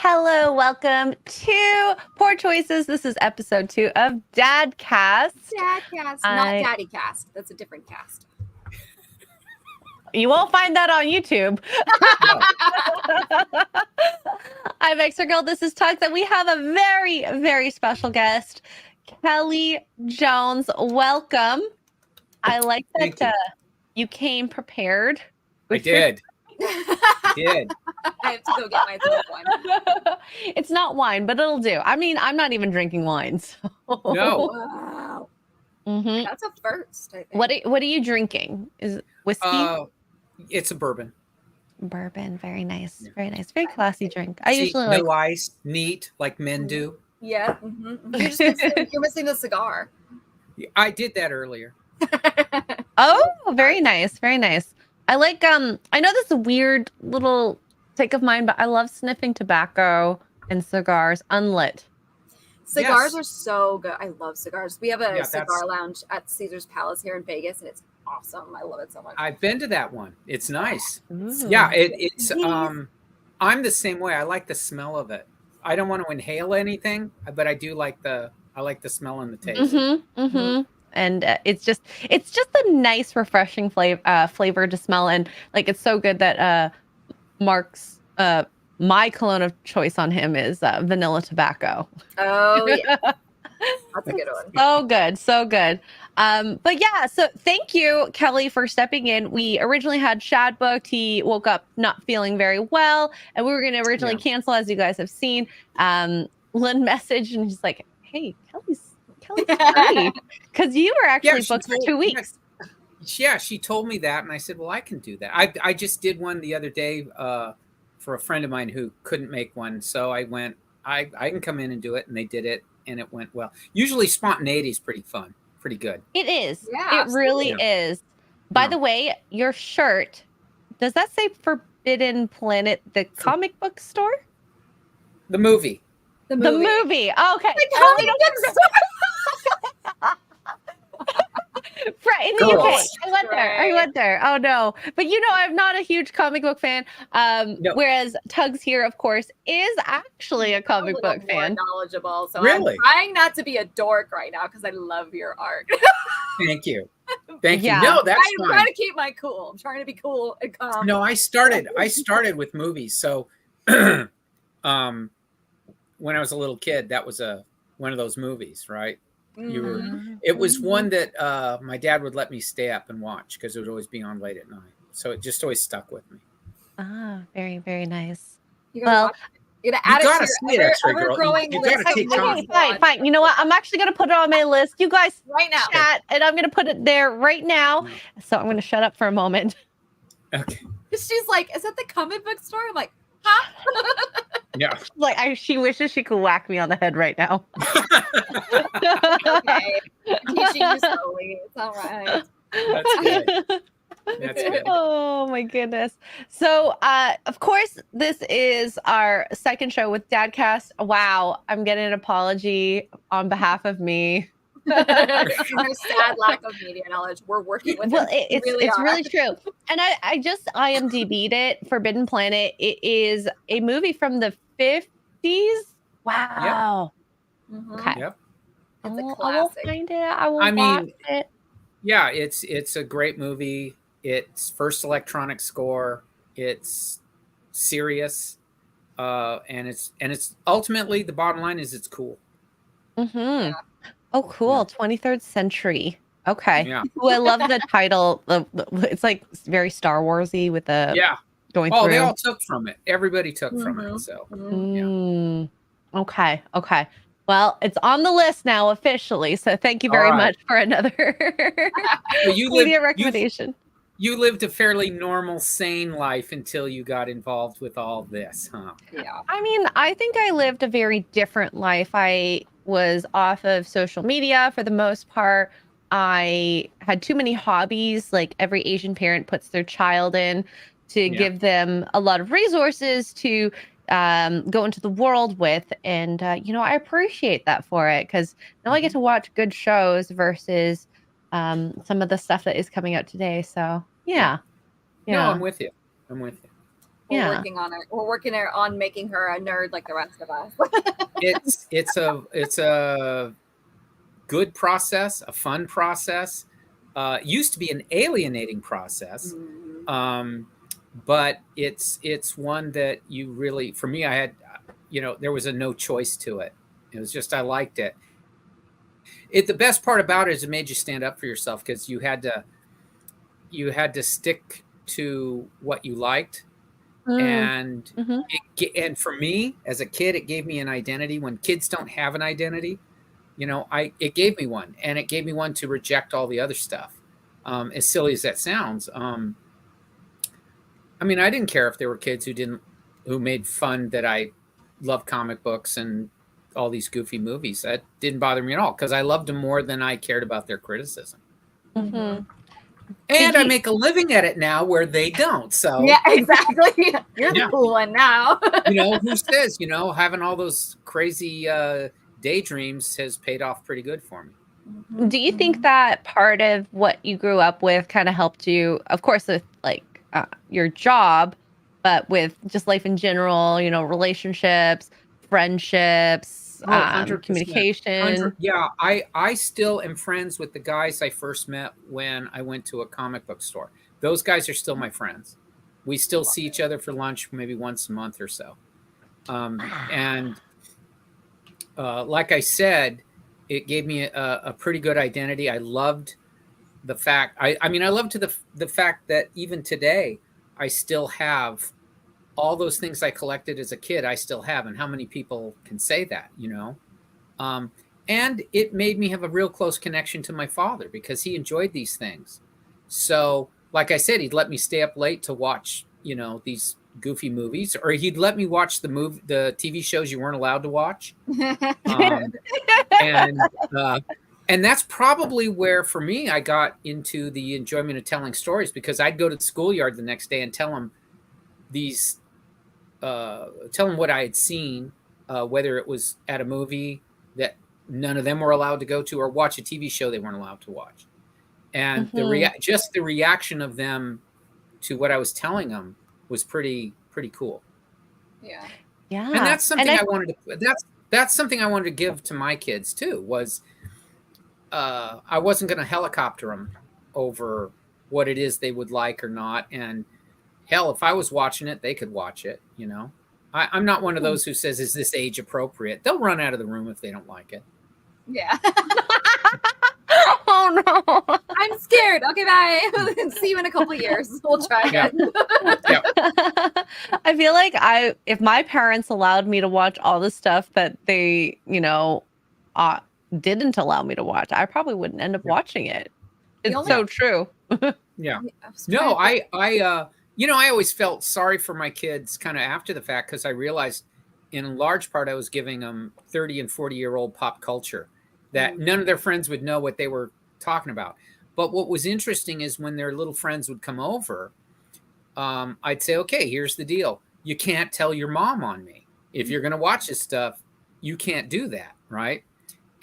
Hello, welcome to Poor Choices. This is episode 2 of Dadcast. Dadcast, not Daddycast. That's a different cast. You won't find that on YouTube. I'm Extra Girl. This is Tux, and we have a very, very special guest, Kelley Jones. Welcome. I like that you came prepared. I did. I have to go get myself one. It's not wine, but it'll do. I mean, I'm not even drinking wine. So. No. Wow. Mm-hmm. That's a first, I think. What are you drinking? Is it whiskey? It's a bourbon. Bourbon, very nice. Yeah. Very nice. Very classy drink. I See, usually no ice, neat, like men do. Yeah. Mm-hmm. You're missing the cigar. I did that earlier. Oh, very nice. Very nice. I like I know this is a weird little take of mine, but I love sniffing tobacco and cigars unlit. Cigars are so good. I love cigars. We have a cigar lounge at Caesar's Palace here in Vegas, and it's awesome. I love it so much. I've been to that one. It's nice. Ooh. Yeah, it's I'm the same way. I like the smell of it. I don't want to inhale anything, but I do like the smell and the taste. Mm-hmm, mm-hmm. And it's just a nice, refreshing flavor to smell, and like it's so good that Mark's my cologne of choice on him is vanilla tobacco. Oh yeah, that's a good one. So good. But yeah, so thank you, Kelley, for stepping in. We originally had Shad booked. He woke up not feeling very well, and we were going to originally cancel, as you guys have seen. Lynn messaged, and he's like, "Hey, Kelley's free," because you were actually booked for 2 weeks. Yeah, she told me that, and I said, "Well, I can do that." I just did one the other day for a friend of mine who couldn't make one, so I went. I can come in and do it, and they did it, and it went well. Usually, spontaneity is pretty fun, pretty good. It is. Yeah, it really is. By the way, your shirt, does that say Forbidden Planet, the comic book store? The movie. The movie. Oh, okay. Right, in the UK. I went there. Oh no. But I'm not a huge comic book fan. No. Whereas Tugs here, of course, is actually a comic book fan. Knowledgeable. So really? I'm trying not to be a dork right now because I love your art. Thank you. Thank you. No, that's fine. I'm trying to keep my cool. I'm trying to be cool and calm. No, I started with movies. So when I was a little kid, that was one of those movies, right? It was one that my dad would let me stay up and watch because it would always be on late at night. So it just always stuck with me. Ah, very, very nice. You're gonna add it to your ever-growing list. Fine. You know what? I'm actually going to put it on my list. You guys right now chat, and I'm going to put it there right now. So I'm going to shut up for a moment. Okay. She's like, is that the comic book store? I'm like, huh? Yeah. Like she wishes she could whack me on the head right now. Okay. Teaching you slowly. It's all right. That's good. That's good. Oh my goodness. So of course this is our second show with Dadcast. Wow, I'm getting an apology on behalf of me. Her sad lack of media knowledge. We're working with it's really true. And I just IMDb'd it. Forbidden Planet. It is a movie from the 50s. Wow. Yep. Okay. Yep. It's a I will classic. find it. I will watch it. Yeah, it's a great movie. It's first electronic score. It's serious, and it's ultimately the bottom line is it's cool. Mm-hmm. Yeah. Oh, cool. 23rd century. Okay. Yeah. Ooh, I love the title. It's like very Star Warsy with the going through. Oh, they all took from it. Everybody took from it. So Okay. Well, it's on the list now officially. So thank you very much for another media recommendation. You lived a fairly normal, sane life until you got involved with all this, huh? Yeah. I mean, I think I lived a very different life. I was off of social media for the most part. I had too many hobbies, like every Asian parent puts their child in to give them a lot of resources to go into the world with. And, I appreciate that for it because now I get to watch good shows versus some of the stuff that is coming out today. So, yeah. No, I'm with you. We're working on it. We're working on making her a nerd like the rest of us. It's a good process, a fun process. Used to be an alienating process, but it's one that you really, for me, I had, there was a no choice to it. It was just I liked it. The best part about it is it made you stand up for yourself because you had to stick to what you liked. And and for me as a kid, it gave me an identity. When kids don't have an identity, it gave me one, and it gave me one to reject all the other stuff. As silly as that sounds, I mean, I didn't care if there were kids who made fun that I love comic books and all these goofy movies. That didn't bother me at all because I loved them more than I cared about their criticism. And I make a living at it now where they don't. So yeah, exactly. You're the cool one now. Who says, having all those crazy daydreams has paid off pretty good for me. Do you think that part of what you grew up with kind of helped you, of course, with your job, but with just life in general, relationships, friendships, communication? Yeah, I still am friends with the guys I first met when I went to a comic book store. Those guys are still my friends. We still see each other for lunch maybe once a month or so. And like I said, it gave me a pretty good identity. I loved the fact, I loved the fact that even today, I still have all those things I collected as a kid, I still have. And how many people can say that, and it made me have a real close connection to my father because he enjoyed these things. So, like I said, he'd let me stay up late to watch, these goofy movies, or he'd let me watch the TV shows you weren't allowed to watch. And that's probably where, for me, I got into the enjoyment of telling stories because I'd go to the schoolyard the next day and tell them what I had seen, whether it was at a movie that none of them were allowed to go to or watch a TV show they weren't allowed to watch. And just the reaction of them to what I was telling them was pretty cool. Yeah. Yeah. And that's something that's something I wanted to give to my kids too, was I wasn't going to helicopter them over what it is they would like or not. And hell, if I was watching it, they could watch it, I'm not one of those who says, is this age appropriate? They'll run out of the room if they don't like it. Yeah. Oh, no. I'm scared. Okay, bye. See you in a couple of years. We'll try again. Yeah. I feel like if my parents allowed me to watch all the stuff that they, didn't allow me to watch, I probably wouldn't end up watching it. It's so true. Yeah. No, I always felt sorry for my kids kind of after the fact because I realized in large part I was giving them 30 and 40-year-old pop culture that none of their friends would know what they were talking about. But what was interesting is when their little friends would come over, I'd say, okay, here's the deal. You can't tell your mom on me. If you're going to watch this stuff, you can't do that, right?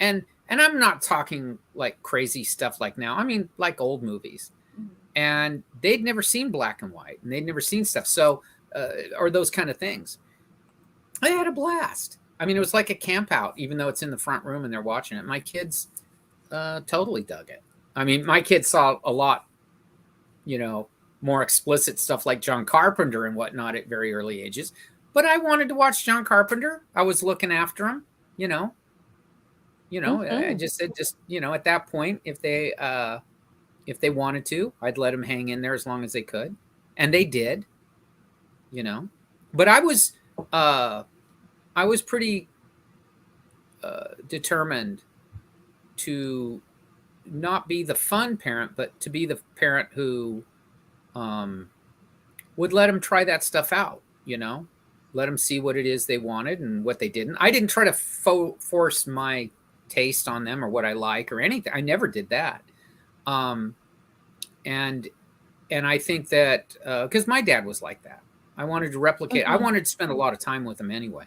And I'm not talking like crazy stuff like now. I mean, like old movies. And they'd never seen black and white, and they'd never seen stuff. So, or those kind of things. I had a blast. I mean, it was like a camp out, even though it's in the front room and they're watching it. My kids totally dug it. I mean, my kids saw a lot, more explicit stuff like John Carpenter and whatnot at very early ages. But I wanted to watch John Carpenter. I was looking after him, I just said, at that point, if they wanted to, I'd let them hang in there as long as they could. And they did, But I was pretty determined to not be the fun parent, but to be the parent who would let them try that stuff out, let them see what it is they wanted and what they didn't. I didn't try to force my taste on them or what I like or anything. I never did that. And I think that because my dad was like that, I wanted to replicate. I wanted to spend a lot of time with him anyway.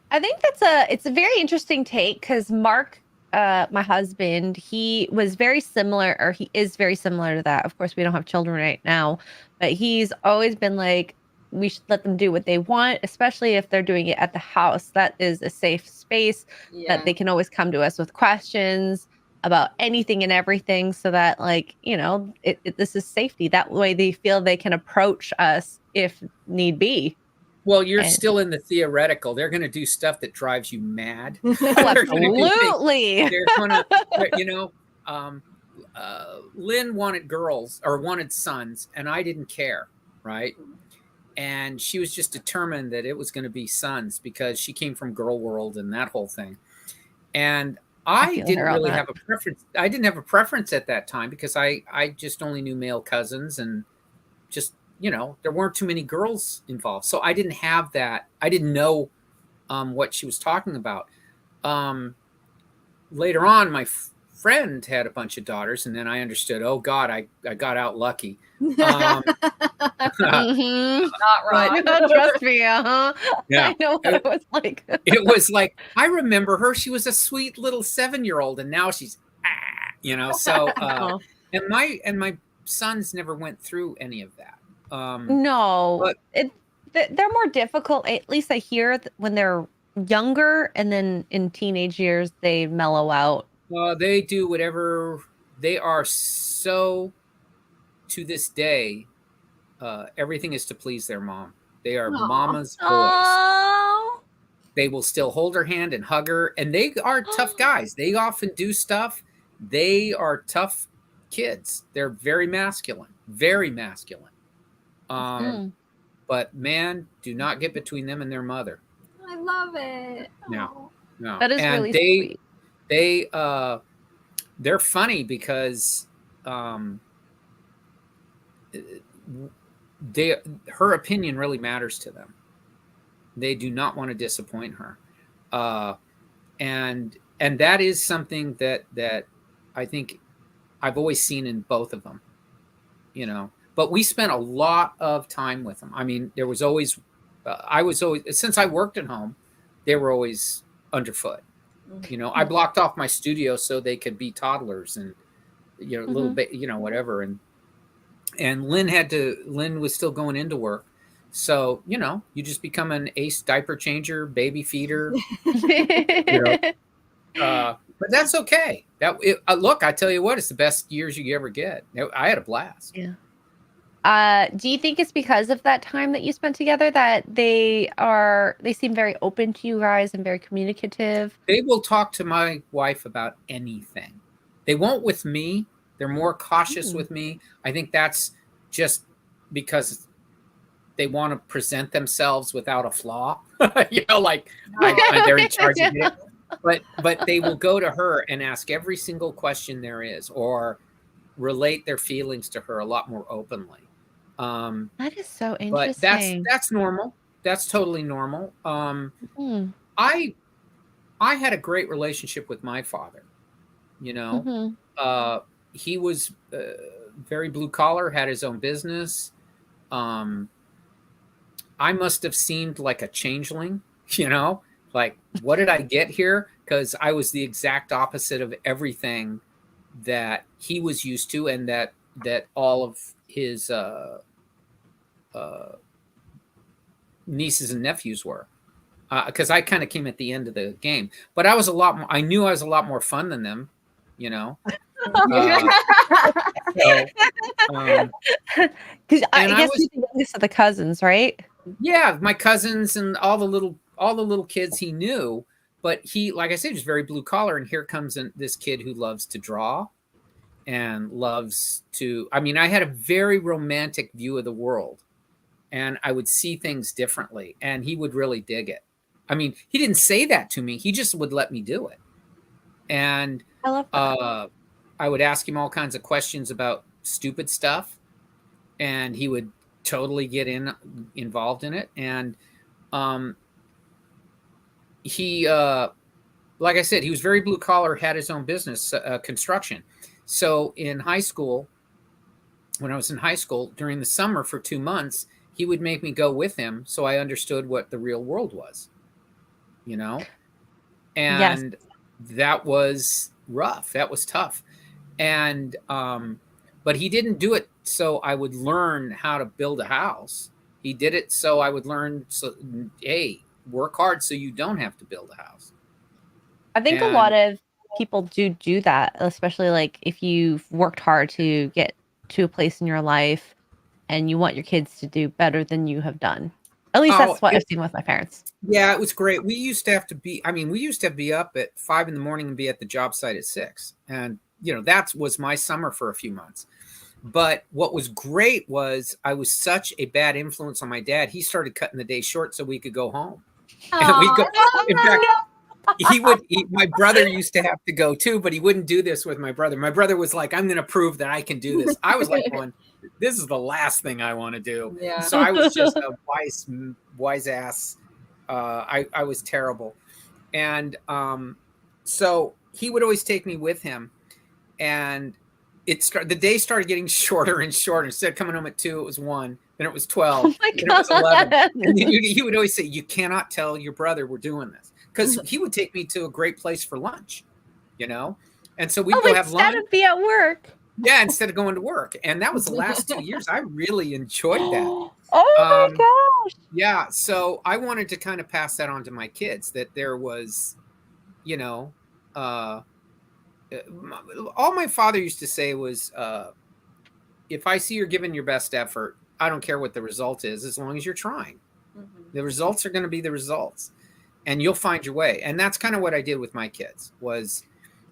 I think it's a very interesting take, because Mark, my husband, he was very similar, or he is very similar to that. Of course, we don't have children right now, but he's always been like, we should let them do what they want, especially if they're doing it at the house. That is a safe space that they can always come to us with questions about anything and everything, so that, like, this is safety. That way they feel they can approach us if need be. Well, you're still in the theoretical. They're going to do stuff that drives you mad. Oh, absolutely. They're going to, Lynn wanted girls or wanted sons, and I didn't care, right? And she was just determined that it was going to be sons because she came from girl world and that whole thing. And I didn't really have a preference. I didn't have a preference at that time because I just only knew male cousins, and just, there weren't too many girls involved. So I didn't have that. I didn't know what she was talking about. Later on, my friend had a bunch of daughters, and then I understood, oh God, I got out lucky. Not wrong. Trust me. Yeah. I know what it was like. It was like, I remember her. She was a sweet little 7-year-old, and now she's, so, and my sons never went through any of that. No, but they're more difficult. At least I hear when they're younger, and then in teenage years, they mellow out. They do whatever. They are so, to this day, everything is to please their mom. They are mama's boys. They will still hold her hand and hug her. And they are tough guys. They often do stuff. They are tough kids. They're very masculine. Very masculine. But man, do not get between them and their mother. I love it. No. That is really sweet. They're funny because her opinion really matters to them. They do not want to disappoint her, and that is something that I think I've always seen in both of them. But we spent a lot of time with them. I mean, there was always I was always, since I worked at home, they were always underfoot. I blocked off my studio so they could be toddlers and, a little bit, whatever. And Lynn was still going into work. So, you just become an ace diaper changer, baby feeder, but that's okay. Look, I tell you what, it's the best years you ever get. I had a blast. Yeah. Do you think it's because of that time that you spent together that they seem very open to you guys and very communicative? They will talk to my wife about anything. They won't with me. They're more cautious with me. I think that's just because they want to present themselves without a flaw. Like they're in charge of it. But they will go to her and ask every single question there is, or relate their feelings to her a lot more openly. That is so interesting. But that's normal. That's totally normal. I had a great relationship with my father. He was very blue collar, had his own business. I must have seemed like a changeling, like, what did I get here? Because I was the exact opposite of everything that he was used to, and that all of his nieces and nephews were, because I kind of came at the end of the game. But I was I knew I was a lot more fun than them, Because I guess you're the youngest of the cousins, right? Yeah, my cousins and all the little kids he knew. But he, like I said, was very blue collar. And here comes this kid who loves to draw and loves to. I mean, I had a very romantic view of the world, and I would see things differently. And he would really dig it. I mean, he didn't say that to me. He just would let me do it. And I love that. I would ask him all kinds of questions about stupid stuff, and he would totally get involved in it. And he, like I said, he was very blue collar, had his own business, construction. So in high school, when I was in high school, during the summer for 2 months, he would make me go with him so I understood what the real world was, you know? And that was rough. That was tough. And, but he didn't do it so I would learn how to build a house. He did it so I would learn, hey, work hard so you don't have to build a house. I think a lot of people do that, especially like if you've worked hard to get to a place in your life and you want your kids to do better than you have done. At least that's what I've seen with my parents. Yeah, it was great. We used to have to be up at 5 a.m. and be at the job site at 6. And, you know, that was my summer for a few months. But what was great was I was such a bad influence on my dad. He started cutting the day short so we could go home. And we go, in fact, my brother used to have to go too, but he wouldn't do this with my brother. My brother was like, I'm going to prove that I can do this. I was like, this is the last thing I want to do. Yeah. So I was just a wise ass. I was terrible. And so he would always take me with him. And the day started getting shorter and shorter. Instead of coming home at 2, it was 1. Then it was 12. Oh my then it was 11. God. And he would always say, you cannot tell your brother we're doing this. Because he would take me to a great place for lunch, you know? And so we'd go have lunch. Instead of be at work. Yeah, instead of going to work. And that was the last 2 years. I really enjoyed that. Oh my gosh. Yeah. So I wanted to kind of pass that on to my kids, that there was, you know, all my father used to say was, if I see you're giving your best effort, I don't care what the result is, as long as you're trying. Mm-hmm. The results are going to be the results. And you'll find your way. And that's kind of what I did with my kids was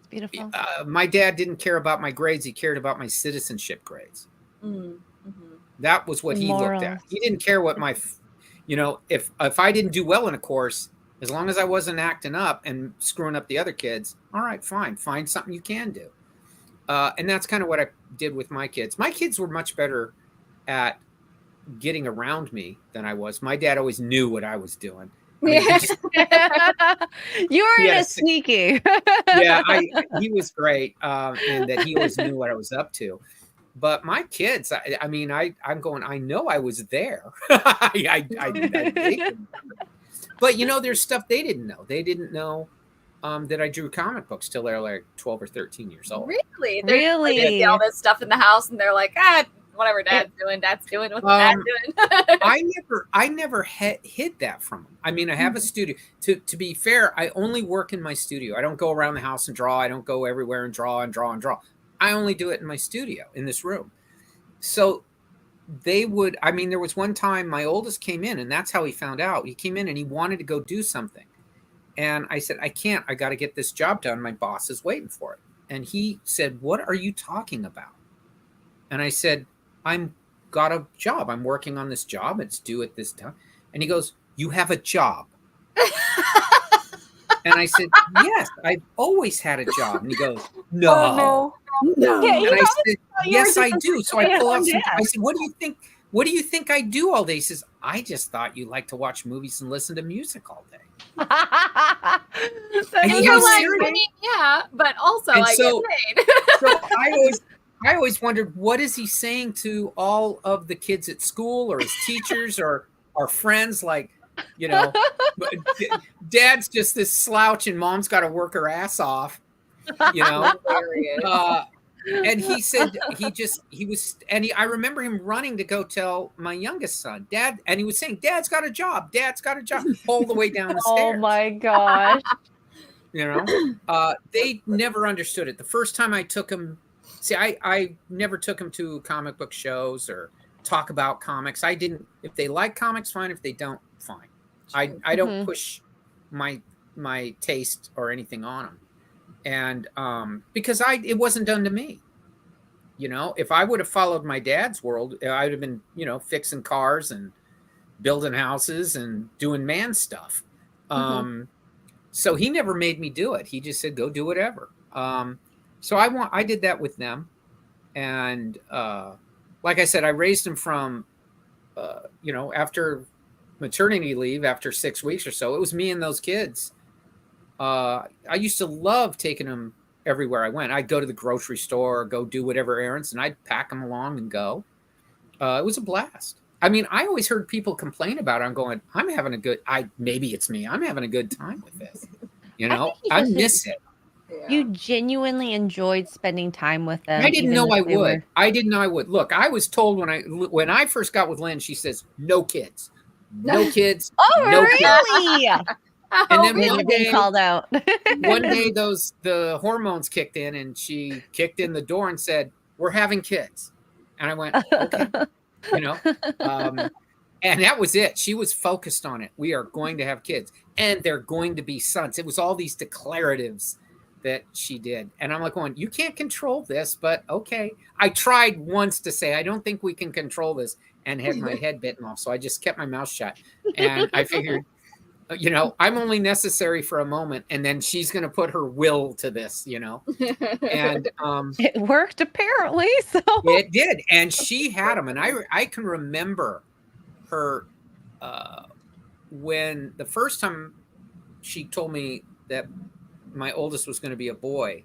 beautiful. My dad didn't care about my grades. He cared about my citizenship grades. Mm-hmm. That was what he looked at. He didn't care what if I didn't do well in a course, as long as I wasn't acting up and screwing up the other kids, all right, fine. Find something you can do. And that's kind of what I did with my kids. My kids were much better at getting around me than I was. My dad always knew what I was doing. I mean, you were in a sneaky. Yeah, he was great, and that he always knew what I was up to. But my kids, I'm going, I know I was there. But you know, there's stuff they didn't know. They didn't know that I drew comic books till they're like 12 or 13 years old. Really? Really? They see all this stuff in the house, and they're like, whatever dad's doing what dad's doing. I never hid that from them. I mean, I have a studio. To be fair, I only work in my studio. I don't go around the house and draw. I don't go everywhere and draw and draw and draw. I only do it in my studio, in this room. So there was one time my oldest came in, and that's how he found out. He came in and he wanted to go do something. And I said, I can't. I got to get this job done. My boss is waiting for it. And he said, what are you talking about? And I said, I'm got a job. I'm working on this job. It's due at this time. And he goes, you have a job? And I said, yes, I've always had a job. And he goes, no. Oh, no. Yeah, and I said, yes, I do. So I pull out some, I said, what do you think? What do you think I do all day? He says, I just thought you like to watch movies and listen to music all day. And he was like, yeah, but also I get paid. So I always wondered, what is he saying to all of the kids at school or his teachers or our friends? Like, you know, dad's just this slouch and mom's got to work her ass off, you know? And he said, I remember him running to go tell my youngest son, Dad, and he was saying, Dad's got a job, all the way down the stairs. Oh my gosh. You know, they never understood it. The first time I took him, I never took him to comic book shows or talk about comics. I didn't, if they like comics, fine. If they don't, fine. I don't push my taste or anything on them. And because it wasn't done to me. You know, if I would have followed my dad's world, I'd have been, you know, fixing cars and building houses and doing man stuff. So he never made me do it. He just said, go do whatever. So I did that with them. And like I said, I raised them from, after maternity leave, after 6 weeks or so, it was me and those kids. I used to love taking them everywhere I went. I'd go to the grocery store, go do whatever errands, and I'd pack them along and go. It was a blast. I mean, I always heard people complain about it. I'm going, maybe it's me. I'm having a good time with this. I miss it. Yeah. You genuinely enjoyed spending time with them. I didn't know I would. I didn't know I would. Look, I was told when I first got with Lynn, she says, no kids. No kids. Oh, no really? Kids. And then one day, called out. One day the hormones kicked in, and she kicked in the door and said, we're having kids. And I went, okay. And that was it. She was focused on it. We are going to have kids, and they're going to be sons. It was all these declaratives that she did. And I'm like going, you can't control this, but okay. I tried once to say, I don't think we can control this, and had my head bitten off. So I just kept my mouth shut. And I figured, I'm only necessary for a moment, and then she's going to put her will to this, and it worked apparently. So it did. And she had them. And I can remember her when the first time she told me that my oldest was going to be a boy,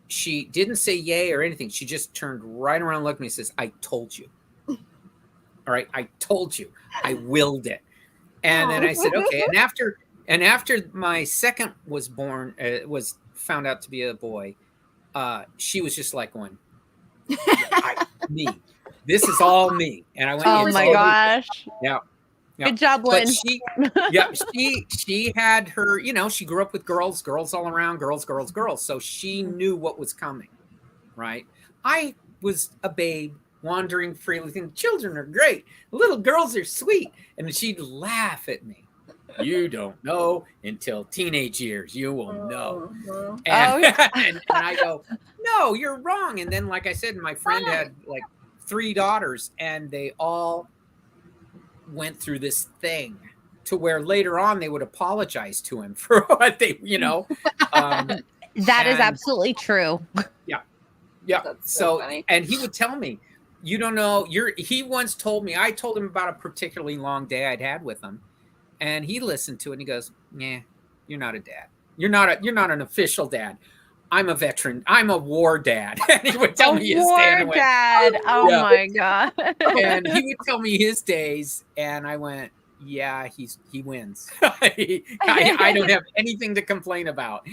she didn't say yay or anything. She just turned right around and looked at me and says, I told you. All right. I told you. I willed it. And then I said, okay. And after my second was born, was found out to be a boy, she was just like going, me. This is all me. And I went, oh my gosh. Yeah. Good job, Lynn. She had her, she grew up with girls all around, girls. So she knew what was coming, right? I was a babe wandering freely, thinking children are great. Little girls are sweet. And she'd laugh at me. You don't know until teenage years. You will know. And I go, no, you're wrong. And then, like I said, my friend had like 3 daughters, and they all went through this thing to where later on they would apologize to him for what they, that is absolutely true. Yeah. That's so funny. And he would tell me, you don't know, he once told me, I told him about a particularly long day I'd had with him, and he listened to it and he goes, yeah, you're not a dad. You're not an official dad. I'm a veteran. I'm a war dad. And he would tell me his day. War dad. Oh my God. And he would tell me his days. And I went, yeah, he wins. I don't have anything to complain about.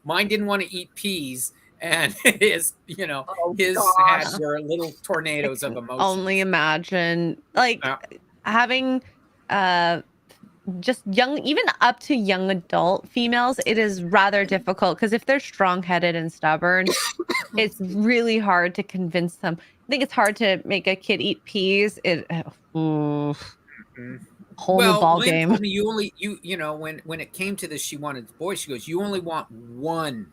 Mine didn't want to eat peas. And his had were little tornadoes of emotion. Only imagine having just young, even up to young adult females, it is rather difficult because if they're strong-headed and stubborn, it's really hard to convince them. I think it's hard to make a kid eat peas. Whole new ball Lynn game. Told me when it came to this, she wanted the boy. She goes, you only want one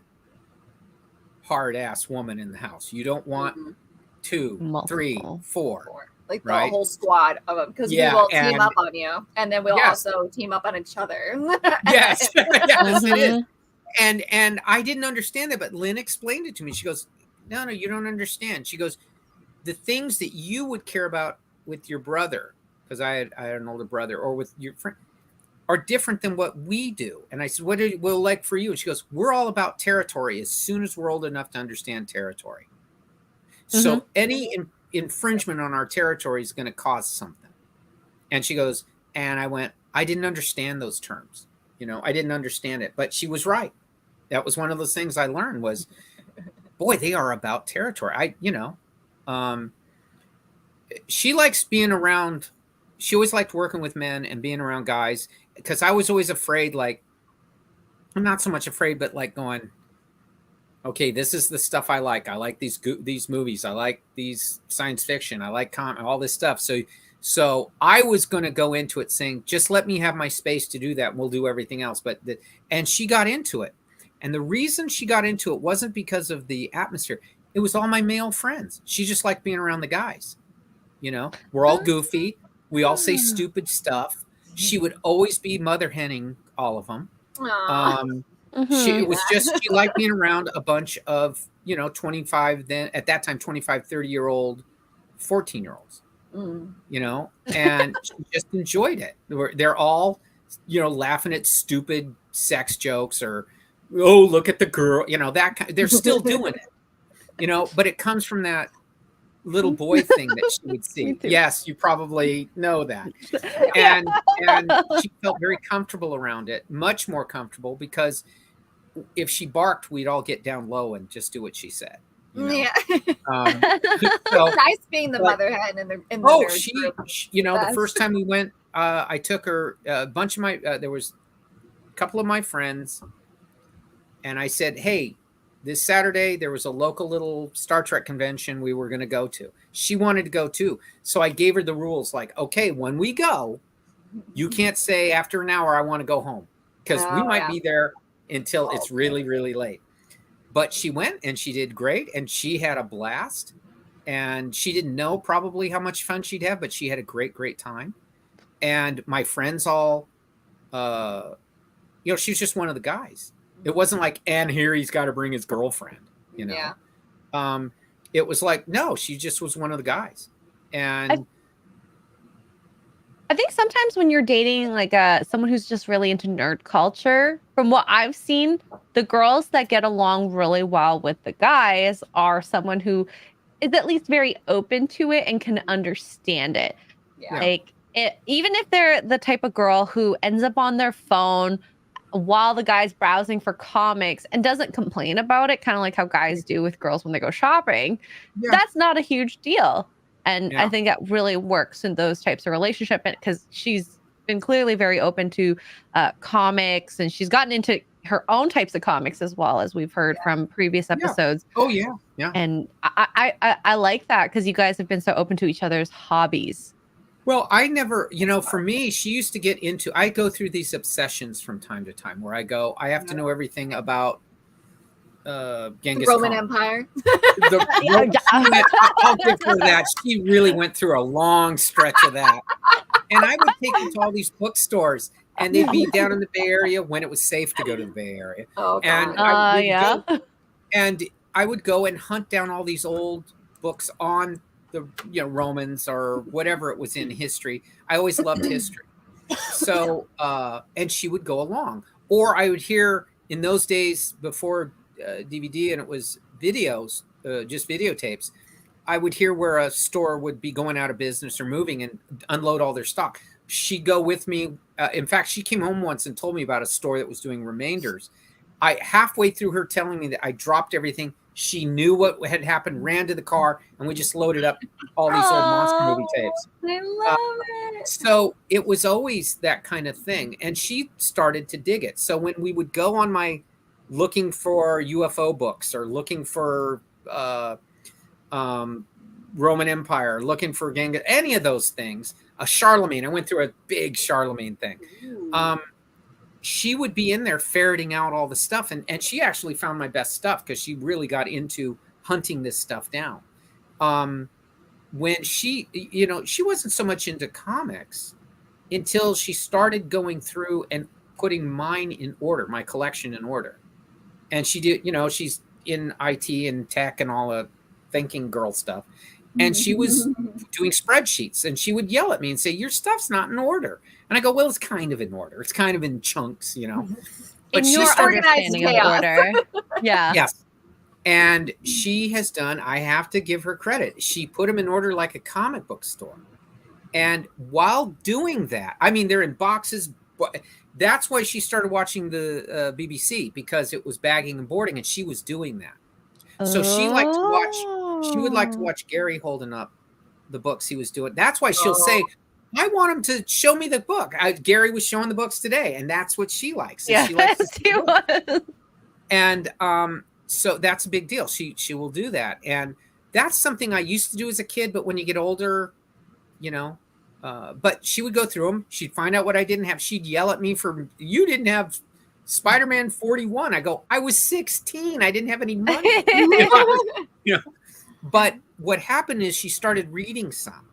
hard-ass woman in the house. You don't want 2, 3, 4. Like the whole squad of them, because we will team up on you, and then we'll also team up on each other. Yes, yes, it is. And I didn't understand that, but Lynn explained it to me. She goes, no, you don't understand. She goes, the things that you would care about with your brother, because I had an older brother, or with your friend, are different than what we do. And I said, what will it like for you? And she goes, we're all about territory as soon as we're old enough to understand territory. So any infringement on our territory is going to cause something. And she goes, and I went, I didn't understand those terms. I didn't understand it, but she was right. That was one of those things I learned was, boy, they are about territory. She likes being around. She always liked working with men and being around guys, because I was always afraid, I'm not so much afraid, but going, okay, this is the stuff I like. I like these movies. I like these science fiction. I like all this stuff. So I was going to go into it saying, just let me have my space to do that. And we'll do everything else. And she got into it. And the reason she got into it wasn't because of the atmosphere. It was all my male friends. She just liked being around the guys. We're all goofy. We all say stupid stuff. She would always be mother henning all of them. She liked being around a bunch of, 25, then at that time, 25, 30-year-old, 14-year-olds, and she just enjoyed it. They're all, laughing at stupid sex jokes or, oh, look at the girl, that kind. They're still doing it, but it comes from that little boy thing that she would see. Yes, you probably know that. And she felt very comfortable around it, much more comfortable, because if she barked, we'd all get down low and just do what she said. Yeah. So, nice being the mother hen in the she the first time we went, I took her, a bunch of my, there was a couple of my friends, and I said, hey, this Saturday, there was a local little Star Trek convention we were going to go to. She wanted to go too. So I gave her the rules, like, okay, when we go, you can't say after an hour, I want to go home, because we might be there until it's really, really late. But she went and she did great, and she had a blast, and she didn't know probably how much fun she'd have, but she had a great, great time. And my friends all, she was just one of the guys. It wasn't like, and here he's got to bring his girlfriend, Yeah. It was like, no, she just was one of the guys. And I think sometimes when you're dating like someone who's just really into nerd culture, from what I've seen, the girls that get along really well with the guys are someone who is at least very open to it and can understand it. Yeah. Like even if they're the type of girl who ends up on their phone while the guy's browsing for comics and doesn't complain about it, kind of like how guys do with girls when they go shopping, that's not a huge deal. And I think that really works in those types of relationship, because she's been clearly very open to comics, and she's gotten into her own types of comics as well, as we've heard from previous episodes. Oh yeah. And I like that, because you guys have been so open to each other's hobbies. Well, I never, for me, she used to get into, I go through these obsessions from time to time where I have to know everything about Genghis Roman Khan. Empire. I'll give her that. She really went through a long stretch of that. And I would take them to all these bookstores, and they'd be down in the Bay Area when it was safe to go to the Bay Area. And I would go and hunt down all these old books on the Romans or whatever it was in history. I always loved history. So and she would go along, or I would hear in those days before DVD and it was videos, just videotapes, I would hear where a store would be going out of business or moving and unload all their stock. She'd go with me. In fact, she came home once and told me about a store that was doing remainders. Halfway through her telling me that I dropped everything, she knew what had happened, ran to the car, and we just loaded up all these old monster movie tapes. I love it. So it was always that kind of thing. And she started to dig it. So when we would go on my looking for UFO books or looking for Roman Empire, looking for Genghis, any of those things, Charlemagne, I went through a big Charlemagne thing. She would be in there ferreting out all the stuff. And she actually found my best stuff because she really got into hunting this stuff down. When she wasn't so much into comics until she started going through and putting mine in order, my collection in order. And she did, she's in IT and tech and all the thinking girl stuff. And she was doing spreadsheets, and she would yell at me and say, your stuff's not in order. And I go, well, it's kind of in order. It's kind of in chunks, But she's organizing of order. Yeah. Yes. And she has done, I have to give her credit. She put them in order like a comic book store. And while doing that, they're in boxes. That's why she started watching the BBC, because it was bagging and boarding, and she was doing that. So she would like to watch Gary holding up the books he was doing. That's why she'll say, I want him to show me the book. Gary was showing the books today, and that's what she likes. Yeah, she likes she was. And so that's a big deal. She will do that. And that's something I used to do as a kid, but when you get older, but she would go through them. She'd find out what I didn't have. She'd yell at me for, you didn't have Spider-Man 41. I go, I was 16. I didn't have any money. But what happened is she started reading some.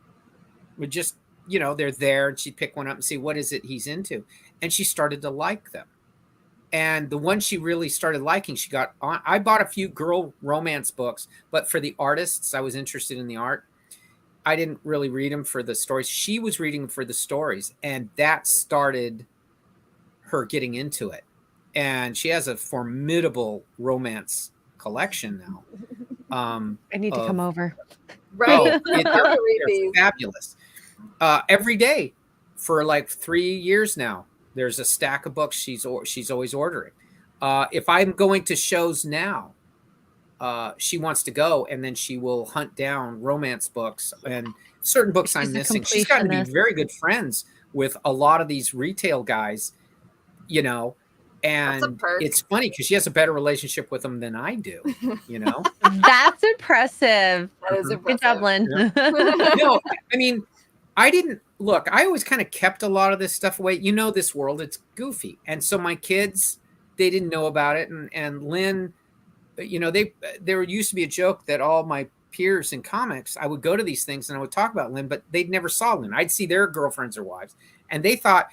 Would just you know, they're there, and she'd pick one up and see what is it he's into. And she started to like them. And the one she really started liking, she got on. I bought a few girl romance books, but for the artists, I was interested in the art. I didn't really read them for the stories. She was reading them for the stories, and that started her getting into it. And she has a formidable romance collection now. I need to come over. Right. They're fabulous. Every day for like 3 years now, there's a stack of books she's always ordering. If I'm going to shows now, she wants to go, and then she will hunt down romance books and certain books I'm missing. She's gotten to be very good friends with a lot of these retail guys, you know, and it's funny because she has a better relationship with them than I do, you know. That's impressive. That is impressive. Good job, Lynn. Yeah. No, I mean, I didn't look. I always kind of kept a lot of this stuff away. You know, this world, it's goofy, and so my kids, they didn't know about it, and Lynn, you know, there used to be a joke that all my peers in comics, I would go to these things and I would talk about Lynn, but they'd never saw Lynn. I'd see their girlfriends or wives, and they thought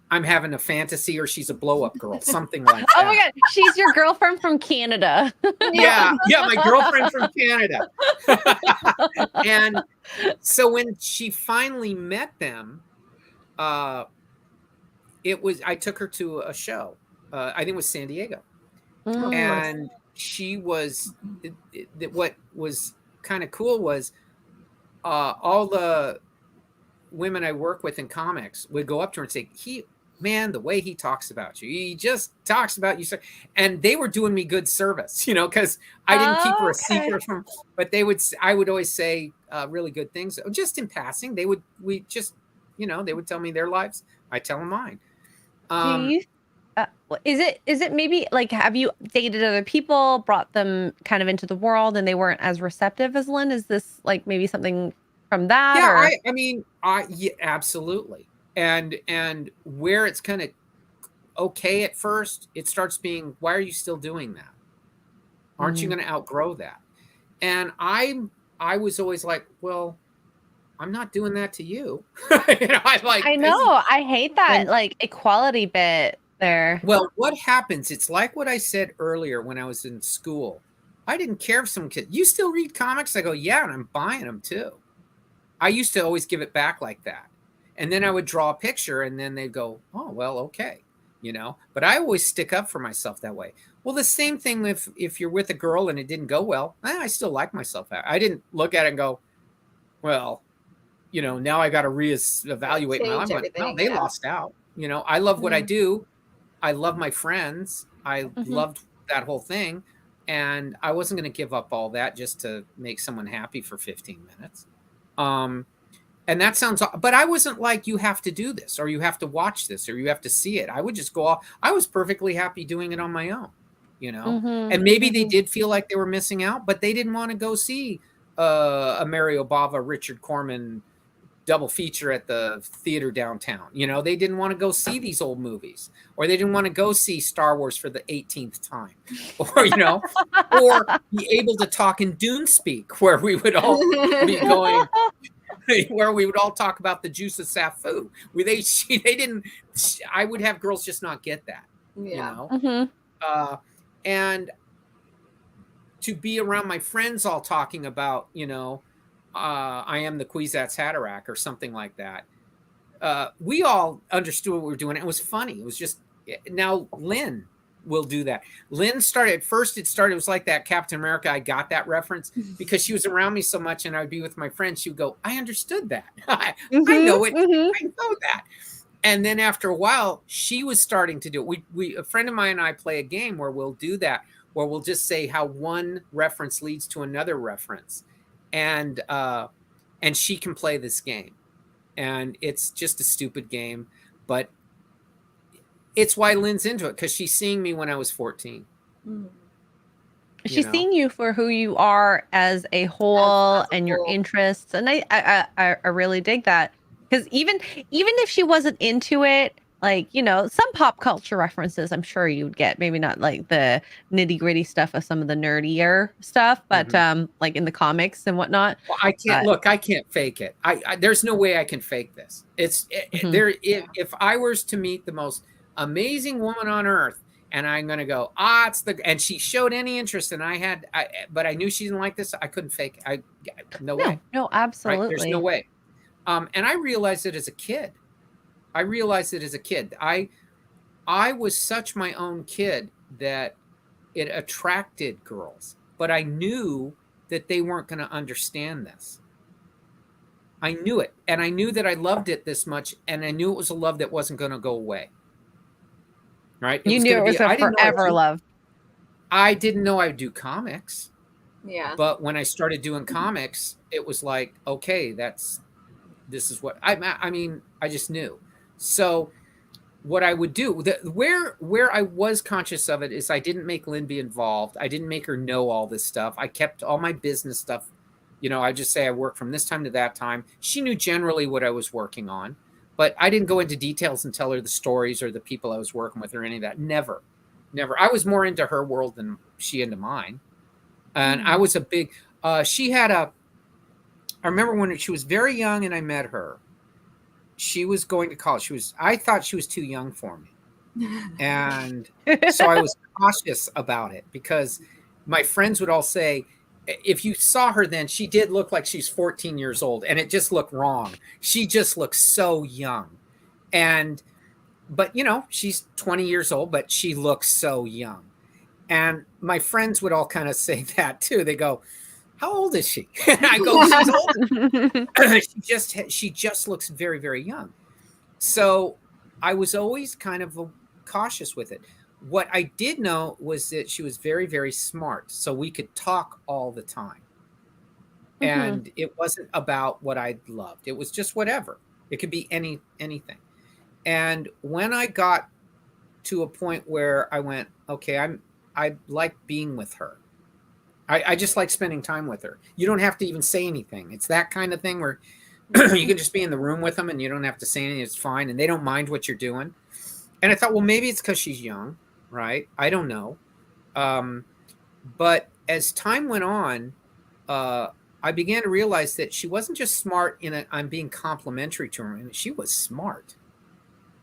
I'm having a fantasy or she's a blow-up girl, something like that. Oh my God, she's your girlfriend from Canada. Yeah, my girlfriend from Canada. And so when she finally met them, I took her to a show. I think it was San Diego. And she was, what was kind of cool was all the women I work with in comics would go up to her and say, man, the way he talks about you, he just talks about you. And they were doing me good service, you know, because I didn't keep her a secret from, but I would always say really good things just in passing. They would tell me their lives. I tell them mine. Is it maybe like, have you dated other people, brought them kind of into the world, and they weren't as receptive as Lynn? Is this like maybe something from that? Yeah, yeah, absolutely. And where it's kind of okay at first, it starts being, why are you still doing that? Aren't you going to outgrow that? And I was always like, well, I'm not doing that to you. You know, I hate that like equality bit there. Well, what happens? It's like what I said earlier when I was in school. I didn't care if some kid, you still read comics? I go, yeah, and I'm buying them too. I used to always give it back like that. And then I would draw a picture and then they'd go, oh, well, okay. You know, but I always stick up for myself that way. Well, the same thing if you're with a girl and it didn't go well, I still like myself. I didn't look at it and go, well, you know, now I got to reevaluate my life. No, they lost out. You know, I love what I do. I love my friends. I loved that whole thing. And I wasn't going to give up all that just to make someone happy for 15 minutes. And that sounds, but I wasn't like, you have to do this or you have to watch this or you have to see it. I would just go off. I was perfectly happy doing it on my own, you know, and maybe they did feel like they were missing out, but they didn't want to go see a Mario Bava, Richard Corman double feature at the theater downtown. You know, they didn't want to go see these old movies, or they didn't want to go see Star Wars for the 18th time, or, you know, or be able to talk in Dune speak where we would all be going, where we would all talk about the juice of Safu. They didn't, I would have girls just not get that, you know? And to be around my friends all talking about, you know, I am the Kwisatz Haderach or something like that. We all understood what we were doing. It was funny. It was just, now Lynn will do that. Lynn started, at first it was like that Captain America. I got that reference because she was around me so much and I would be with my friends. She would go, I understood that. I know it. I know that. And then after a while, she was starting to do it. A friend of mine and I play a game where we'll do that, where we'll just say how one reference leads to another reference. And she can play this game, and it's just a stupid game, but it's why Lynn's into it, because she's seeing me when I was 14. She's seeing you for who you are as a whole and your interests, and I really dig that, because even if she wasn't into it, like, some pop culture references I'm sure you'd get, maybe not like the nitty gritty stuff of some of the nerdier stuff, but like in the comics and whatnot. Well, I can't fake it. There's no way I can fake this. If I was to meet the most amazing woman on earth, and I'm going to go, and she showed any interest, and but I knew she didn't like this, I couldn't fake it. No way. No, absolutely. Right? There's no way. And I realized it as a kid. I was such my own kid that it attracted girls, but I knew that they weren't going to understand this. I knew it. And I knew that I loved it this much, and I knew it was a love that wasn't going to go away. Right? You knew it was a forever love. I didn't know I would do comics. Yeah. But when I started doing comics, it was like, okay, this is what I mean, I just knew. So what I would do, where I was conscious of it is I didn't make Lynn be involved. I didn't make her know all this stuff. I kept all my business stuff. I just say I work from this time to that time. She knew generally what I was working on. But I didn't go into details and tell her the stories or the people I was working with or any of that. Never. I was more into her world than she into mine. And I was a big, I remember when she was very young and I met her, she was going to college. I thought she was too young for me. And so I was cautious about it because my friends would all say, if you saw her then, she did look like she's 14 years old, and it just looked wrong. She just looked so young. But she's 20 years old, but she looks so young. And my friends would all kind of say that too. They go, how old is she? And I go, she's old. She just looks very, very young. So I was always kind of cautious with it. What I did know was that she was very, very smart. So we could talk all the time. And it wasn't about what I loved. It was just whatever. It could be anything. And when I got to a point where I went, okay, I like being with her. I just like spending time with her. You don't have to even say anything. It's that kind of thing where you can just be in the room with them and you don't have to say anything. It's fine. And they don't mind what you're doing. And I thought, well, maybe it's because she's young. Right? I don't know. But as time went on, I began to realize that she wasn't just smart I'm being complimentary to her. And she was smart.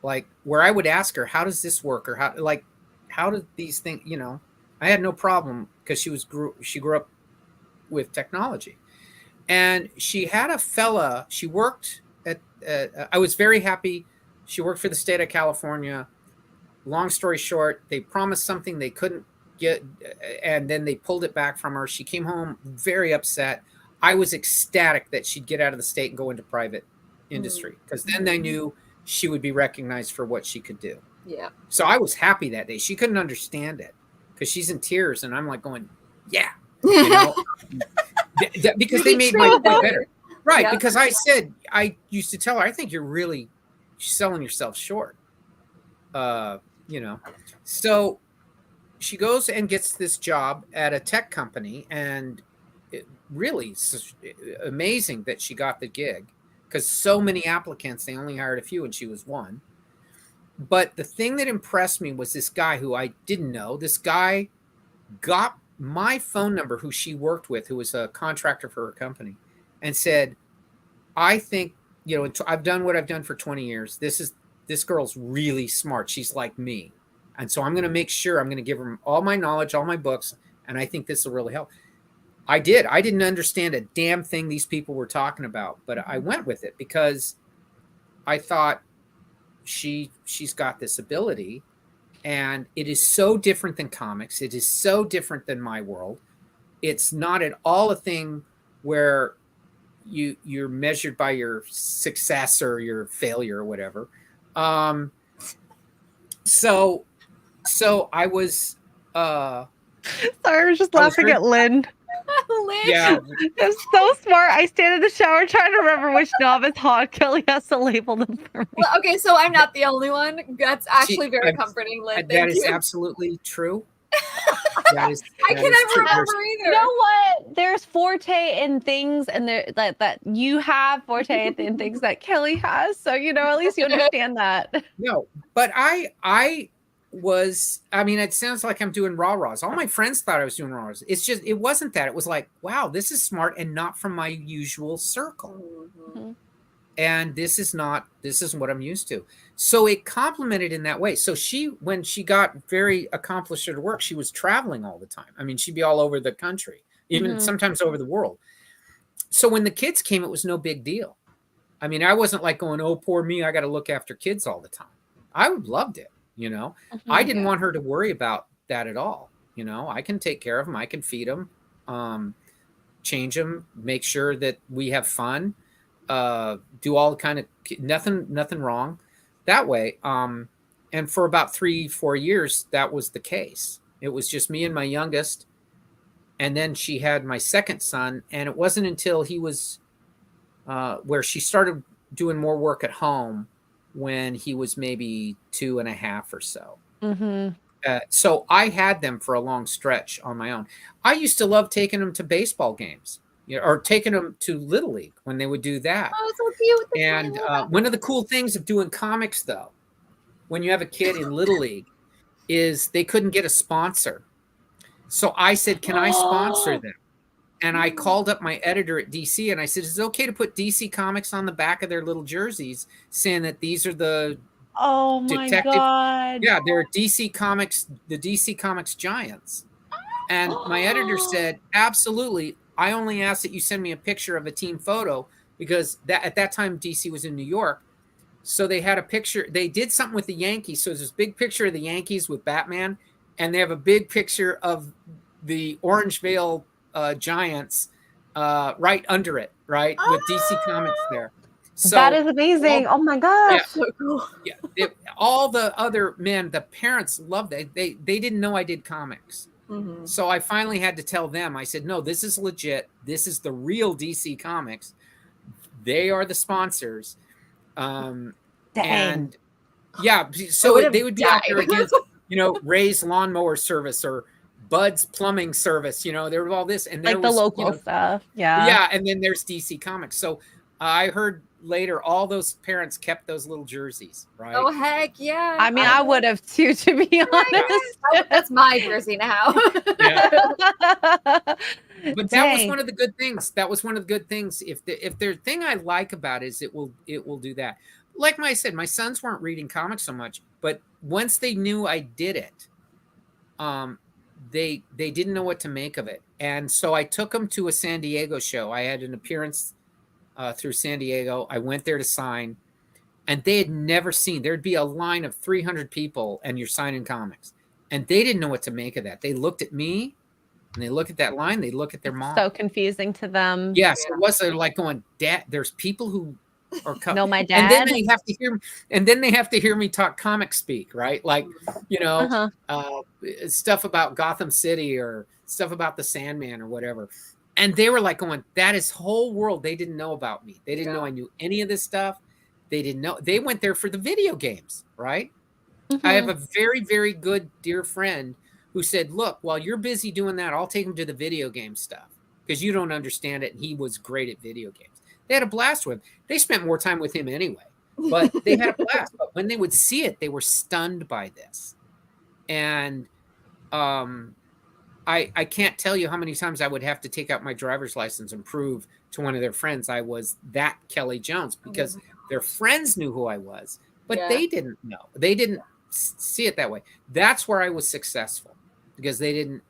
Like where I would ask her, how does this work? Or how do these things, I had no problem because she grew up with technology. And she had a fella, she worked I was very happy. She worked for the state of California. Long story short, they promised something they couldn't get, and then they pulled it back from her. She came home very upset. I was ecstatic that she'd get out of the state and go into private industry because then they knew she would be recognized for what she could do. Yeah. So I was happy that day. She couldn't understand it because she's in tears, and I'm like going, yeah, because they made my point better. Right, because I used to tell her, I think you're really selling yourself short. So she goes and gets this job at a tech company, and it really amazing that she got the gig because so many applicants, they only hired a few and she was one. But the thing that impressed me was this guy who I didn't know. This guy got my phone number, who she worked with, who was a contractor for her company, and said, I think, I've done what I've done for 20 years. This girl's really smart. She's like me. And so I'm going to make sure I'm going to give her all my knowledge, all my books. And I think this will really help. I did. I didn't understand a damn thing these people were talking about, but I went with it because I thought she's got this ability, and it is so different than comics. It is so different than my world. It's not at all a thing where you're measured by your success or your failure or whatever. So I was sorry, I was just laughing at Lynn. Yeah, it's so smart. I stand in the shower trying to remember which knob is hot. Kelley has to label them for me. Well, okay, so I'm not the only one. That's actually very comforting, Lynn. That is absolutely true. That is, I can never remember either. You know what? There's forte in things, and there that you have forte in things that Kelley has. So at least you understand that. No, but I was. I mean, it sounds like I'm doing rah-rahs. All my friends thought I was doing rah-rahs. It's just it wasn't that. It was like, wow, this is smart and not from my usual circle. Mm-hmm. And this is what I'm used to. So it complemented in that way. So when she got very accomplished at her work, she was traveling all the time. I mean, she'd be all over the country, even sometimes over the world. So when the kids came, it was no big deal. I mean, I wasn't like going, oh, poor me, I got to look after kids all the time. I loved it. I didn't want her to worry about that at all. I can take care of them. I can feed them, change them, make sure that we have fun. Do all kind of nothing wrong that way. And for about 3-4 years, that was the case. It was just me and my youngest. And then she had my second son. And it wasn't until he was, where she started doing more work at home when he was maybe 2.5 or so. So I had them for a long stretch on my own. I used to love taking them to baseball games. Or taking them to Little League when they would do that. Oh, so cute. And one of the cool things of doing comics, though, when you have a kid in Little League, is they couldn't get a sponsor. So I said, can I sponsor them? And I called up my editor at DC, and I said, is it okay to put DC Comics on the back of their little jerseys, saying that these are the detective? God. Yeah, they're DC Comics, the DC Comics Giants. And my editor said, absolutely. I only asked that you send me a picture of a team photo because at that time DC was in New York. So they had a picture. They did something with the Yankees. So there's this big picture of the Yankees with Batman, and they have a big picture of the Orangevale Giants right under it, right? With DC Comics there. So that is amazing. Oh my gosh. Yeah, so cool. Yeah, all the other men, the parents loved it. They didn't know I did comics. So I finally had to tell them, I said, no, this is legit. This is the real DC Comics. They are the sponsors. And yeah, so they would be out there against, Ray's Lawnmower Service or Bud's Plumbing Service. There was all this. And there like the was, local stuff. Yeah. Yeah. And then there's DC Comics. So I heard later all those parents kept those little jerseys, right? Oh, heck yeah. I mean, I would have too, to be honest. That's my jersey now. Yeah. But that was one of the good things. That was one of the good things. If the thing I like about it is it will do that. Like I said, my sons weren't reading comics so much, but once they knew I did it, they didn't know what to make of it. And so I took them to a San Diego show. I had an appearance through San Diego. I went there to sign, and they had never seen. There'd be a line of 300 people, and you're signing comics, and they didn't know what to make of that. They looked at me, and they look at that line. They look at their mom. So confusing to them. Yes, it was. They're like going, "Dad." There's people who are know my dad, and then they have to hear. And then they have to hear me talk comic speak, right? Like, stuff about Gotham City or stuff about the Sandman or whatever. And they were like going, that is whole world they didn't know about me. They didn't know I knew any of this stuff. They didn't know. They went there for the video games, right? I have a very, very good dear friend who said, look, while you're busy doing that, I'll take him to the video game stuff because you don't understand it. And he was great at video games. They had a blast with him. They spent more time with him anyway, but they had a blast. But when they would see it, they were stunned by this. And I can't tell you how many times I would have to take out my driver's license and prove to one of their friends I was that Kelley Jones because their friends knew who I was, but they didn't know. They didn't see it that way. That's where I was successful because they didn't.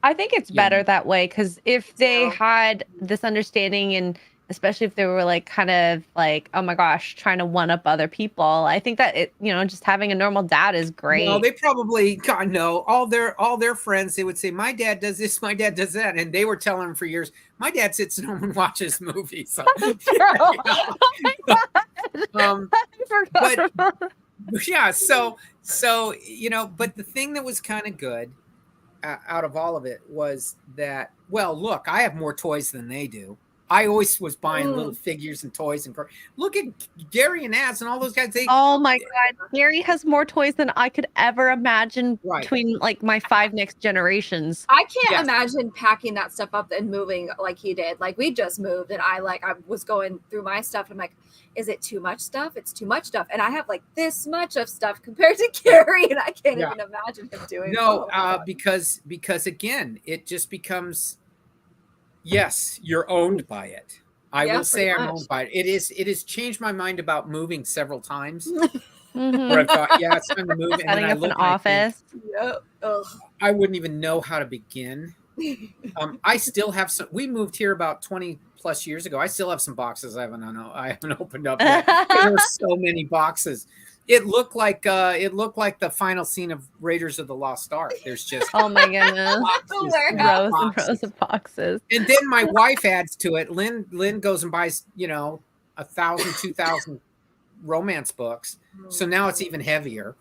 I think it's better that way because if they had this understanding and especially if they were like kind of like, oh my gosh, trying to one up other people. I think that it, just having a normal dad is great. No, they probably know all their friends. They would say, my dad does this, my dad does that. And they were telling them for years, my dad sits at home and watches movies. So, oh my God. But yeah, so, but the thing that was kind of good out of all of it was that, well, look, I have more toys than they do. I always was buying little figures and toys and look at Gary and Az and all those guys. Oh my God, Gary has more toys than I could ever imagine between like my 5 next generations. I can't imagine packing that stuff up and moving like he did. Like we just moved, and I was going through my stuff. And I'm like, is it too much stuff? It's too much stuff, and I have like this much of stuff compared to Gary, and I can't even imagine him doing. No, because again, it just becomes. Yes, you're owned by it. I will say I'm owned by it. It has changed my mind about moving several times. Where I thought, it's time to move. And setting up an office. I wouldn't even know how to begin. I still have some. We moved here about 20 plus years ago. I still have some boxes I haven't opened up yet. There were so many boxes. It looked like the final scene of Raiders of the Lost Ark. There's just oh my goodness, rows and rows of boxes. And then my wife adds to it. Lynn goes and buys 1,000, 2,000 romance books. So now it's even heavier.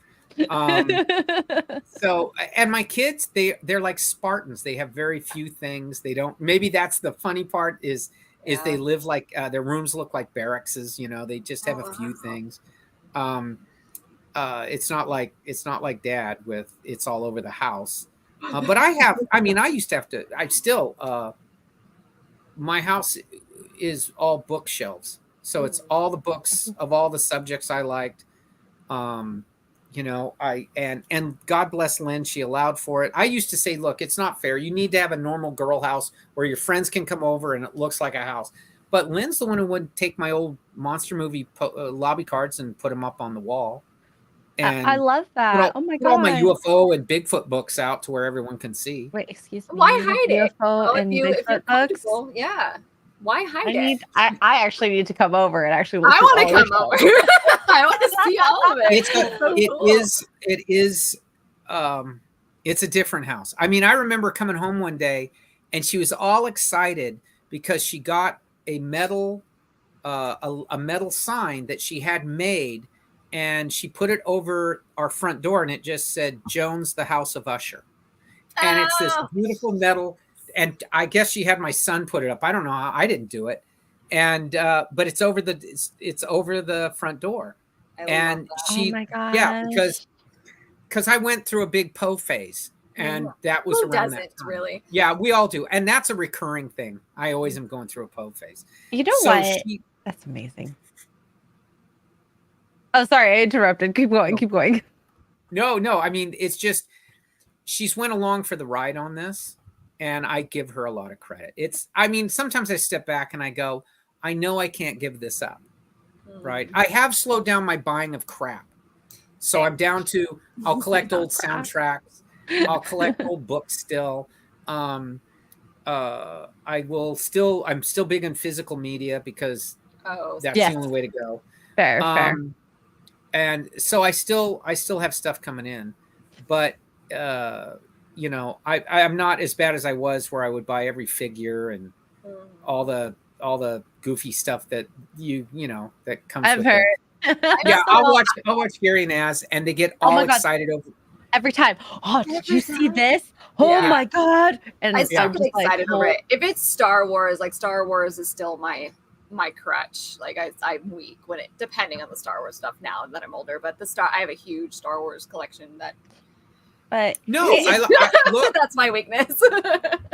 So and my kids, they're like Spartans. They have very few things. They don't. Maybe that's the funny part is they live like their rooms look like barracks. They just have a few things. It's not like Dad with it's all over the house. But I used to have to. I still. My house is all bookshelves, so it's all the books of all the subjects I liked. And God bless Lynn, she allowed for it. I used to say, look, it's not fair. You need to have a normal girl house where your friends can come over and it looks like a house. But Lynn's the one who would take my old monster movie lobby cards and put them up on the wall. And I love that. Oh my God. Put all my UFO and Bigfoot books out to where everyone can see. Wait, excuse me. Why hide it? UFO and Bigfoot books? Yeah. Why hide it? I actually need to come over and actually look. I want to come over. I want to see all of it. It's a different house. I mean, I remember coming home one day and she was all excited because she got a metal sign that she had made, and she put it over our front door, and it just said Jones, the House of Usher. And it's this beautiful metal, and I guess she had my son put it up. I don't know how. I didn't do it. And but it's over the front door. And she, oh my gosh. Yeah, because I went through a big Poe phase, and that was around that time. Really? Yeah, we all do, and that's a recurring thing. I always am going through a Poe phase. You know what? That's amazing. Oh, sorry, I interrupted. Keep going. No. I mean, it's just she's went along for the ride on this, and I give her a lot of credit. Sometimes I step back and I go, I know I can't give this up. Right. I have slowed down my buying of crap. So I'm down to, I'll collect old soundtracks. I'll collect old books still. I'm still big on physical media because that's the only way to go. Fair. And so I still have stuff coming in, but I'm not as bad as I was where I would buy every figure and all the goofy stuff that that comes. I've heard. Yeah, I'll watch Gary and Az, and they get all excited over every time. Oh, did you see this? Oh my God! And I still get excited over it. If it's Star Wars, like Star Wars is still my crutch. Like I'm weak when it, depending on the Star Wars stuff now that I'm older. But I have a huge Star Wars collection that. But no, look, that's my weakness.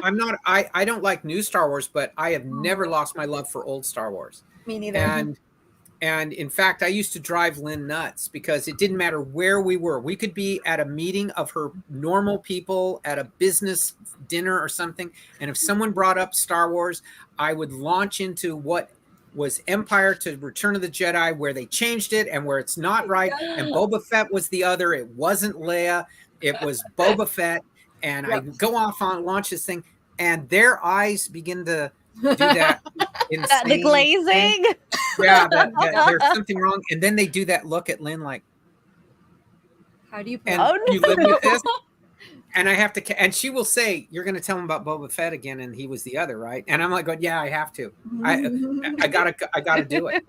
I don't like new Star Wars, but I have never lost my love for old Star Wars. Me neither. And in fact, I used to drive Lynn nuts because it didn't matter where we were. We could be at a meeting of her normal people at a business dinner or something. And if someone brought up Star Wars, I would launch into what was Empire to Return of the Jedi, where they changed it and where it's not right. And Boba Fett was the other. It wasn't Leia. It was Boba Fett. And I go off on launch this thing, and their eyes begin to do that. The glazing. Yeah, there's something wrong. And then they do that look at Lynn like, how do you you live with this? And I have to, and she will say, you're going to tell him about Boba Fett again, and he was the other, right? And I'm like, going, yeah, I have to. I gotta do it.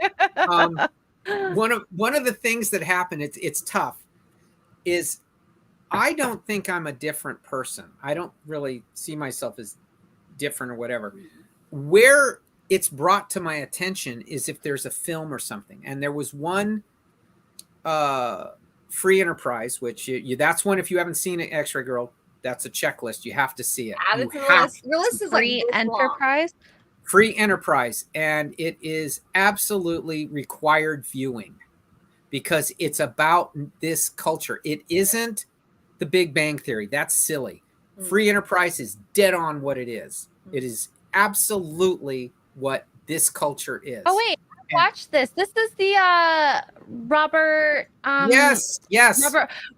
One of the things that happened, it's tough, is I don't think I'm a different person. I don't really see myself as different or whatever. Where it's brought to my attention is if there's a film or something. And there was one free enterprise, which that's one, if you haven't seen it, X-Ray Girl, that's a checklist. You have to see it. Add it to the list. Your list is Free like Enterprise. Free Enterprise, and it is absolutely required viewing because it's about this culture. It isn't the Big Bang Theory. That's silly. Free Enterprise is dead on what it is. It is absolutely what this culture is. Oh wait, I watched this. This is the Robert. Yes.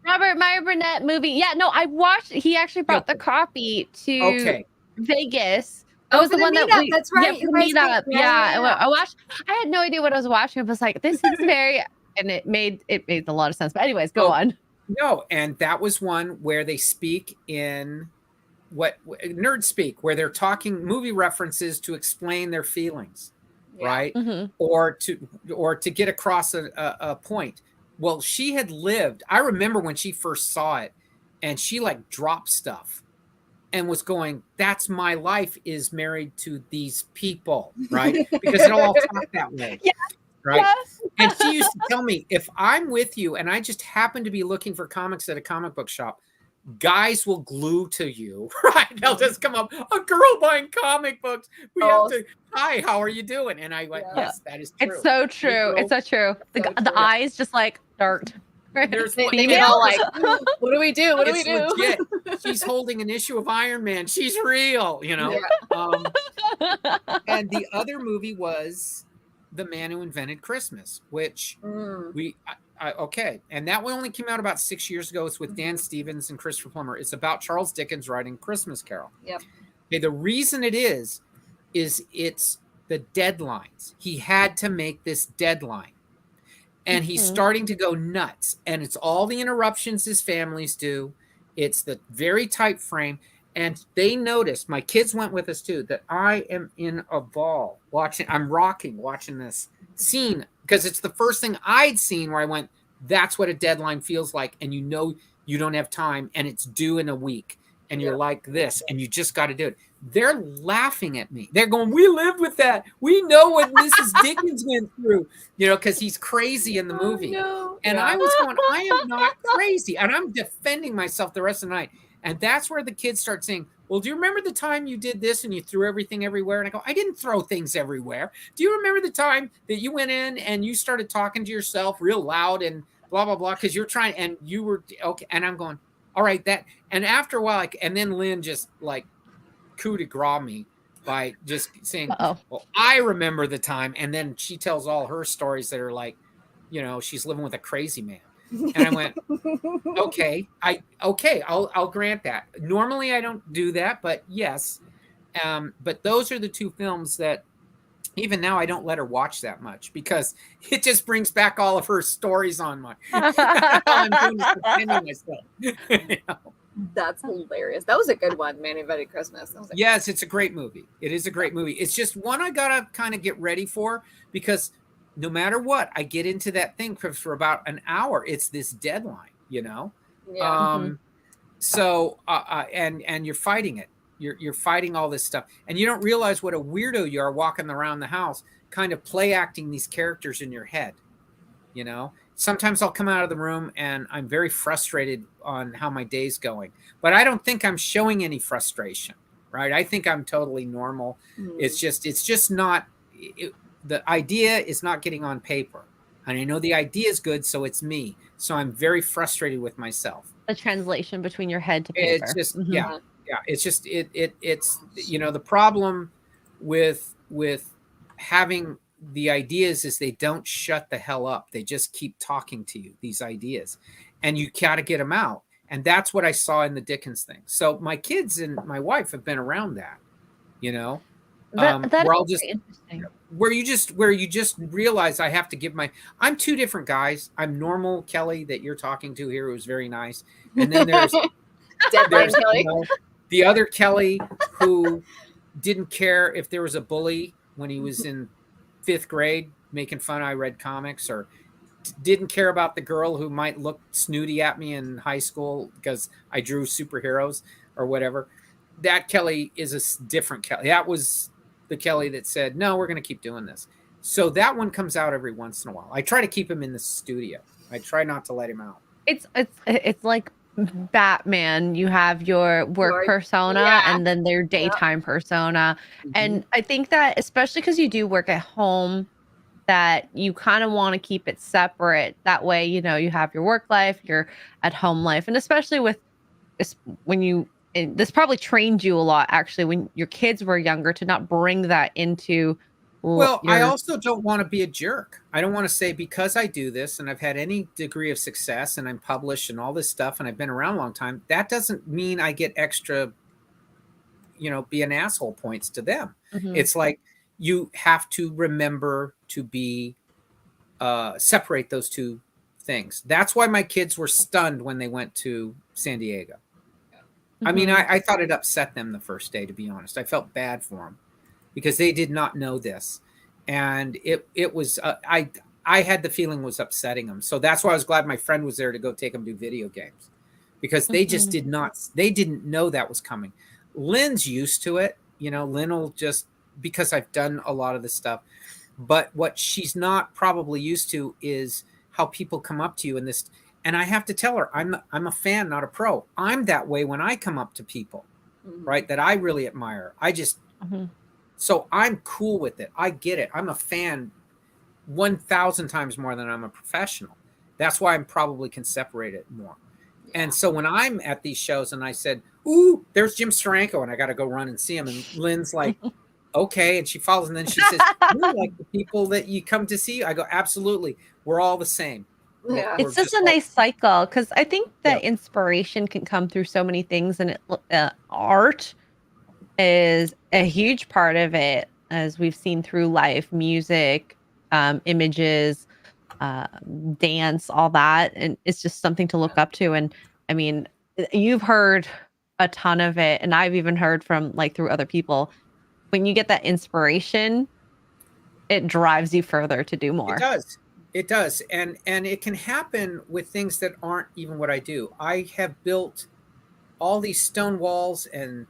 Robert Meyer Burnett movie. Yeah, no, I watched. He actually brought the copy to Vegas. That was the one that we. That's right. Yeah, meetup. Yeah, I watched. I had no idea what I was watching. I was like, this is very, and it made a lot of sense. But anyways, go on. No, and that was one where they speak in what nerd speak, where they're talking movie references to explain their feelings, right? Mm-hmm. Or to get across a point. Well, she had lived. I remember when she first saw it, and she like dropped stuff, and was going, "That's my life. Is married to these people, right? Because they all talk that way." Yeah. Right. Yes. And she used to tell me, if I'm with you and I just happen to be looking for comics at a comic book shop, guys will glue to you, right? They'll just come up, a girl buying comic books. We have to, hi, how are you doing? And I went, yes, that is true. It's so true. It's so true. The eyes just like dart. There's female like, what do we do? What do we do? Legit. She's holding an issue of Iron Man. She's real, you know? Yeah. And the other movie was The Man Who Invented Christmas, which and that one only came out about 6 years ago. It's with Dan Stevens and Christopher Plummer. It's about Charles Dickens writing Christmas Carol. Yep. Okay, the reason it is it's the deadlines. He had to make this deadline, and he's starting to go nuts. And it's all the interruptions his families do. It's the very tight frame. And they noticed, my kids went with us too, that I am in a ball I'm watching this scene, because it's the first thing I'd seen where I went, that's what a deadline feels like. And you know, you don't have time and it's due in a week and you're like this and you just got to do it. They're laughing at me. They're going, we live with that. We know what Mrs. Dickens went through, you know, because he's crazy in the movie. And I was going, I am not crazy. And I'm defending myself the rest of the night. And that's where the kids start saying, well, do you remember the time you did this and you threw everything everywhere? And I go, I didn't throw things everywhere. Do you remember the time that you went in and you started talking to yourself real loud and blah, blah, blah, because you're trying, and you were, okay. And I'm going, all right, that, and after a while, and then Lynn just like coup de grace me by just saying, well, I remember the time. And then she tells all her stories that are like, you know, she's living with a crazy man. And I went, okay, I'll grant that. Normally I don't do that, but yes. But those are the two films that even now I don't let her watch that much, because it just brings back all of her stories on my all I'm doing is defending myself. You know? That's hilarious. That was a good one, Man Who Invented Christmas. Yes, it's a great movie. It is a great movie. It's just one I gotta kind of get ready for, because no matter what, I get into that thing for about an hour. It's this deadline, you know? Yeah. So, and you're fighting it. You're fighting all this stuff. And you don't realize what a weirdo you are walking around the house, kind of play acting these characters in your head, you know? Sometimes I'll come out of the room and I'm very frustrated on how my day's going. But I don't think I'm showing any frustration, right? I think I'm totally normal. It's just not... the idea is not getting on paper, and I know the idea is good, so it's me. So I'm very frustrated with myself. The translation between your head to paper. It's just it's just it's you know, the problem with having the ideas is they don't shut the hell up. They just keep talking to you, these ideas, and you got to get them out. And that's what I saw in the Dickens thing. So my kids and my wife have been around that, you know. That is interesting. Where you just realize I have to give I'm two different guys. I'm normal Kelley that you're talking to here, who was very nice. And then there's Kelley. You know, the other Kelley who didn't care if there was a bully when he was in 5th grade making fun I read comics, or didn't care about the girl who might look snooty at me in high school because I drew superheroes or whatever. That Kelley is a different Kelley. the Kelley that said, no, we're going to keep doing this. So that one comes out every once in a while. I try to keep him in the studio. I try not to let him out. It's like Batman. You have your work persona and then their daytime persona. And I think that especially because you do work at home, that you kind of want to keep it separate. That way, you know, you have your work life, your at home life, and especially with when you, this probably trained you a lot actually when your kids were younger to not bring that into. Well, I also don't want to be a jerk. I don't want to say because I do this and I've had any degree of success and I'm published and all this stuff and I've been around a long time, that doesn't mean I get extra, you know, be an asshole points to them. It's like you have to remember to be separate those two things. That's why my kids were stunned when they went to San Diego. I mean, I thought it upset them the first day, to be honest. I felt bad for them because they did not know this. And it was, I had the feeling was upsetting them. So that's why I was glad my friend was there to go take them to video games, because they just they didn't know that was coming. Lynn's used to it. You know, Lynn will just, because I've done a lot of this stuff, but what she's not probably used to is how people come up to you in this. And I have to tell her, I'm a fan, not a pro. I'm that way when I come up to people, right, that I really admire. I just, so I'm cool with it. I get it. I'm a fan 1,000 times more than I'm a professional. That's why I'm probably can separate it more. And so when I'm at these shows and I said, ooh, there's Jim Steranko, and I got to go run and see him. And Lynn's like, okay. And she follows. And then she says, you're like the people that you come to see. I go, absolutely. We're all the same. Yeah. It's just a nice cycle, because I think that inspiration can come through so many things, and art is a huge part of it, as we've seen through life, music, images, dance, all that. And it's just something to look up to. And I mean, you've heard a ton of it, and I've even heard from like through other people. When you get that inspiration, it drives you further to do more. It does. And it can happen with things that aren't even what I do. I have built all these stone walls and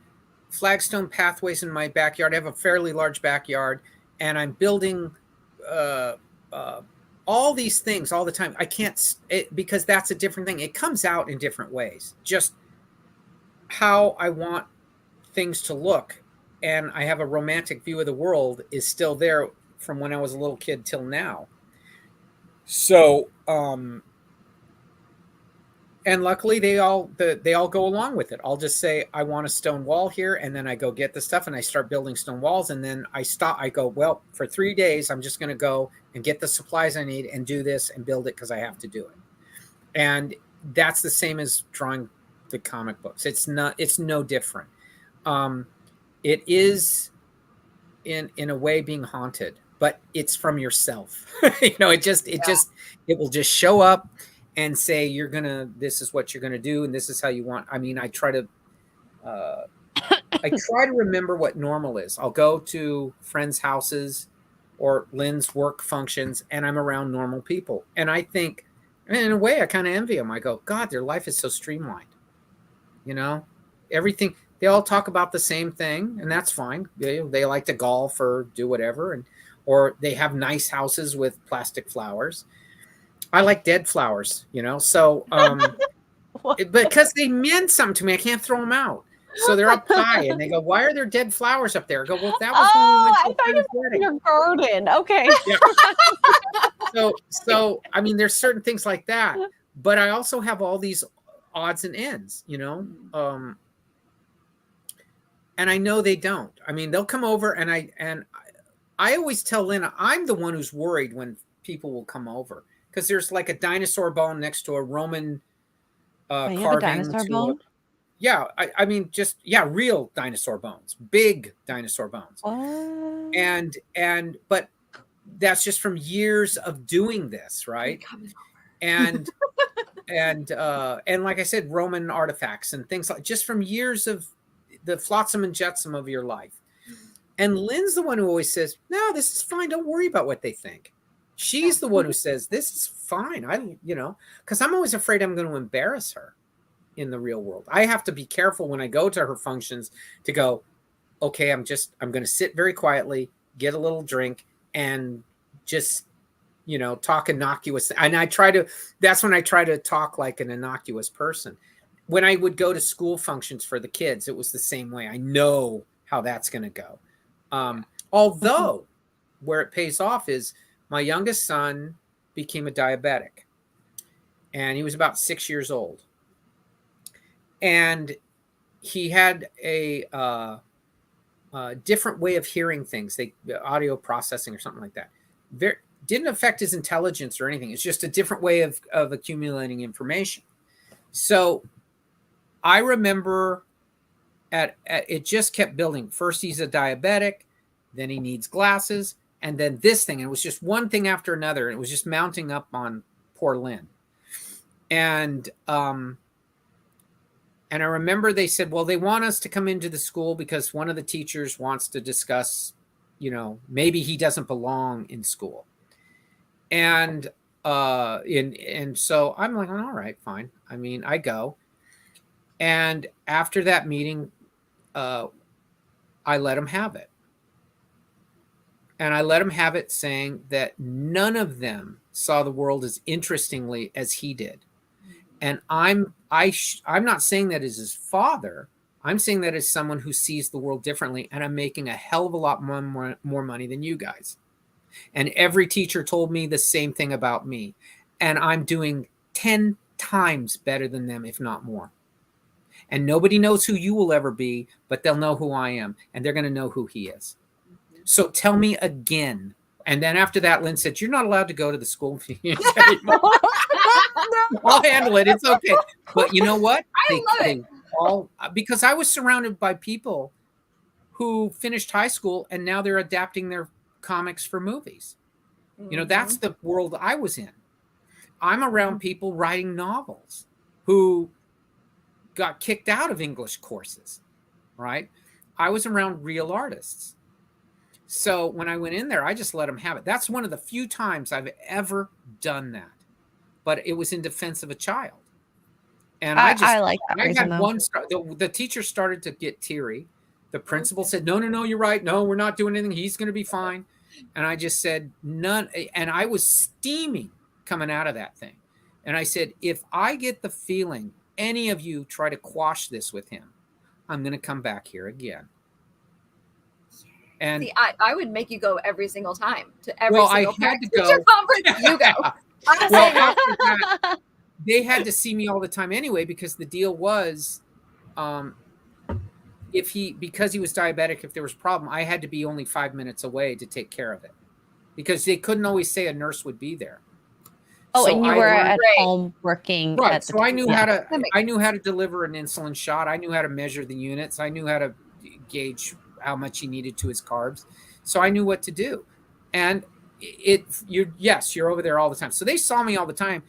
flagstone pathways in my backyard. I have a fairly large backyard, and I'm building all these things all the time. I can't, because that's a different thing. It comes out in different ways, just how I want things to look. And I have a romantic view of the world is still there from when I was a little kid till now. So, and luckily they all go along with it. I'll just say, I want a stone wall here. And then I go get the stuff and I start building stone walls. And then I stop. I go, well, for 3 days, I'm just going to go and get the supplies I need and do this and build it because I have to do it. And that's the same as drawing the comic books. It's no different. It is in a way being haunted, but it's from yourself. You know, it will just show up and say, this is what you're going to do. And this is how you want. I mean, I try to remember what normal is. I'll go to friends' houses or Lynn's work functions, and I'm around normal people. And I think, in a way, I kind of envy them. I go, God, their life is so streamlined. You know, everything, they all talk about the same thing, and that's fine. They like to golf or do whatever. Or they have nice houses with plastic flowers. I like dead flowers, you know, so because they meant something to me, I can't throw them out. So they're up high, and they go, "Why are there dead flowers up there?" I go, "Well, that was when we went to a wedding." Your garden, okay. Yeah. So I mean, there's certain things like that, but I also have all these odds and ends, you know, and I know they don't. I mean, they'll come over, and I always tell Lynn, I'm the one who's worried when people will come over, because there's like a dinosaur bone next to a Roman carving. A dinosaur bone? Yeah, I mean, real dinosaur bones, big dinosaur bones. Oh. But that's just from years of doing this, right? And like I said, Roman artifacts and things like, just from years of the flotsam and jetsam of your life. And Lynn's the one who always says, no, this is fine. Don't worry about what they think. She's the one who says, this is fine. Because I'm always afraid I'm going to embarrass her in the real world. I have to be careful when I go to her functions to go, okay, I'm going to sit very quietly, get a little drink, and just, talk innocuous. And that's when I try to talk like an innocuous person. When I would go to school functions for the kids, it was the same way. I know how that's going to go. Although where it pays off is my youngest son became a diabetic, and he was about 6 years old. And he had a different way of hearing things, audio processing or something like that. Didn't affect his intelligence or anything. It's just a different way of accumulating information. So I remember it just kept building. First, he's a diabetic, then he needs glasses, and then this thing. And it was just one thing after another. And it was just mounting up on poor Lynn. And I remember they said, well, they want us to come into the school because one of the teachers wants to discuss, maybe he doesn't belong in school. And so I'm like, all right, fine. I mean, I go. And after that meeting, I let him have it. And I let him have it saying that none of them saw the world as interestingly as he did. And I'm not saying that as his father. I'm saying that as someone who sees the world differently, and I'm making a hell of a lot more money than you guys. And every teacher told me the same thing about me. And I'm doing 10 times better than them, if not more. And nobody knows who you will ever be, but they'll know who I am, and they're going to know who he is. So tell me again. And then after that, Lynn said, you're not allowed to go to the school meetings anymore. I'll handle it. It's okay. But you know what? I love it. Because I was surrounded by people who finished high school and now they're adapting their comics for movies. That's the world I was in. I'm around people writing novels who got kicked out of English courses, right? I was around real artists. So when I went in there, I just let them have it. That's one of the few times I've ever done that. But it was in defense of a child. And I like that reason, the teacher started to get teary. The principal said, no, you're right. No, we're not doing anything. He's going to be fine. And I just said, none. And I was steaming coming out of that thing. And I said, if I get the feeling any of you try to quash this with him, I'm going to come back here again. And see, I would make you go every single time to every single teacher conference you go. Well, after that, they had to see me all the time anyway, because the deal was, because he was diabetic, if there was a problem, I had to be only 5 minutes away to take care of it, because they couldn't always say a nurse would be there. Oh, so and you were at home working. Right. So I knew how to deliver an insulin shot. I knew how to measure the units. I knew how to gauge how much he needed to his carbs. So I knew what to do. And you're over there all the time. So they saw me all the time,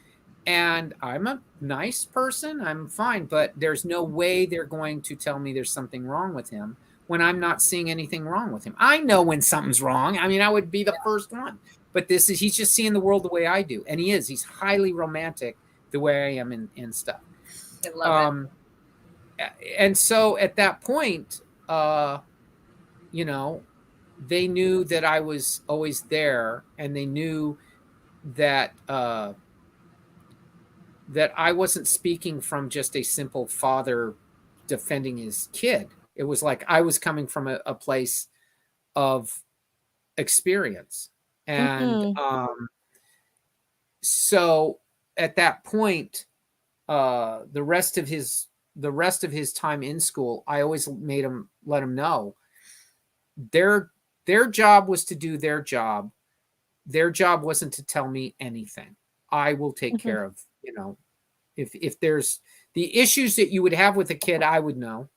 and I'm a nice person. I'm fine, but there's no way they're going to tell me there's something wrong with him when I'm not seeing anything wrong with him. I know when something's wrong. I mean, I would be the first one, but he's just seeing the world the way I do. And he's highly romantic the way I am in stuff. I love it. And so at that point, they knew that I was always there, and they knew that that I wasn't speaking from just a simple father defending his kid. It was like I was coming from a place of experience. And so at that point, the rest of his time in school, I always let him know their job was to do their job. Their job wasn't to tell me anything. I will take care of, if there's the issues that you would have with a kid, I would know.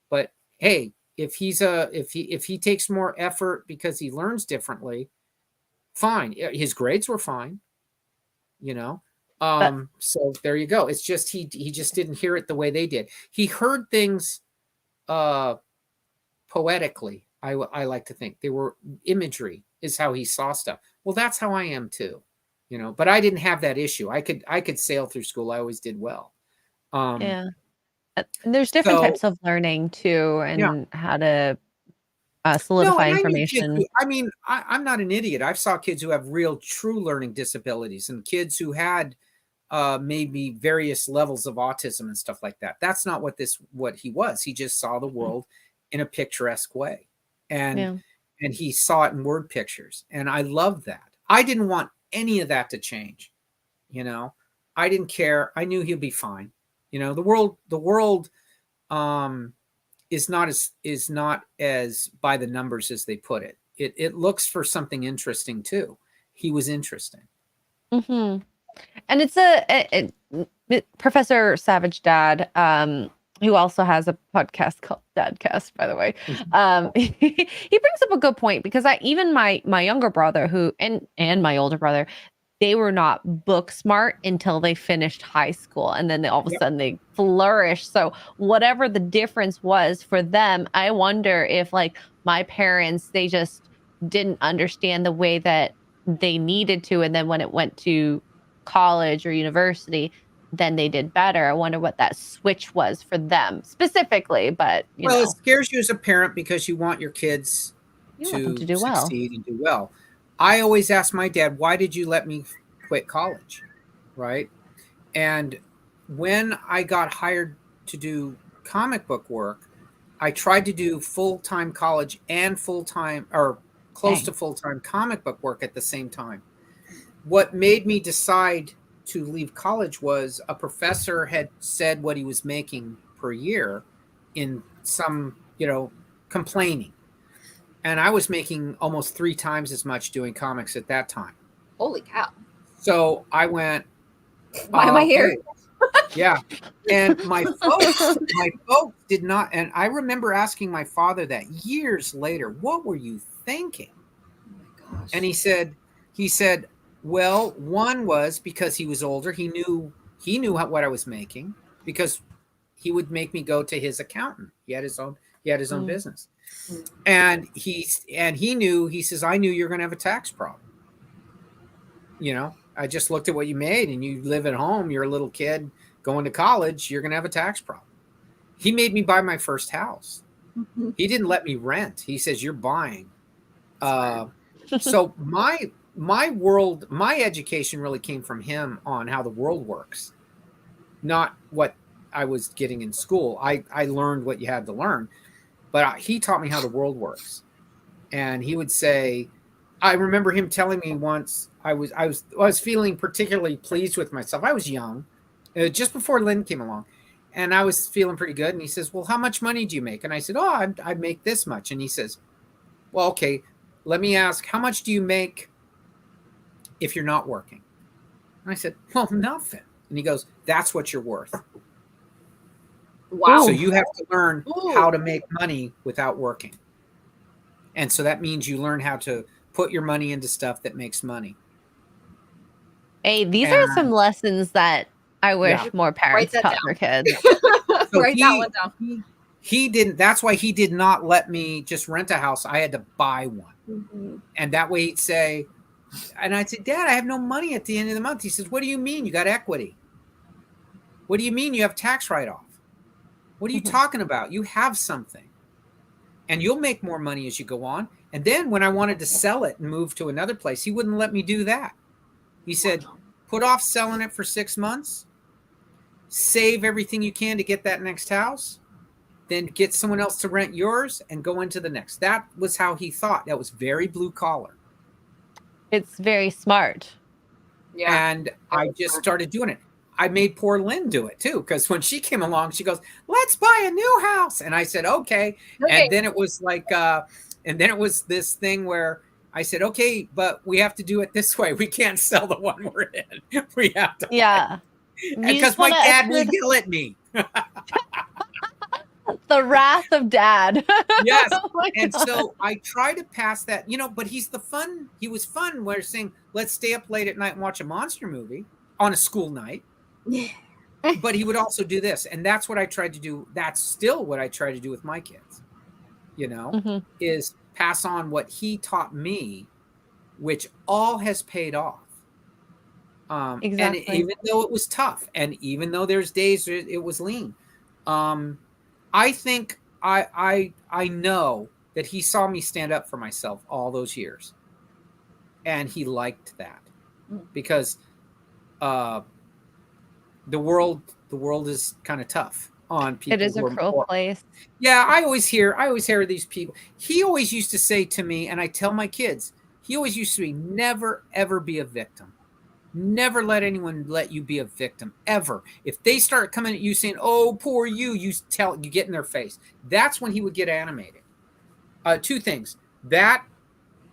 But hey, if he takes more effort because he learns differently, fine. His grades were fine, so there you go. It's just he just didn't hear it the way they did. He heard things poetically. I like to think they were imagery is how he saw stuff. Well, that's how I am too, but I didn't have that issue. I could sail through school. I always did well. There's different types of learning too, and how to solidify and information. I'm not an idiot. I've saw kids who have real, true learning disabilities, and kids who had maybe various levels of autism and stuff like that. That's not what he was. He just saw the world in a picturesque way, and he saw it in word pictures. And I loved that. I didn't want any of that to change. I didn't care. I knew he'd be fine. The world is not as by the numbers as they put it. It looks for something interesting too. He was interesting. Mm-hmm. And it's Professor Savage Dad, who also has a podcast called Dadcast, by the way. He brings up a good point, because even my younger brother and my older brother, they were not book smart until they finished high school, and then all of a sudden they flourished. So whatever the difference was for them, I wonder if, like, my parents, they just didn't understand the way that they needed to, and then when it went to college or university, then they did better. I wonder what that switch was for them specifically. But it scares you as a parent, because you want your kids to do succeed and do well. I always ask my dad, why did you let me quit college? Right. And when I got hired to do comic book work, I tried to do full-time college and full-time, or close to full-time, comic book work at the same time. What made me decide to leave college was a professor had said what he was making per year in some, complaining. And I was making almost 3 times as much doing comics at that time. Holy cow. So I went, why am I here? Yeah. And my folks did not. And I remember asking my father that years later, what were you thinking? Oh my gosh. And he said, well, one was because he was older. He knew what I was making, because he would make me go to his accountant. He had his own business. And he knew, he says, I knew you're going to have a tax problem. I just looked at what you made, and you live at home. You're a little kid going to college. You're going to have a tax problem. He made me buy my first house. He didn't let me rent. He says, you're buying. So my world, my education really came from him on how the world works, not what I was getting in school. I learned what you had to learn, but he taught me how the world works. And he would say, I remember him telling me once, I was feeling particularly pleased with myself. I was young, just before Lynn came along, and I was feeling pretty good. And he says, well, how much money do you make? And I said, I make this much. And he says, well, okay, let me ask, how much do you make if you're not working? And I said, well, nothing. And he goes, that's what you're worth. Wow. So you have to learn how to make money without working. And so that means you learn how to put your money into stuff that makes money. Hey, these are some lessons that I wish more parents taught their kids. So Write that one down. He didn't. That's why he did not let me just rent a house. I had to buy one. Mm-hmm. And that way he'd say, and I'd say, Dad, I have no money at the end of the month. He says, what do you mean? You got equity. What do you mean you have tax write-off? What are you talking about? You have something. And you'll make more money as you go on. And then when I wanted to sell it and move to another place, he wouldn't let me do that. He said, put off selling it for 6 months, save everything you can to get that next house, then get someone else to rent yours and go into the next. That was how he thought. That was very blue collar. It's very smart. Yeah. And I just started doing it. I made poor Lynn do it too, because when she came along, she goes, let's buy a new house. And I said, okay. And then it was like, and then it was this thing where I said, okay, but we have to do it this way. We can't sell the one we're in. We have to. Yeah. Because my dad will yell at me. The wrath of Dad. Yes. And so I try to pass that, but he was fun where saying, let's stay up late at night and watch a monster movie on a school night. Yeah. But he would also do this. And that's what I tried to do. That's still what I try to do with my kids, is pass on what he taught me, which all has paid off. Exactly. And even though it was tough, and even though there's days it was lean, I think I know that he saw me stand up for myself all those years. And he liked that because the world is kind of tough on people. It is a cruel place. Yeah, I always hear these people. He always used to say to me, and I tell my kids, he always used to say, never, ever be a victim. Never let anyone let you be a victim, ever. If they start coming at you saying, oh, poor you, you get in their face. That's when he would get animated. Two things. That,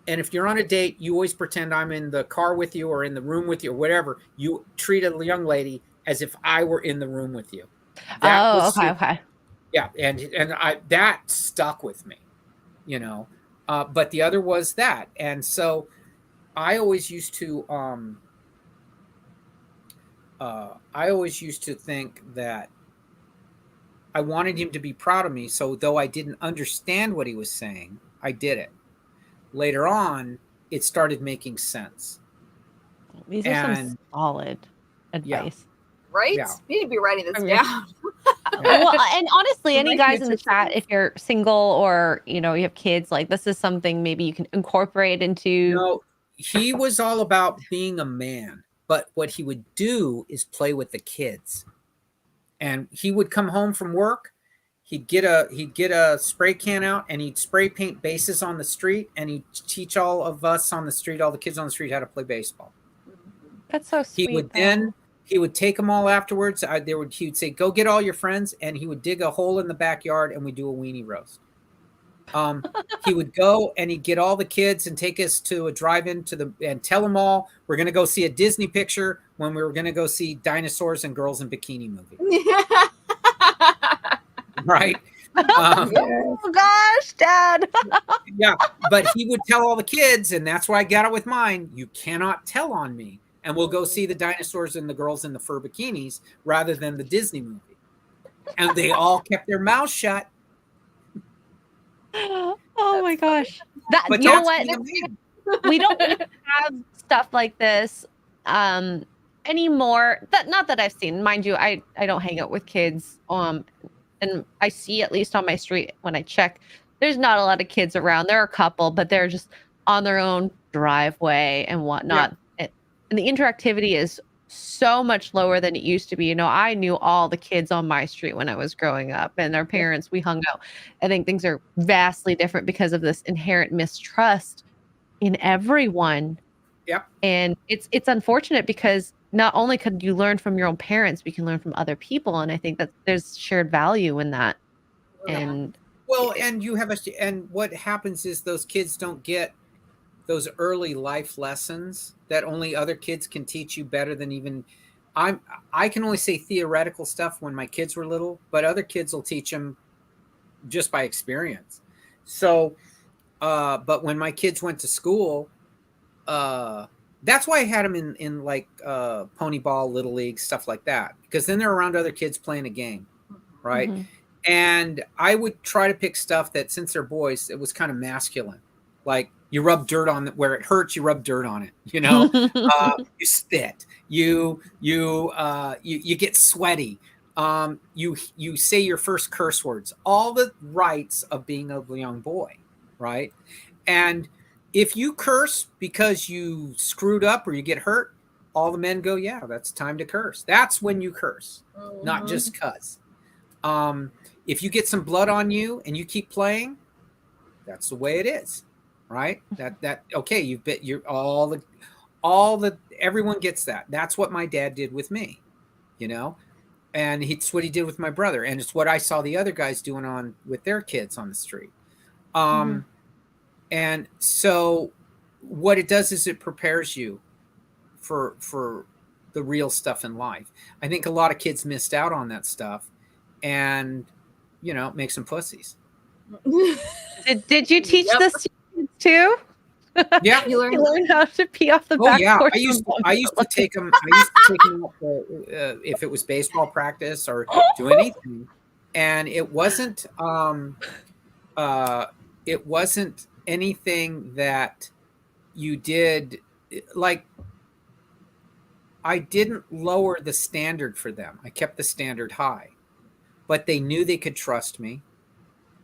and if you're on a date, you always pretend I'm in the car with you or in the room with you or whatever. You treat a young lady as if I were in the room with you. Okay. Yeah, and that stuck with me, you know. But the other was that, and so I always used to think that I wanted him to be proud of me. So though I didn't understand what he was saying, I did it. Later on, it started making sense. These are some solid advice. Right? Yeah. You need to be writing this down. Well, and honestly, any guys in the chat, if you're single or, you know, you have kids, like this is something maybe you can incorporate into. No, he was all about being a man, but what he would do is play with the kids. And he would come home from work, he'd get a spray can out and he'd spray paint bases on the street, and he'd teach all of us on the street, all the kids on the street, how to play baseball. That's so sweet. He would take them all afterwards. He would say, go get all your friends. And he would dig a hole in the backyard and we'd do a weenie roast. He would go and he'd get all the kids and take us to a drive-in and tell them all, we're going to go see a Disney picture when we were going to go see dinosaurs and girls in bikini movie. Right. Oh gosh, Dad. Yeah. But he would tell all the kids, and that's why I got it with mine. You cannot tell on me. And we'll go see the dinosaurs and the girls in the fur bikinis rather than the Disney movie. And they all kept their mouths shut. Oh my gosh. You know what? We don't have stuff like this anymore. Not that I've seen. Mind you, I don't hang out with kids. And I see, at least on my street when I check, there's not a lot of kids around. There are a couple, but they're just on their own driveway and whatnot. Yeah. And the interactivity is so much lower than it used to be. You know, I knew all the kids on my street when I was growing up, and their parents, we hung out. I think things are vastly different because of this inherent mistrust in everyone. Yep. And it's unfortunate because not only could you learn from your own parents, we can learn from other people. And I think that there's shared value in that. Yeah. And and what happens is those kids don't get those early life lessons that only other kids can teach you better than even I can only say theoretical stuff when my kids were little, but other kids will teach them just by experience. So, but when my kids went to school, that's why I had them in like pony ball, little league, stuff like that, because then they're around other kids playing a game, right? Mm-hmm. And I would try to pick stuff that, since they're boys, it was kind of masculine, like you rub dirt on it where it hurts. You rub dirt on it. You know, you spit. You get sweaty. You say your first curse words. All the rights of being a young boy, right? And if you curse because you screwed up or you get hurt, all the men go, "Yeah, that's time to curse." That's when you curse, not just cuss. If you get some blood on you and you keep playing, that's the way it is. Right? Okay, you're all the everyone gets that. That's what my dad did with me, you know, and it's what he did with my brother, and it's what I saw the other guys doing with their kids on the street. And so what it does is it prepares you for the real stuff in life. I think a lot of kids missed out on that stuff, and you know, makes them pussies. Did you teach this too? Yeah, you learned how to pee off the back. Yeah, I used to take them. I used to take them if it was baseball practice or do anything, and it wasn't anything that you did. Like, I didn't lower the standard for them. I kept the standard high, but they knew they could trust me.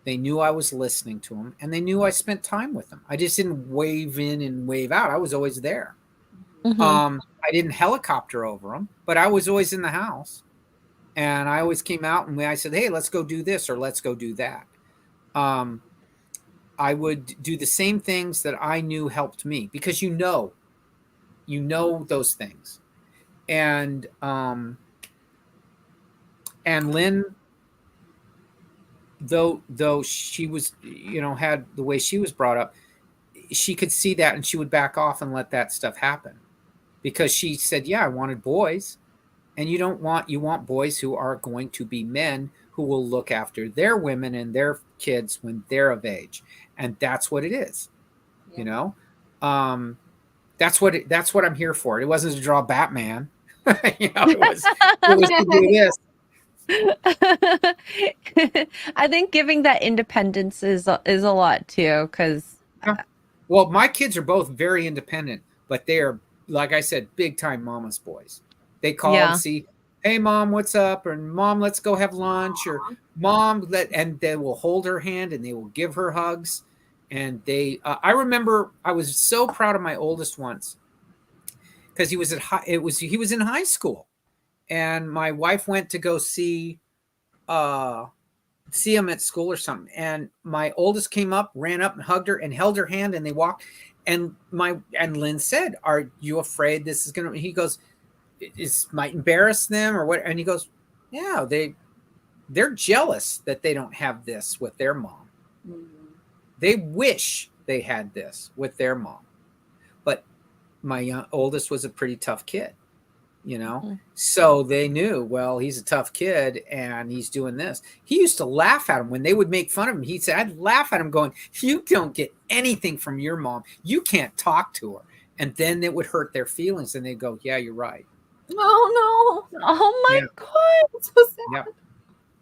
They knew I was listening to them, and they knew I spent time with them. I just didn't wave in and wave out. I was always there. I didn't helicopter over them, but I was always in the house. And I always came out and I said, hey, let's go do this or let's go do that. I would do the same things that I knew helped me, because you know those things. And Lynn, though she was, had the way she was brought up, she could see that and she would back off and let that stuff happen, because she said, yeah, I wanted boys. And you want boys who are going to be men who will look after their women and their kids when they're of age. And that's what it is. Yeah. That's what I'm here for. It wasn't to draw Batman. It was to do this. I think giving that independence is a lot too, because well, my kids are both very independent, but they are, like I said, big time mama's boys. They call and see, hey mom, what's up? Or mom, let's go have lunch. Or mom, and they will hold her hand and they will give her hugs. And I remember I was so proud of my oldest once, because he was in high school, and my wife went to go see him at school or something. And my oldest came up, ran up and hugged her and held her hand, and they walked. And Lynn said, are you afraid this is going to, he goes, this might embarrass them or what? And he goes, yeah, they're jealous that they don't have this with their mom. They wish they had this with their mom. But my oldest was a pretty tough kid, so they knew, well, he's a tough kid and he's doing this. He used to laugh at him when they would make fun of him. He said, I'd laugh at him going, you don't get anything from your mom. You can't talk to her. And then it would hurt their feelings. And they'd go, yeah, you're right. Oh no. Oh my God. It's so sad. Yeah.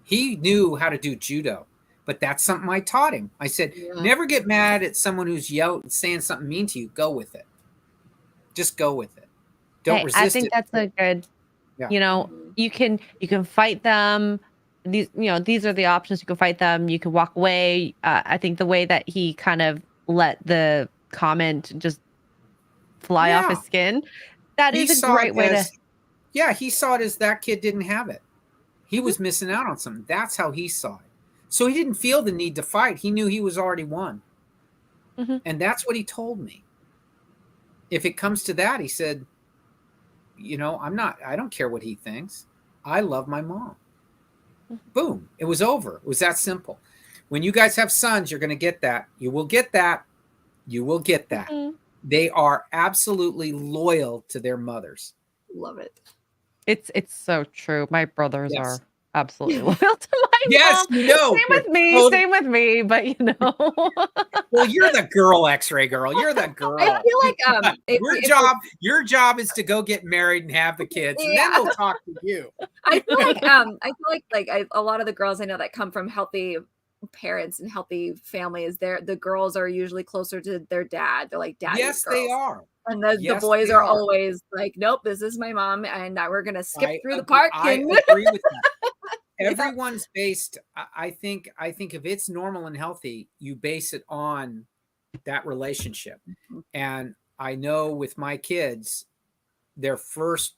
He knew how to do judo, but that's something I taught him. I said, never get mad at someone who's saying something mean to you. Go with it. Just go with it. Don't resist it. I think that's a good, you can fight them. These are the options. You can fight them. You can walk away. I think the way that he kind of let the comment just fly off his skin, that is a great way to. Yeah, he saw it as that kid didn't have it. He was missing out on something. That's how he saw it. So he didn't feel the need to fight. He knew he was already won. And that's what he told me. If it comes to that, he said, I don't care what he thinks. I love my mom. Boom. It was over. It was that simple. When you guys have sons, you're going to get that. You will get that. You will get that. They are absolutely loyal to their mothers. Love it. It's so true. My brothers are absolutely loyal to my mom. Same with me, but Well, you're the girl, X-ray girl. You're the girl. I feel like your job is to go get married and have the kids, and then we'll talk to you. I feel like a lot of the girls I know that come from healthy parents and healthy families, the girls are usually closer to their dad. They're like daddy. Yes, girls. they are. And the boys are always like, nope, this is my mom, and we're gonna skip through the park. I agree with that. Everyone's based. I think if it's normal and healthy, you base it on that relationship. And I know with my kids, their first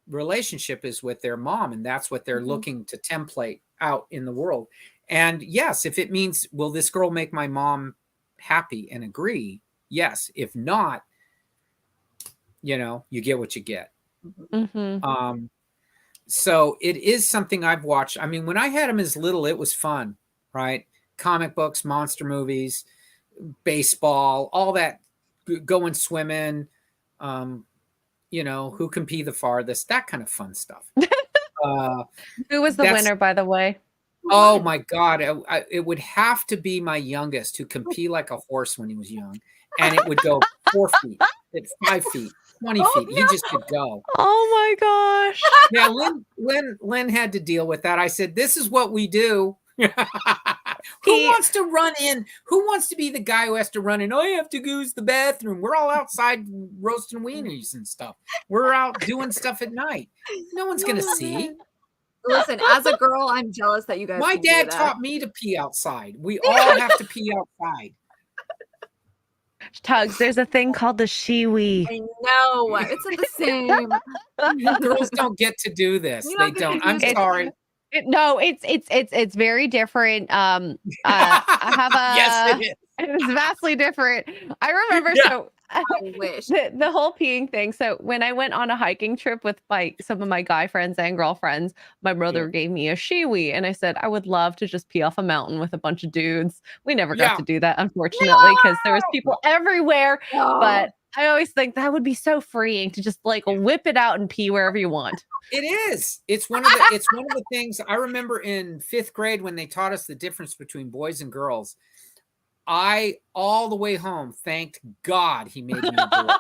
relationship is with their mom, and that's what they're looking to template out in the world. And yes, if it means, will this girl make my mom happy and agree? Yes. If not, you get what you get. So it is something I've watched. I mean, when I had him as little, it was fun, right? Comic books, monster movies, baseball, all that, going swimming, who can pee the farthest, that kind of fun stuff. Who was the winner, by the way? Oh my God. It would have to be my youngest, who can pee like a horse when he was young. And it would go 4 feet, 5 feet, 20 feet. He just could go. Oh my gosh. Yeah, Lynn had to deal with that. I said, this is what we do. Who wants to run in? Who wants to be the guy who has to run in? Oh, I have to use the bathroom. We're all outside roasting wieners and stuff. We're out doing stuff at night. No one's going to see. Listen, as a girl, I'm jealous that you guys. My can do dad that. taught me to pee outside. We all have to pee outside. Tugs, there's a thing called the shiwi. I know it's not the same. Girls don't get to do this. You They don't get don't. to I'm do this. sorry. No, it's very different. I have a Yes, it is. it's vastly different. I remember Yeah. so I wish. the whole peeing thing. So when I went on a hiking trip with some of my guy friends and girlfriends, my brother gave me a shiwi, and I said I would love to just pee off a mountain with a bunch of dudes. We never got to do that, unfortunately, because there was people everywhere. No. But I always think that would be so freeing to just like whip it out and pee wherever you want. It is. It's one of the things I remember in 5th grade when they taught us the difference between boys and girls. I all the way home thanked God he made me do it.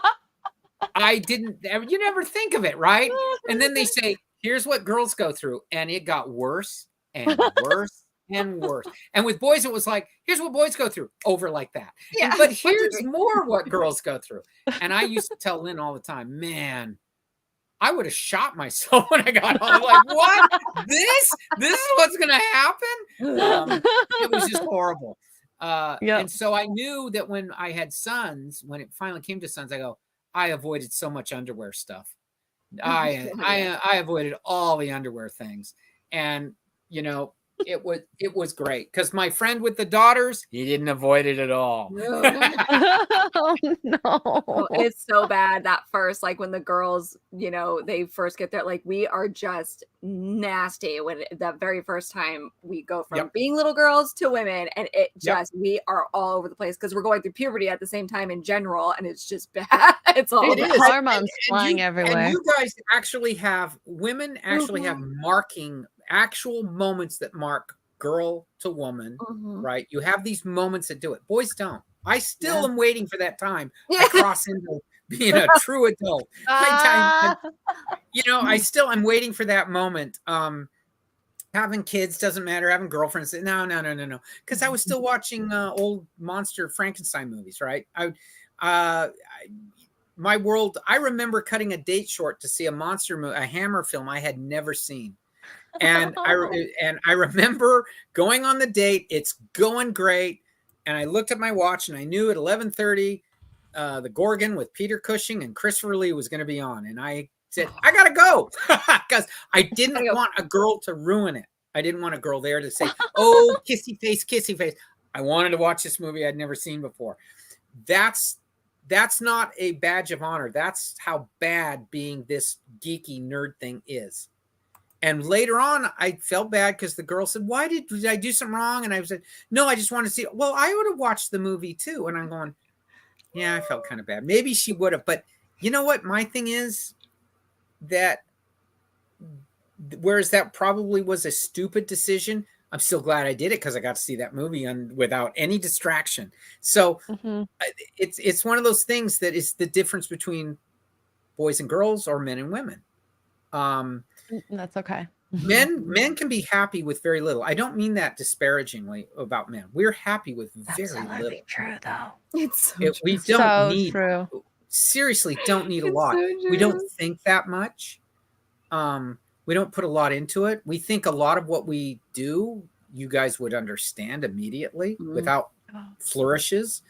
I didn't. You never think of it, right? And then they say, "Here's what girls go through," and it got worse and worse and worse. And with boys, it was like, "Here's what boys go through," over like that. Yeah. But here's more what girls go through. And I used to tell Lynn all the time, "Man, I would have shot myself when I got home." I'm like, what? This is what's going to happen? It was just horrible. And so I knew that when I had sons, when it finally came to sons, I avoided so much underwear stuff. I avoided all the underwear things. And, you know, it was great because my friend with the daughters, he didn't avoid it at all. Oh, no. Oh, it's so bad that first, like when the girls, you know, they first get there, like we are just nasty when that very first time we go from being little girls to women, and it just we are all over the place because we're going through puberty at the same time in general, and it's just bad. It's all hormones flying everywhere. And you guys actually have women have marking actual moments that mark girl to woman, right? You have these moments that do it. Boys don't. I still am waiting for that time I cross into being a true adult. You know, I'm waiting for that moment. Having kids doesn't matter. Having girlfriends, no. Because I was still watching old monster Frankenstein movies, right? My world. I remember cutting a date short to see a monster movie, a Hammer film I had never seen. And I remember going on the date. It's going great. And I looked at my watch and I knew at 11:30, the Gorgon with Peter Cushing and Christopher Lee was going to be on. And I said, I got to go because I didn't want a girl to ruin it. I didn't want a girl there to say, oh, kissy face, kissy face. I wanted to watch this movie I'd never seen before. That's not a badge of honor. That's how bad being this geeky nerd thing is. And later on, I felt bad because the girl said, why did I do something wrong? And I said, no, I just want to see it. Well, I would have watched the movie too. And I'm going, yeah, I felt kind of bad. Maybe she would have. But you know what? My thing is that whereas that probably was a stupid decision, I'm still glad I did it because I got to see that movie without any distraction. So it's one of those things that is the difference between boys and girls or men and women. That's okay. Men can be happy with very little. I don't mean that disparagingly about men. We're happy with very little. True, though. It's we don't need true. Seriously, don't need a lot. We don't think that much. We don't put a lot into it. We think a lot of what we do, you guys would understand immediately without flourishes.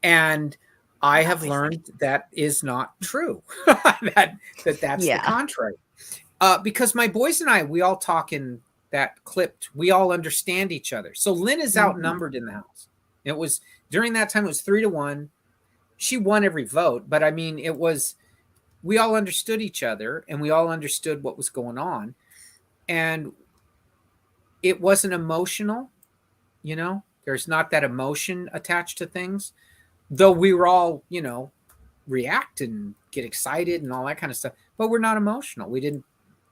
And I have learned that is not true. that's the contrary. Because my boys and I, we all talk in that clipped. We all understand each other. So Lynn is outnumbered in the house. It was during that time, it was 3-1. She won every vote, but I mean, we all understood each other and we all understood what was going on. And it wasn't emotional, you know, there's not that emotion attached to things, though we were all, you know, react and get excited and all that kind of stuff, but we're not emotional. We didn't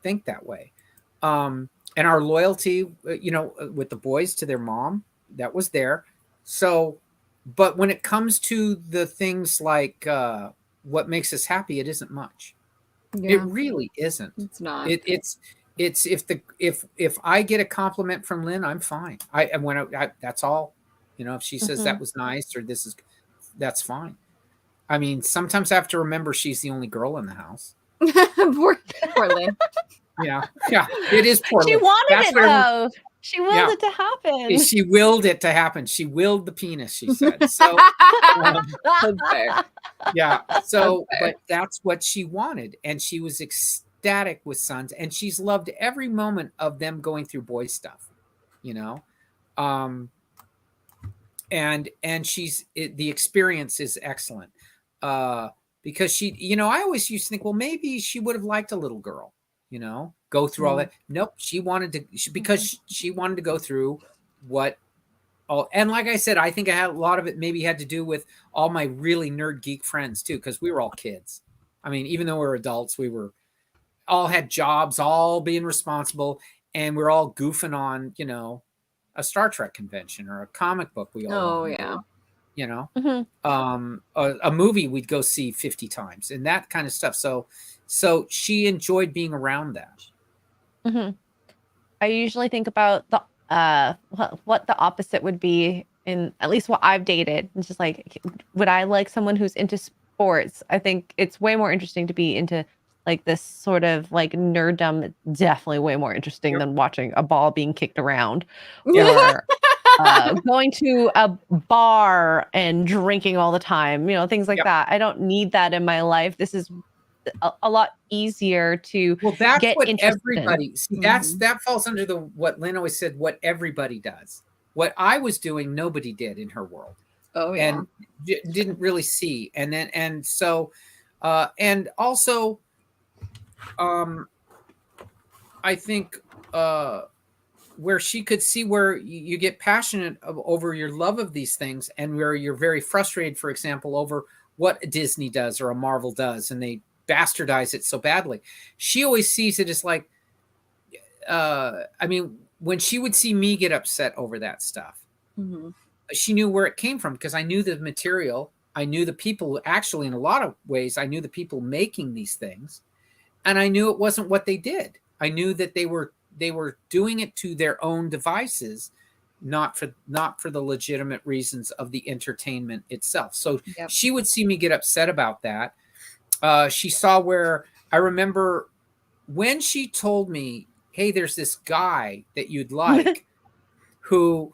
think that way. And our loyalty, you know, with the boys to their mom, that was there. So, but when it comes to the things like what makes us happy, it isn't much. It really isn't. It's not. It's if I get a compliment from Lynn, I'm fine. That's all. You know, if she says that was nice or that's fine. I mean, sometimes I have to remember she's the only girl in the house. Poor Lynn. Yeah, it is poorly. She wanted That's it what though. She willed Yeah. it to happen. she willed it to happen. She willed the penis, she said. So That's fair. yeah. So, That's fair. but that's what she wanted. And she was ecstatic with sons. And she's loved every moment of them going through boy stuff, you know? And the experience is excellent. Because she, you know, I always used to think, well, maybe she would have liked a little girl, you know, go through all that. Nope. She wanted to, because she wanted to go through what, oh, and like I said, I think I had a lot of it maybe had to do with all my really nerd geek friends too, because we were all kids. I mean, even though we were adults, we were all had jobs, all being responsible, and we're all goofing on, you know, a Star Trek convention or a comic book we all wanted, yeah. you know, Mhm. a movie we'd go see 50 times and that kind of stuff. So she enjoyed being around that. Mhm. I usually think about the what the opposite would be in at least what I've dated. It's just like, would I like someone who's into sports? I think it's way more interesting to be into like this sort of like nerddom. It's definitely way more interesting Yep. than watching a ball being kicked around Yeah. or going to a bar and drinking all the time, you know, things like Yep. that. I don't need that in my life. This is a lot easier to Well, that's get what interested in. everybody see. That falls under the what Lynn always said. What everybody does. What I was doing, nobody did in her world. Oh yeah. And didn't really see. And then and so, and also, I think where she could see where you get passionate over your love of these things, and where you're very frustrated, for example, over what Disney does or a Marvel does, and they bastardize it so badly. She always sees it as like, I mean, when she would see me get upset over that stuff, she knew where it came from, because I knew the material. I knew the people, actually, in a lot of ways, I knew the people making these things, and I knew it wasn't what they did. I knew that they were doing it to their own devices, not for the legitimate reasons of the entertainment itself. So she would see me get upset about that. She saw where, I remember when she told me, hey, there's this guy that you'd like who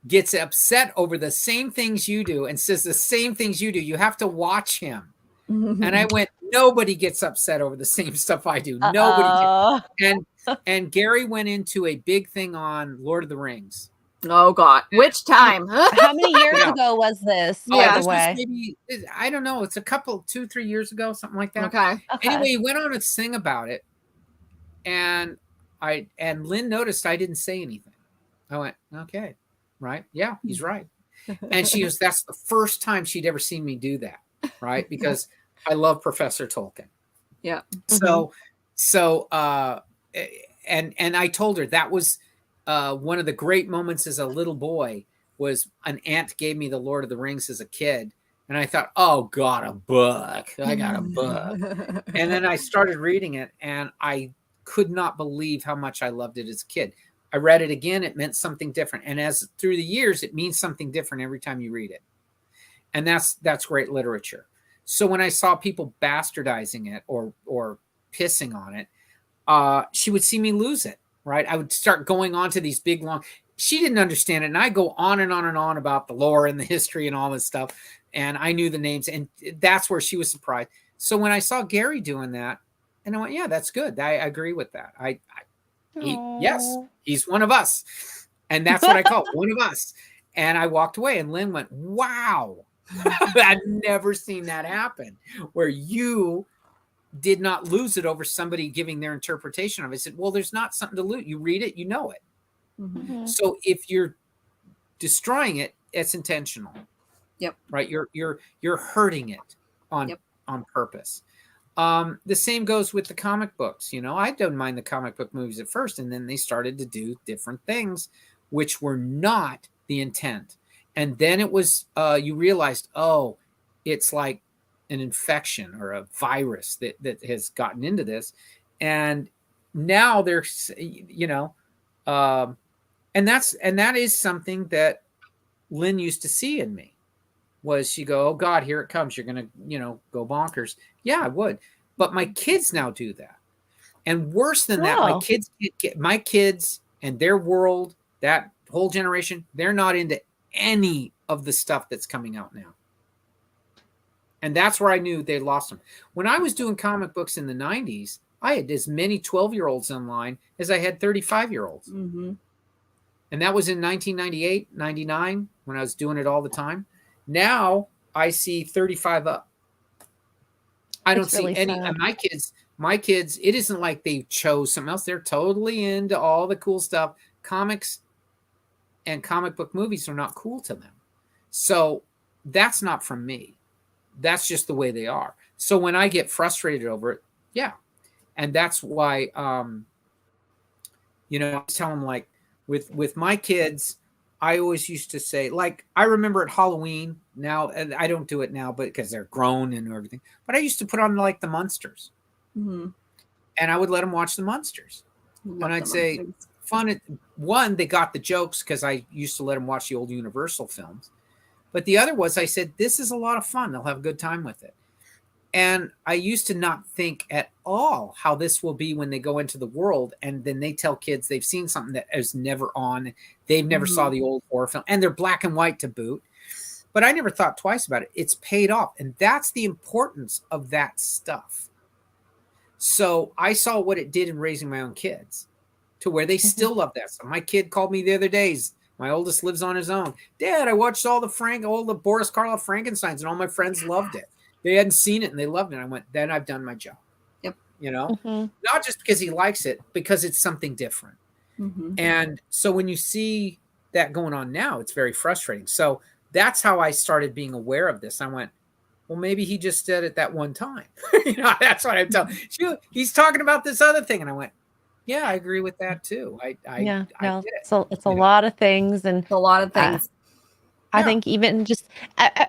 gets upset over the same things you do and says the same things you do. You have to watch him. And I went, nobody gets upset over the same stuff I do. Nobody can. And Gary went into a big thing on Lord of the Rings. Oh God, which time? How many years ago was this? Yeah. By This the way, was maybe, I don't know. It's a couple, 2-3 years ago, something like that. Okay. Anyway, he went on a thing about it, and Lynn noticed I didn't say anything. I went, okay, right, yeah, he's right. And she was, that's the first time she'd ever seen me do that, right? Because I love Professor Tolkien. Yeah. So and I told her that was one of the great moments as a little boy, was an aunt gave me the Lord of the Rings as a kid. And I thought, oh God, a book. I got a book. And then I started reading it, and I could not believe how much I loved it as a kid. I read it again. It meant something different. And as through the years, it means something different every time you read it. And that's great literature. So when I saw people bastardizing it or pissing on it, she would see me lose it, right? I would start going on to these big, long, she didn't understand it. And I go on and on and on about the lore and the history and all this stuff. And I knew the names, and that's where she was surprised. So when I saw Gary doing that, and I went, yeah, that's good. I agree with that. Yes, he's one of us. And that's what I call it, one of us. And I walked away, and Lynn went, wow, I've never seen that happen, where you did not lose it over somebody giving their interpretation of it. I said, well, there's not something to lose. You read it, you know it. So if you're destroying it, it's intentional. Yep. Right. You're hurting it on purpose. The same goes with the comic books. You know, I don't mind the comic book movies at first, and then they started to do different things which were not the intent. And then it was, you realized, oh, it's like an infection or a virus that has gotten into this. And now there's, you know, and that is something that Lynn used to see in me, was she go, oh God, here it comes. You're going to, you know, go bonkers. Yeah, I would. But my kids now do that. And worse than that, Wow. my kids and their world, that whole generation, they're not into any of the stuff that's coming out now. And that's where I knew they lost them. When I was doing comic books in the 90s, I had as many 12-year-olds online as I had 35-year-olds. Mm-hmm. And that was in 1998, 99, when I was doing it all the time. Now I see 35 up. I don't see any. And my kids, it isn't like they chose something else. They're totally into all the cool stuff. Comics and comic book movies are not cool to them. So that's not from me. That's just the way they are. So when I get frustrated over it, yeah. And that's why, I tell them, like, with my kids, I always used to say, like, I remember at Halloween now, and I don't do it now, but because they're grown and everything, but I used to put on, like, the Munsters. Mm-hmm. And I would let them watch the Munsters. And I'd say, fun. One, they got the jokes because I used to let them watch the old Universal films. But the other was, I said, this is a lot of fun. They'll have a good time with it. And I used to not think at all how this will be when they go into the world. And then they tell kids they've seen something that is never on. They've never saw the old horror film. And they're black and white to boot. But I never thought twice about it. It's paid off. And that's the importance of that stuff. So I saw what it did in raising my own kids to where they still love that stuff. My kid called me the other day. My oldest lives on his own. Dad, I watched all the Boris Karloff Frankensteins, and all my friends loved it. They hadn't seen it and they loved it. I went, then I've done my job. Yep. Not just because he likes it, because it's something different. Mm-hmm. And so when you see that going on now, it's very frustrating. So that's how I started being aware of this. I went, well, maybe he just said it that one time. That's what I'm telling you. He's talking about this other thing. And I went, yeah, I agree with that too. It's a lot of things. And a lot of things. I think even just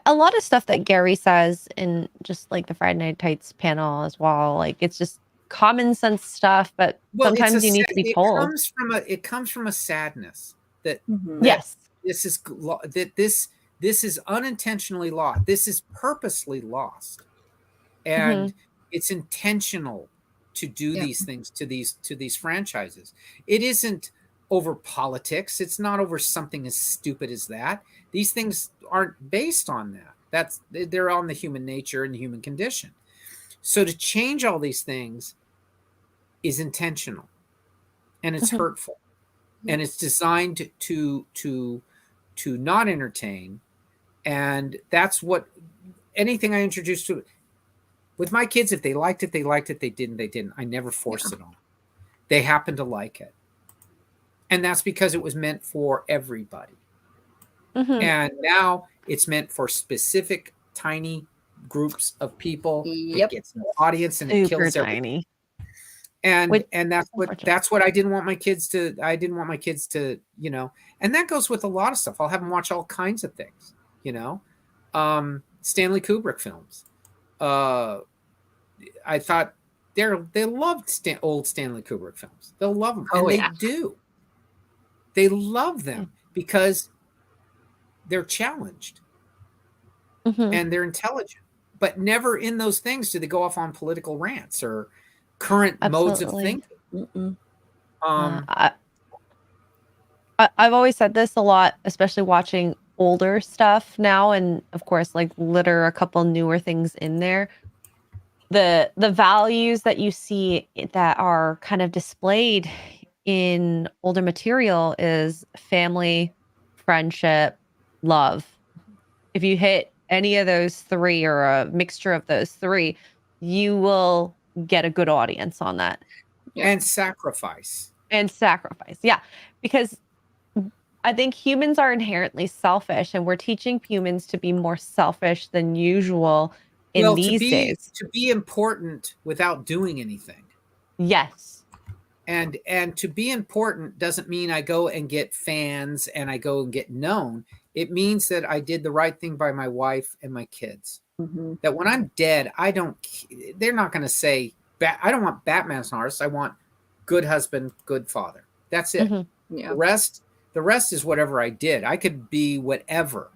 a lot of stuff that Gary says in just like the Friday Night Tights panel as well. Like, it's just common sense stuff, but sometimes you need to be told. It comes from a sadness that, yes, this is unintentionally lost. This is purposely lost. And it's intentional to do these things to these franchises. It isn't over politics. It's not over something as stupid as that. These things aren't based on that. They're on the human nature and the human condition. So to change all these things is intentional, and it's hurtful, and it's designed to not entertain. And that's what anything I introduced to with my kids. If they liked it, they liked it. They didn't. I never forced it on. They happened to like it. And that's because it was meant for everybody. And now it's meant for specific tiny groups of people. It gets an audience and it kills everybody. And that's what I didn't want my kids to. I didn't want my kids to, and that goes with a lot of stuff. I'll have them watch all kinds of things, Stanley Kubrick films. I thought they loved old Stanley Kubrick films. They'll love them. And they do. They love them because they're challenged and they're intelligent, but never in those things do they go off on political rants or current modes of thinking. I've always said this a lot, especially watching older stuff now, and of course, like, litter a couple newer things in there. The values that you see that are kind of displayed in older material is family, friendship, love. If you hit any of those three or a mixture of those three, you will get a good audience on that. And sacrifice. Yeah. Because I think humans are inherently selfish, and we're teaching humans to be more selfish than usual these days. To be important without doing anything. Yes. And to be important doesn't mean I go and get fans and I go and get known. It means that I did the right thing by my wife and my kids. That when I'm dead, they're not going to say, I don't want Batman as an artist. I want good husband, good father. That's it. The rest is whatever I did. I could be whatever.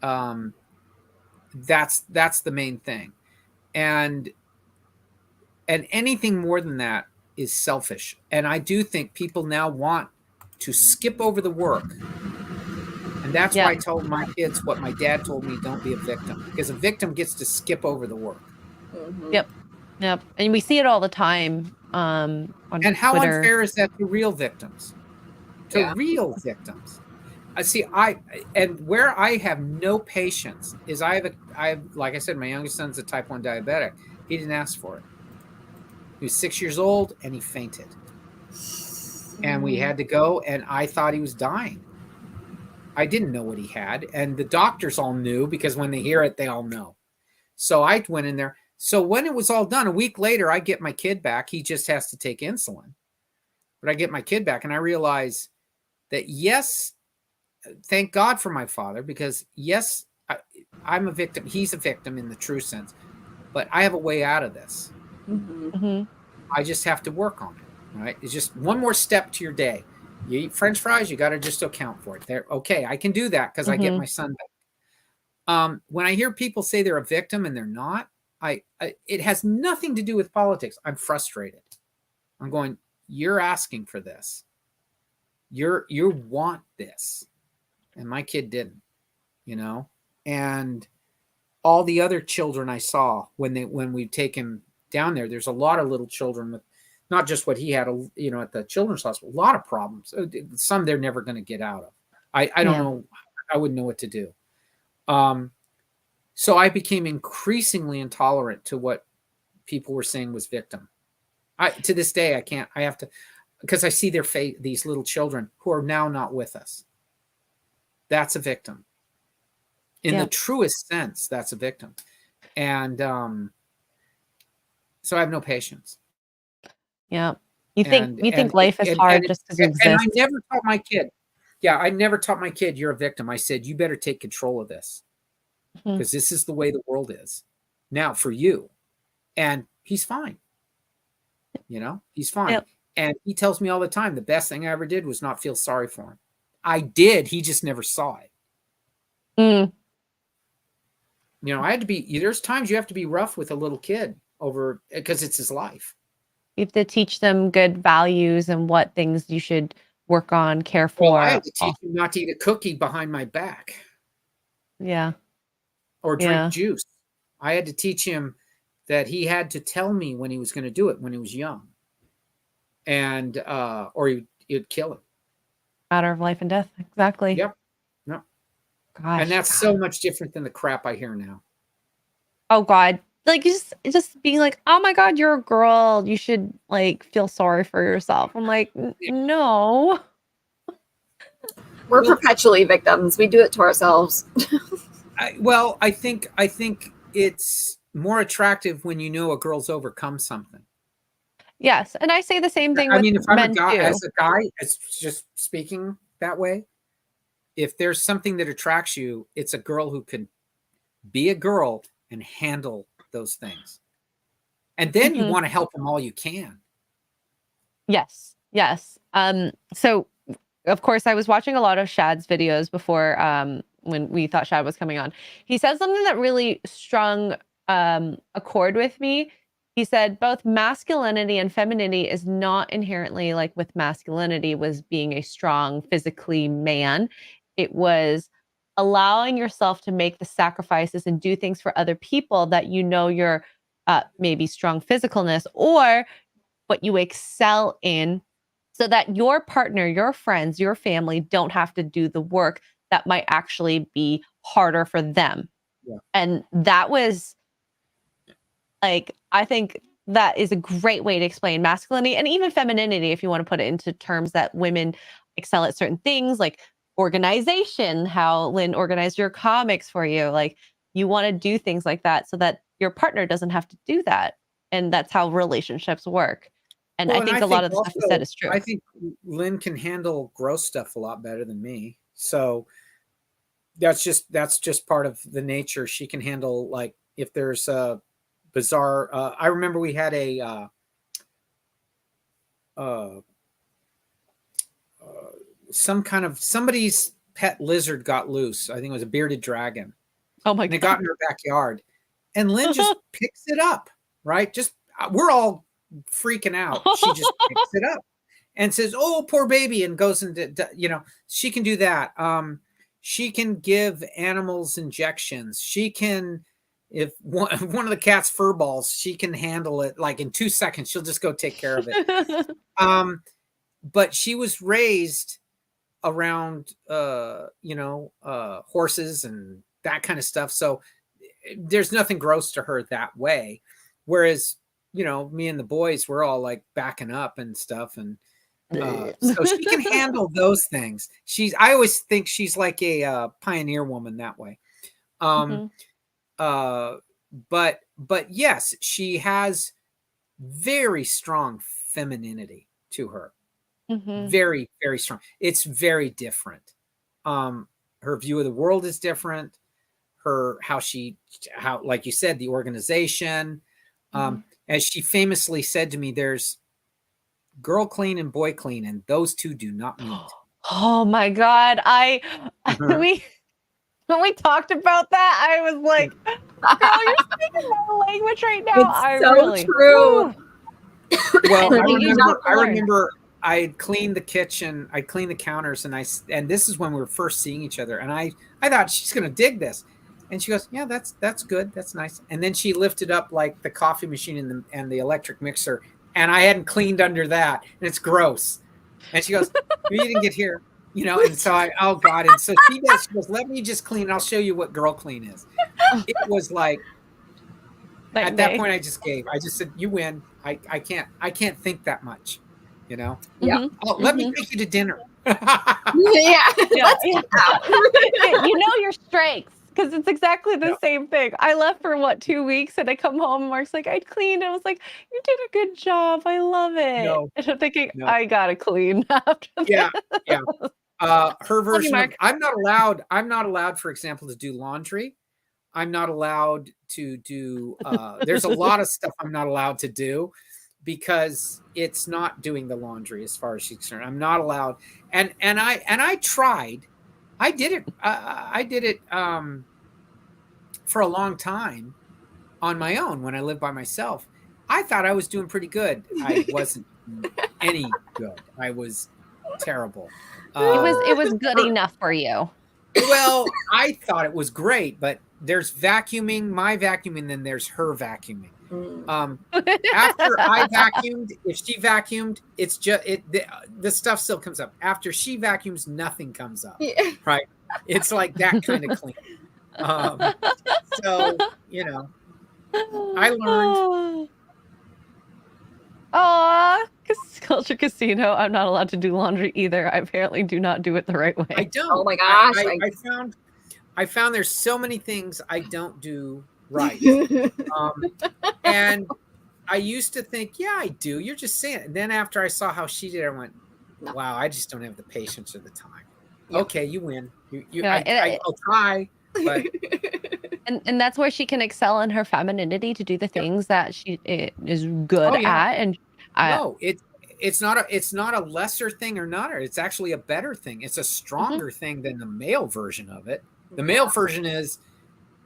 That's the main thing. And And anything more than that is selfish. And I do think people now want to skip over the work. And that's why I told my kids what my dad told me, don't be a victim. Because a victim gets to skip over the work. Mhm. Yep. And we see it all the time on And how Twitter. unfair is that to real victims? Real victims. And where I have no patience is I have, like I said, my youngest son's a type 1 diabetic. He didn't ask for it. He was 6 years old and he fainted. And we had to go, and I thought he was dying. I didn't know what he had. And the doctors all knew, because when they hear it, they all know. So I went in there. So when it was all done, a week later, I get my kid back. He just has to take insulin. But I get my kid back, and I realize that, yes, thank God for my father, because yes, I'm a victim. He's a victim in the true sense, but I have a way out of this. I just have to work on it, right? It's just one more step to your day. You eat French fries, you got to just account for it. They're okay. I can do that because I get my son back. When I hear people say they're a victim and they're not, it has nothing to do with politics. I'm frustrated. I'm going, you're asking for this. You want this. And my kid didn't, and all the other children I saw when we take him down there, there's a lot of little children with not just what he had, at the children's hospital, a lot of problems. Some they're never going to get out of. I don't know. I wouldn't know what to do. So I became increasingly intolerant to what people were saying was victim. To this day, I can't. I have to, because I see their face. These little children who are now not with us. That's a victim. In the truest sense, that's a victim. And so I have no patience. Yeah. You think life is hard just because you exist. And I never taught my kid. Yeah, I never taught my kid, you're a victim. I said, you better take control of this. Because this is the way the world is. Now for you. And he's fine. He's fine. Yep. And he tells me all the time, the best thing I ever did was not feel sorry for him. I did. He just never saw it. I had to be, there's times you have to be rough with a little kid because it's his life. You have to teach them good values and what things you should work on, care for. Well, I had to teach him not to eat a cookie behind my back. Yeah. Or drink juice. I had to teach him that he had to tell me when he was going to do it when he was young. And, or he'd kill him. Matter of life and death. Exactly. Yep. No. Gosh. And that's so much different than the crap I hear now. Oh God. Like just being like, oh my God, you're a girl. You should feel sorry for yourself. I'm like, no. We're perpetually victims. We do it to ourselves. I think it's more attractive when a girl's overcome something. Yes, and I say the same thing. If I'm men a guy, too. as a guy, it's just speaking that way. If there's something that attracts you, it's a girl who can be a girl and handle those things. And then you want to help them all you can. Yes. So of course I was watching a lot of Shad's videos before when we thought Shad was coming on. He said something that really strung a chord with me. He said both masculinity and femininity is not inherently like with masculinity was being a strong physically man. It was allowing yourself to make the sacrifices and do things for other people that you're maybe strong physicalness or what you excel in, so that your partner, your friends, your family don't have to do the work that might actually be harder for them. Yeah. And that was I think that is a great way to explain masculinity and even femininity, if you want to put it into terms that women excel at certain things like organization, how Lynn organized your comics for you. You want to do things like that so that your partner doesn't have to do that. And that's how relationships work. And I think a lot of the stuff you said is true. I think Lynn can handle gross stuff a lot better than me. So that's just part of the nature. She can handle if there's a bizarre. I remember we had somebody's pet lizard got loose. I think it was a bearded dragon. Oh my God! And it got in her backyard, and Lynn just picks it up, right? Just we're all freaking out. She just picks it up and says, "Oh, poor baby," and goes into, she can do that. She can give animals injections. She can, if one of the cat's fur balls, she can handle it like in 2 seconds. She'll just go take care of it. But she was raised around, horses and that kind of stuff. So there's nothing gross to her that way. Whereas, me and the boys, we're all like backing up and stuff. And so she can handle those things. I always think she's like a pioneer woman that way. But yes, she has very strong femininity to her. Very, very strong. It's very different. Her view of the world is different. How like you said, the organization. As she famously said to me, there's girl clean and boy clean, and those two do not meet. Oh my God. When we talked about that, I was like, girl, you're speaking my language right now. It's so true. Well, I remember I had cleaned the kitchen, I cleaned the counters, and this is when we were first seeing each other. And I thought, she's going to dig this. And she goes, "Yeah, that's good. That's nice." And then she lifted up like the coffee machine and the electric mixer, and I hadn't cleaned under that, and it's gross. And she goes, "You didn't get here." And so oh God. And so she goes, "Let me just clean. I'll show you what girl clean is." It was like, at that point, I just said, "You win. I can't think that much, Yeah. Let me take you to dinner." Yeah. You know your strengths, because it's exactly the same thing. I left for 2 weeks, and I come home, and Mark's like, "I cleaned." I was like, "You did a good job. I love it." No. And I'm thinking, I gotta clean after this. Yeah. Her version of, I'm not allowed, for example, to do laundry. I'm not allowed to do, there's a lot of stuff I'm not allowed to do because it's not doing the laundry as far as she's concerned. I'm not allowed. And I tried. I did it for a long time on my own when I lived by myself. I thought I was doing pretty good. I wasn't any good. I was terrible. It was good enough for you. Well, I thought it was great, but there's vacuuming, my vacuuming, and then there's her vacuuming. After I vacuumed, if she vacuumed, it's just the stuff still comes up. After she vacuums, nothing comes up. Right? It's like that kind of clean. So I learned. Culture Casino. I'm not allowed to do laundry either. I apparently do not do it the right way. I don't. Oh my gosh! I found there's so many things I don't do right. And I used to think, yeah, I do. You're just saying it. And then after I saw how she did it, I went, wow, I just don't have the patience or the time. Yep. Okay, you win. I'll try. But and that's where she can excel in her femininity to do the things that she is good at. And no, it's not a lesser thing or not. It's actually a better thing. It's a stronger thing than the male version of it. The male version is,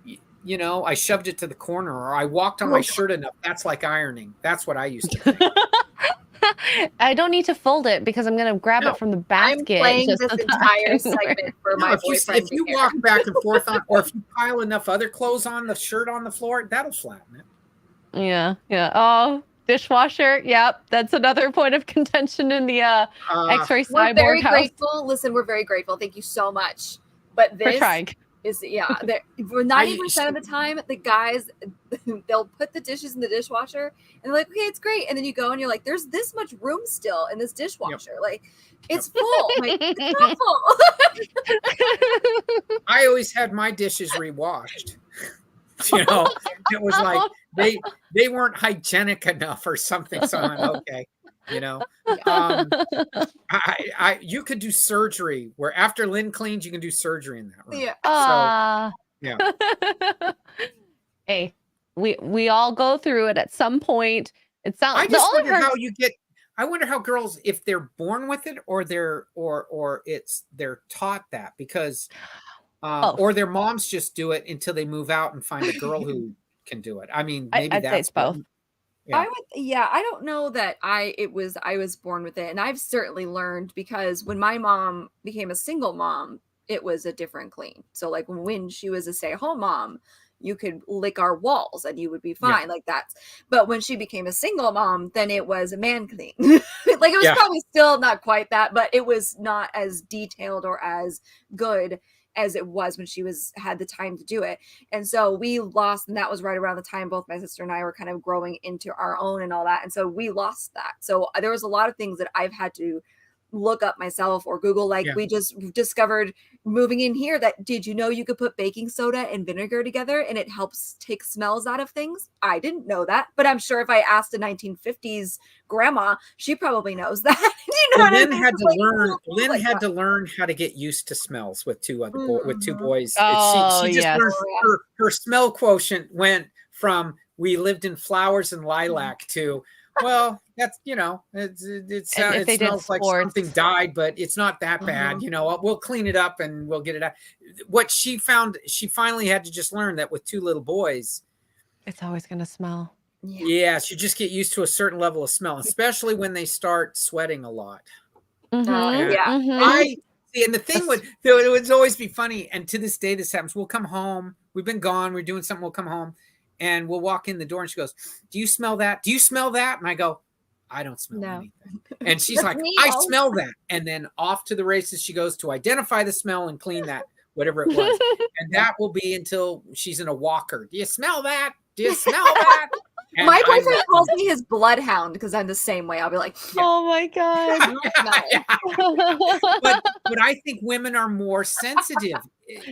I shoved it to the corner, or I walked on my shirt enough. That's like ironing. That's what I used to think. I don't need to fold it because I'm going to grab it from the basket. I'm playing this entire segment for my boyfriend. If you walk back and forth on, or if you pile enough other clothes on the shirt on the floor, that'll flatten it. Yeah. Oh, dishwasher. Yep. That's another point of contention in the X-Ray Cyborg We're very house. grateful. Listen, we're very grateful. Thank you so much. But this for trying. Is 90% of the time the guys, they'll put the dishes in the dishwasher and they're like, okay, it's great, and then you go and you're like, there's this much room still in this dishwasher. Like, it's full. I'm like, it's not full. I always had my dishes rewashed. It was like they weren't hygienic enough or something. So I'm okay. You could do surgery where after Lynn cleans, you can do surgery in that room. Hey, we all go through it at some point. It sounds. I just wonder how you get. I wonder how girls, if they're born with it, or they're taught that, because or their moms just do it until they move out and find a girl who can do it. I mean, maybe I'd say it's both. I don't know that I was born with it, and I've certainly learned, because when my mom became a single mom, it was a different clean. So like when she was a stay-at-home mom, you could lick our walls and you would be fine. Like that's, but when she became a single mom, then it was a man clean. Like it was probably still not quite that, but it was not as detailed or as good as it was when she had the time to do it. And so we lost, and that was right around the time both my sister and I were kind of growing into our own and all that. And so we lost that. So there was a lot of things that I've had to look up myself or Google. Like we just discovered moving in here that, did you know you could put baking soda and vinegar together and it helps take smells out of things? I didn't know that, but I'm sure if I asked a 1950s grandma, she probably knows that. You know, Lynn had to learn. Lynn had to learn how to get used to smells with two boys. Oh, she just learned her smell quotient went from "we lived in flowers and lilac" to, well, that's, you know, it smells like something died, but it's not that bad. You know, we'll clean it up and we'll get it out. What she found, she finally had to just learn that with two little boys, it's always going to smell. Yeah, you just get used to a certain level of smell, especially when they start sweating a lot. I see, and the thing it would always be funny, and to this day this happens. We'll come home, we've been gone, we're doing something, we'll come home, and we'll walk in the door, and she goes, "Do you smell that? Do you smell that?" And I go, "I don't smell anything." And she's like, "I smell that." And then off to the races she goes to identify the smell and clean that, whatever it was. And that will be until she's in a walker. "Do you smell that? Do you smell that?" And my boyfriend calls me his bloodhound because I'm the same way. I'll be like, "Oh my god!" But I think women are more sensitive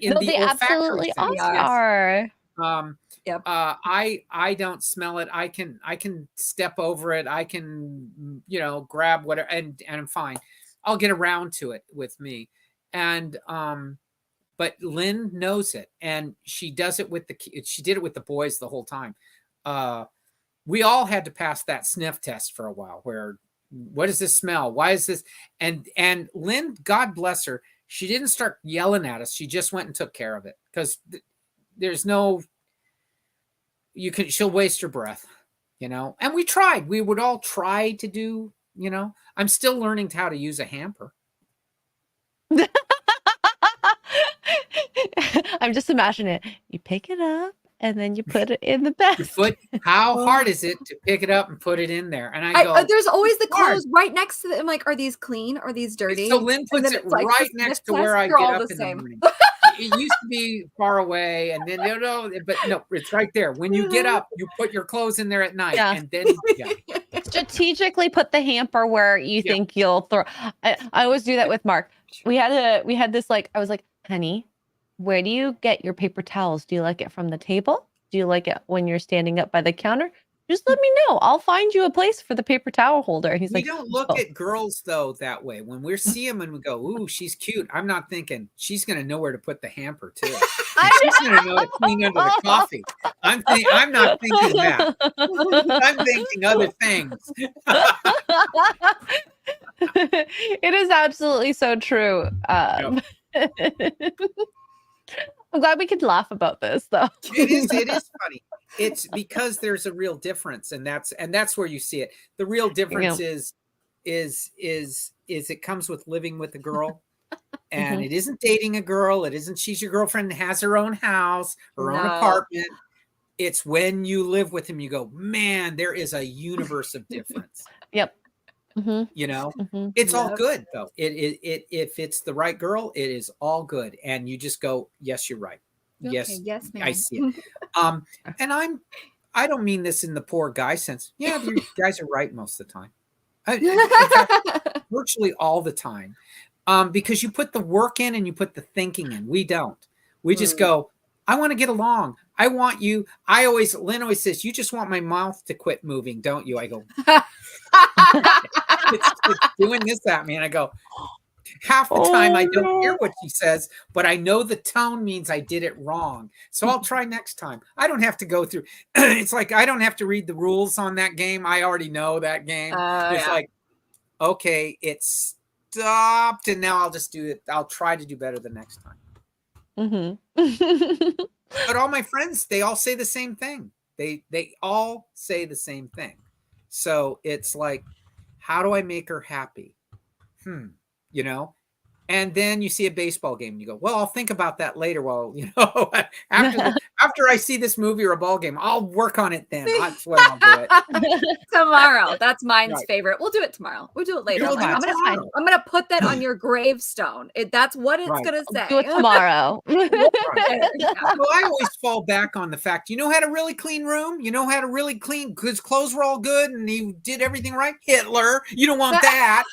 in the they absolutely are. I don't smell it. I can step over it. I can, you know, grab whatever, and I'm fine. I'll get around to it with me, and but Lynn knows it, and she does it with she did it with the boys the whole time. We all had to pass that sniff test for a while, where, what does this smell? Why is this? And Lynn, God bless her, she didn't start yelling at us. She just went and took care of it, because there's no, she'll waste her breath, you know. And we would all try to do, you know. I'm still learning how to use a hamper. I'm just imagining it. You pick it up and then you put it in the basket. How hard is it to pick it up and put it in there? And I go, there's always the clothes right next to it. I'm like, are these clean? Are these dirty? So Lynn puts it right next to where I get up in the morning. It used to be far away, and then but no, it's right there. When you get up, you put your clothes in there at night, and then strategically put the hamper where you think you'll throw. I always do that with Mark. We had this, like, I was like, "Honey, where do you get your paper towels? Do you like it from the table? Do you like it when you're standing up by the counter? Just let me know. I'll find you a place for the paper towel holder." And he's like, "We don't look at girls though that way. When we see them and we go, 'Ooh, she's cute,' I'm not thinking she's going to know where to put the hamper too. She's going to know to clean under the coffee. I'm not thinking that. I'm thinking other things." It is absolutely so true. I'm glad we could laugh about this, though. It is funny. It's because there's a real difference, and that's where you see it. The real difference is it comes with living with a girl, and it isn't dating a girl. It isn't she's your girlfriend and has her own house, her own apartment. It's when you live with him, you go, man, there is a universe of difference. Yep. You know, it's all good though. If it's the right girl, it is all good, and you just go, yes, you're right. Okay, yes, ma'am. I see it. And I don't mean this in the poor guy sense. Yeah, you guys are right most of the time. Virtually all the time, because you put the work in and you put the thinking in. We don't. We just go, I want to get along. I want you. Lynn always says, "You just want my mouth to quit moving, don't you?" I go, it's doing this at me. And I go, half the time I don't hear what she says, but I know the tone means I did it wrong. So I'll try next time. I don't have to go through. It's like, I don't have to read the rules on that game. I already know that game. It's like, okay, it stopped. And now I'll just do it. I'll try to do better the next time. But all my friends, they all say the same thing. They all say the same thing. So it's like, how do I make her happy? You know, and then you see a baseball game and you go, well, I'll think about that later. Well, you know, after I see this movie or a ball game, I'll work on it then. That's when I'll do it. Tomorrow. That's mine's Right. favorite. We'll do it tomorrow. We'll do it later. We'll do it I'm gonna put that on your gravestone. That's what it's Right. gonna say. Do it tomorrow. Right. Well, I always fall back on the fact, you know how to really clean room? You know how to really clean, his clothes were all good and he did everything right? Hitler. You don't want that.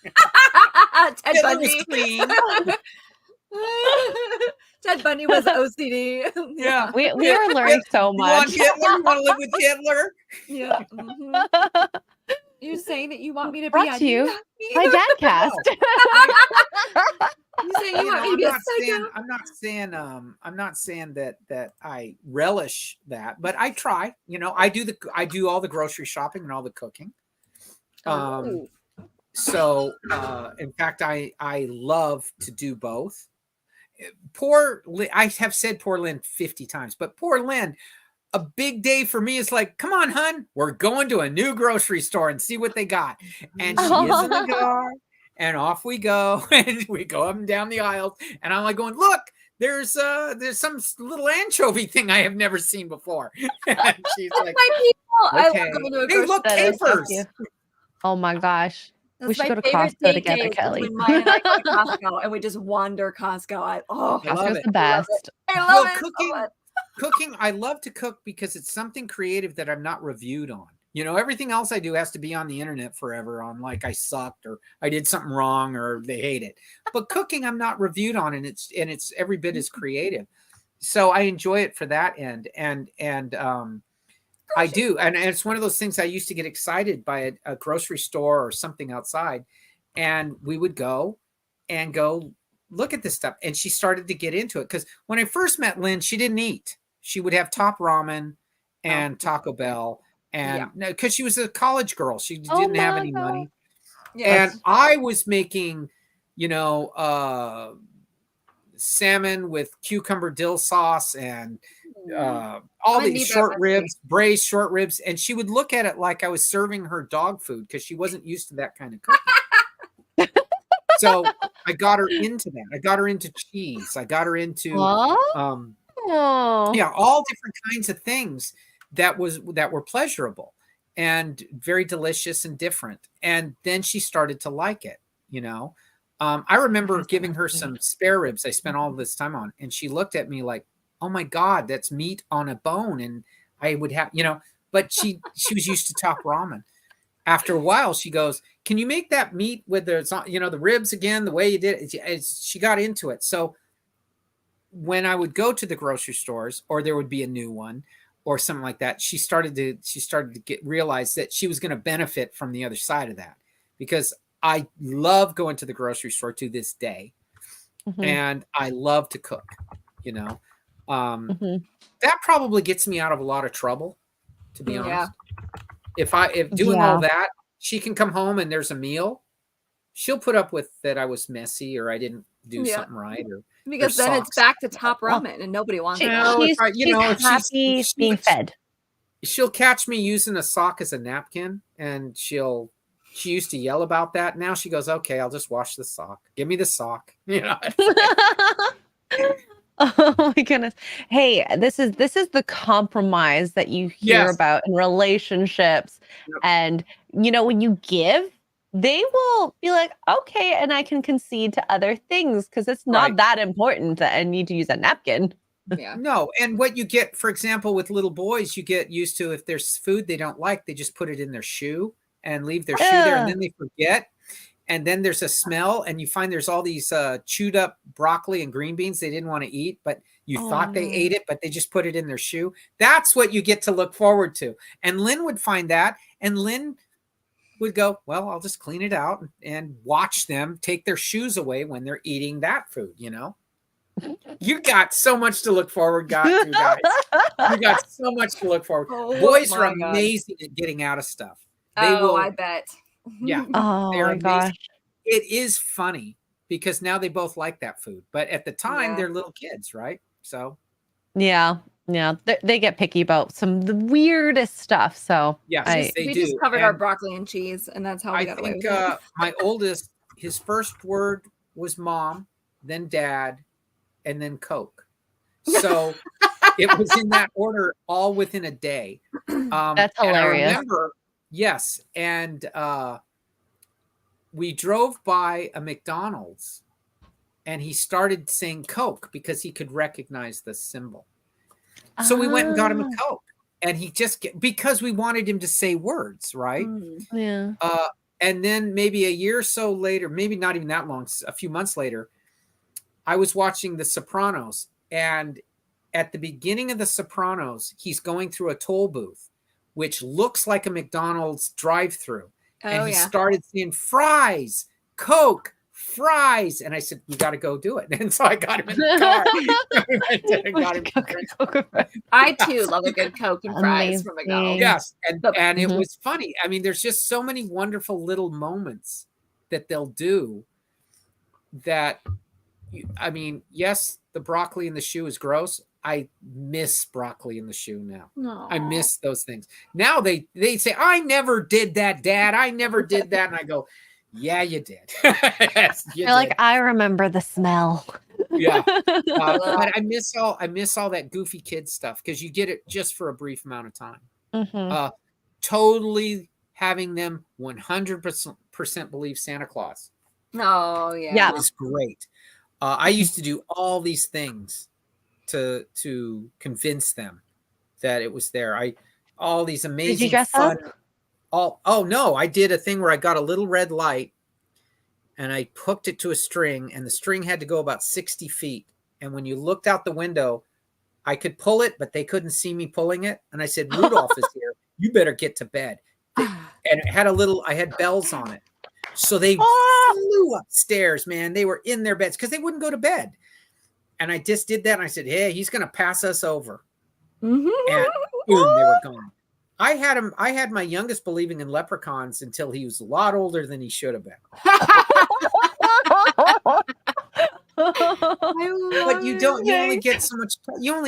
Ted Hitler Bundy. was clean. Ted Bundy was OCD. Yeah. We are learning so You want much. Hitler? You want to live with Hitler? Yeah. Mm-hmm. You're saying that you want me to Brought to be you a by Dadcast. You saying you want me to be a psycho? I'm not saying that I relish that, but I try. You know, I do all the grocery shopping and all the cooking. So in fact, I love to do both. I have said poor Lynn 50 times, but poor Lynn, a big day for me is like, come on, hun, we're going to a new grocery store and see what they got. And she is in the car, and off we go, and we go up and down the aisles, and I'm like going, look, there's some little anchovy thing I have never seen before. And she's like, my people. okay. I love going to a Hey, grocery look, That is so capers. cute. Oh my gosh. That's We should my go to favorite Costco date together, day is Kelley. when mine and I go to Costco and we just wander Costco. I love Costco's it. the best. I love Well, it. cooking, I love to cook because it's something creative that I'm not reviewed on. You know, everything else I do has to be on the internet forever on like I sucked or I did something wrong or they hate it. But cooking, I'm not reviewed on, and it's every bit as creative. So I enjoy it for that end. And I do. And it's one of those things I used to get excited by a grocery store or something outside. And we would go look at this stuff. And she started to get into it. Because when I first met Lynn, she didn't eat. She would have Top Ramen and Taco Bell. And because she was a college girl, she didn't have any money. Yes. And I was making, you know, salmon with cucumber dill sauce and all these short ribs, braised short ribs. And she would look at it like I was serving her dog food because she wasn't used to that kind of cooking. So I got her into that. I got her into cheese. I got her into all different kinds of things that were pleasurable and very delicious and different. And then she started to like it, you know. I remember giving her some spare ribs I spent all this time on, and she looked at me like, oh my God, that's meat on a bone. And I would have, you know, but she was used to Top Ramen. After a while, she goes, can you make that meat with the, you know, the ribs again, the way you did it? She got into it. So when I would go to the grocery stores or there would be a new one or something like that, she started to realize that she was going to benefit from the other side of that, because I love going to the grocery store to this day. And I love to cook, you know. That probably gets me out of a lot of trouble, to be honest. If doing all that, she can come home and there's a meal, she'll put up with that I was messy or I didn't do something right, or because then it's back to Top Ramen and nobody wants it. She's happy being fed. She'll catch me using a sock as a napkin, and she used to yell about that. Now she goes, okay, I'll just wash the sock. Give me the sock. You know. Oh my goodness. Hey, this is the compromise that you hear about in relationships. And you know, when you give, they will be like, okay, and I can concede to other things because it's not that important that I need to use a napkin. No, and what you get, for example, with little boys, you get used to, if there's food they don't like, they just put it in their shoe and leave their shoe there, and then they forget. And then there's a smell, and you find there's all these chewed up broccoli and green beans they didn't want to eat, but you thought they ate it, but they just put it in their shoe. That's what you get to look forward to. And Lynn would find that, and Lynn would go, well, I'll just clean it out and watch them take their shoes away when they're eating that food, you know? You got so much to look forward to, guys. You got so much to look forward to. Boys are amazing at getting out of stuff. They will, I bet. Yeah. Oh my gosh. It is funny because now they both like that food. But at the time, they're little kids, right? So. Yeah. Yeah, they get picky about some of the weirdest stuff. So yes, they we do. just covered our broccoli and cheese, and that's how we got away with it. My oldest, his first word was mom, then dad, and then Coke. So it was in that order, all within a day. That's hilarious. And I remember, yes, and we drove by a McDonald's, and he started saying Coke because he could recognize the symbol. So we went and got him a Coke, and he because we wanted him to say words, right? Yeah. And then maybe a year or so later, maybe not even that long, a few months later, I was watching The Sopranos, and at the beginning of The Sopranos, he's going through a toll booth, which looks like a McDonald's drive-through. And he started saying fries, Coke, fries. And I said, we got to go do it. And so I got him in the car. I too love a good Coke and fries from McDonald's. Yes. And it was funny. I mean, there's just so many wonderful little moments that they'll do that, I mean, yes, the broccoli in the shoe is gross. I miss broccoli in the shoe now. Aww. I miss those things. Now they say, I never did that, Dad. I never did that. And I go, yeah, you did. Yes, you did. Like, I remember the smell. Yeah. But I miss all that goofy kid stuff because you get it just for a brief amount of time. Totally having them 100% believe Santa Claus. Oh, yeah. It was great. I used to do all these things to convince them that it was there. All these amazing Did you dress up? Oh no, I did a thing where I got a little red light and I hooked it to a string, and the string had to go about 60 feet. And when you looked out the window, I could pull it, but they couldn't see me pulling it. And I said, Rudolph is here. You better get to bed. And it had I had bells on it. So they flew upstairs, man. They were in their beds because they wouldn't go to bed. And I just did that. And I said, hey, he's going to pass us over. And boom, they were gone. I had my youngest believing in leprechauns until he was a lot older than he should have been. But you only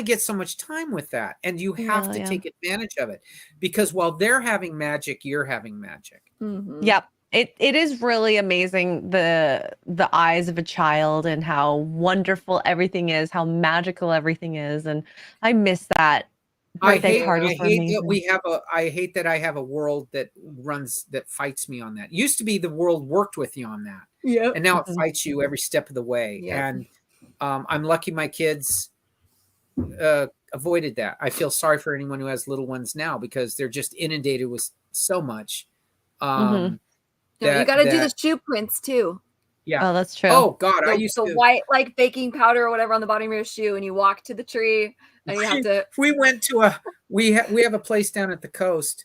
get so much time with that. And you have to take advantage of it, because while they're having magic, you're having magic. Yep. It is really amazing, the eyes of a child and how wonderful everything is, how magical everything is. And I miss that. I hate that I have a world that fights me on that. It used to be the world worked with you on that. Yeah. And now it fights you every step of the way. Yep. And I'm lucky my kids avoided that. I feel sorry for anyone who has little ones now because they're just inundated with so much. You got to do the shoe prints too. Yeah. Oh, that's true. Oh God, I used to white like baking powder or whatever on the bottom of your shoe, and you walk to the tree, and you have to. We went to we have a place down at the coast,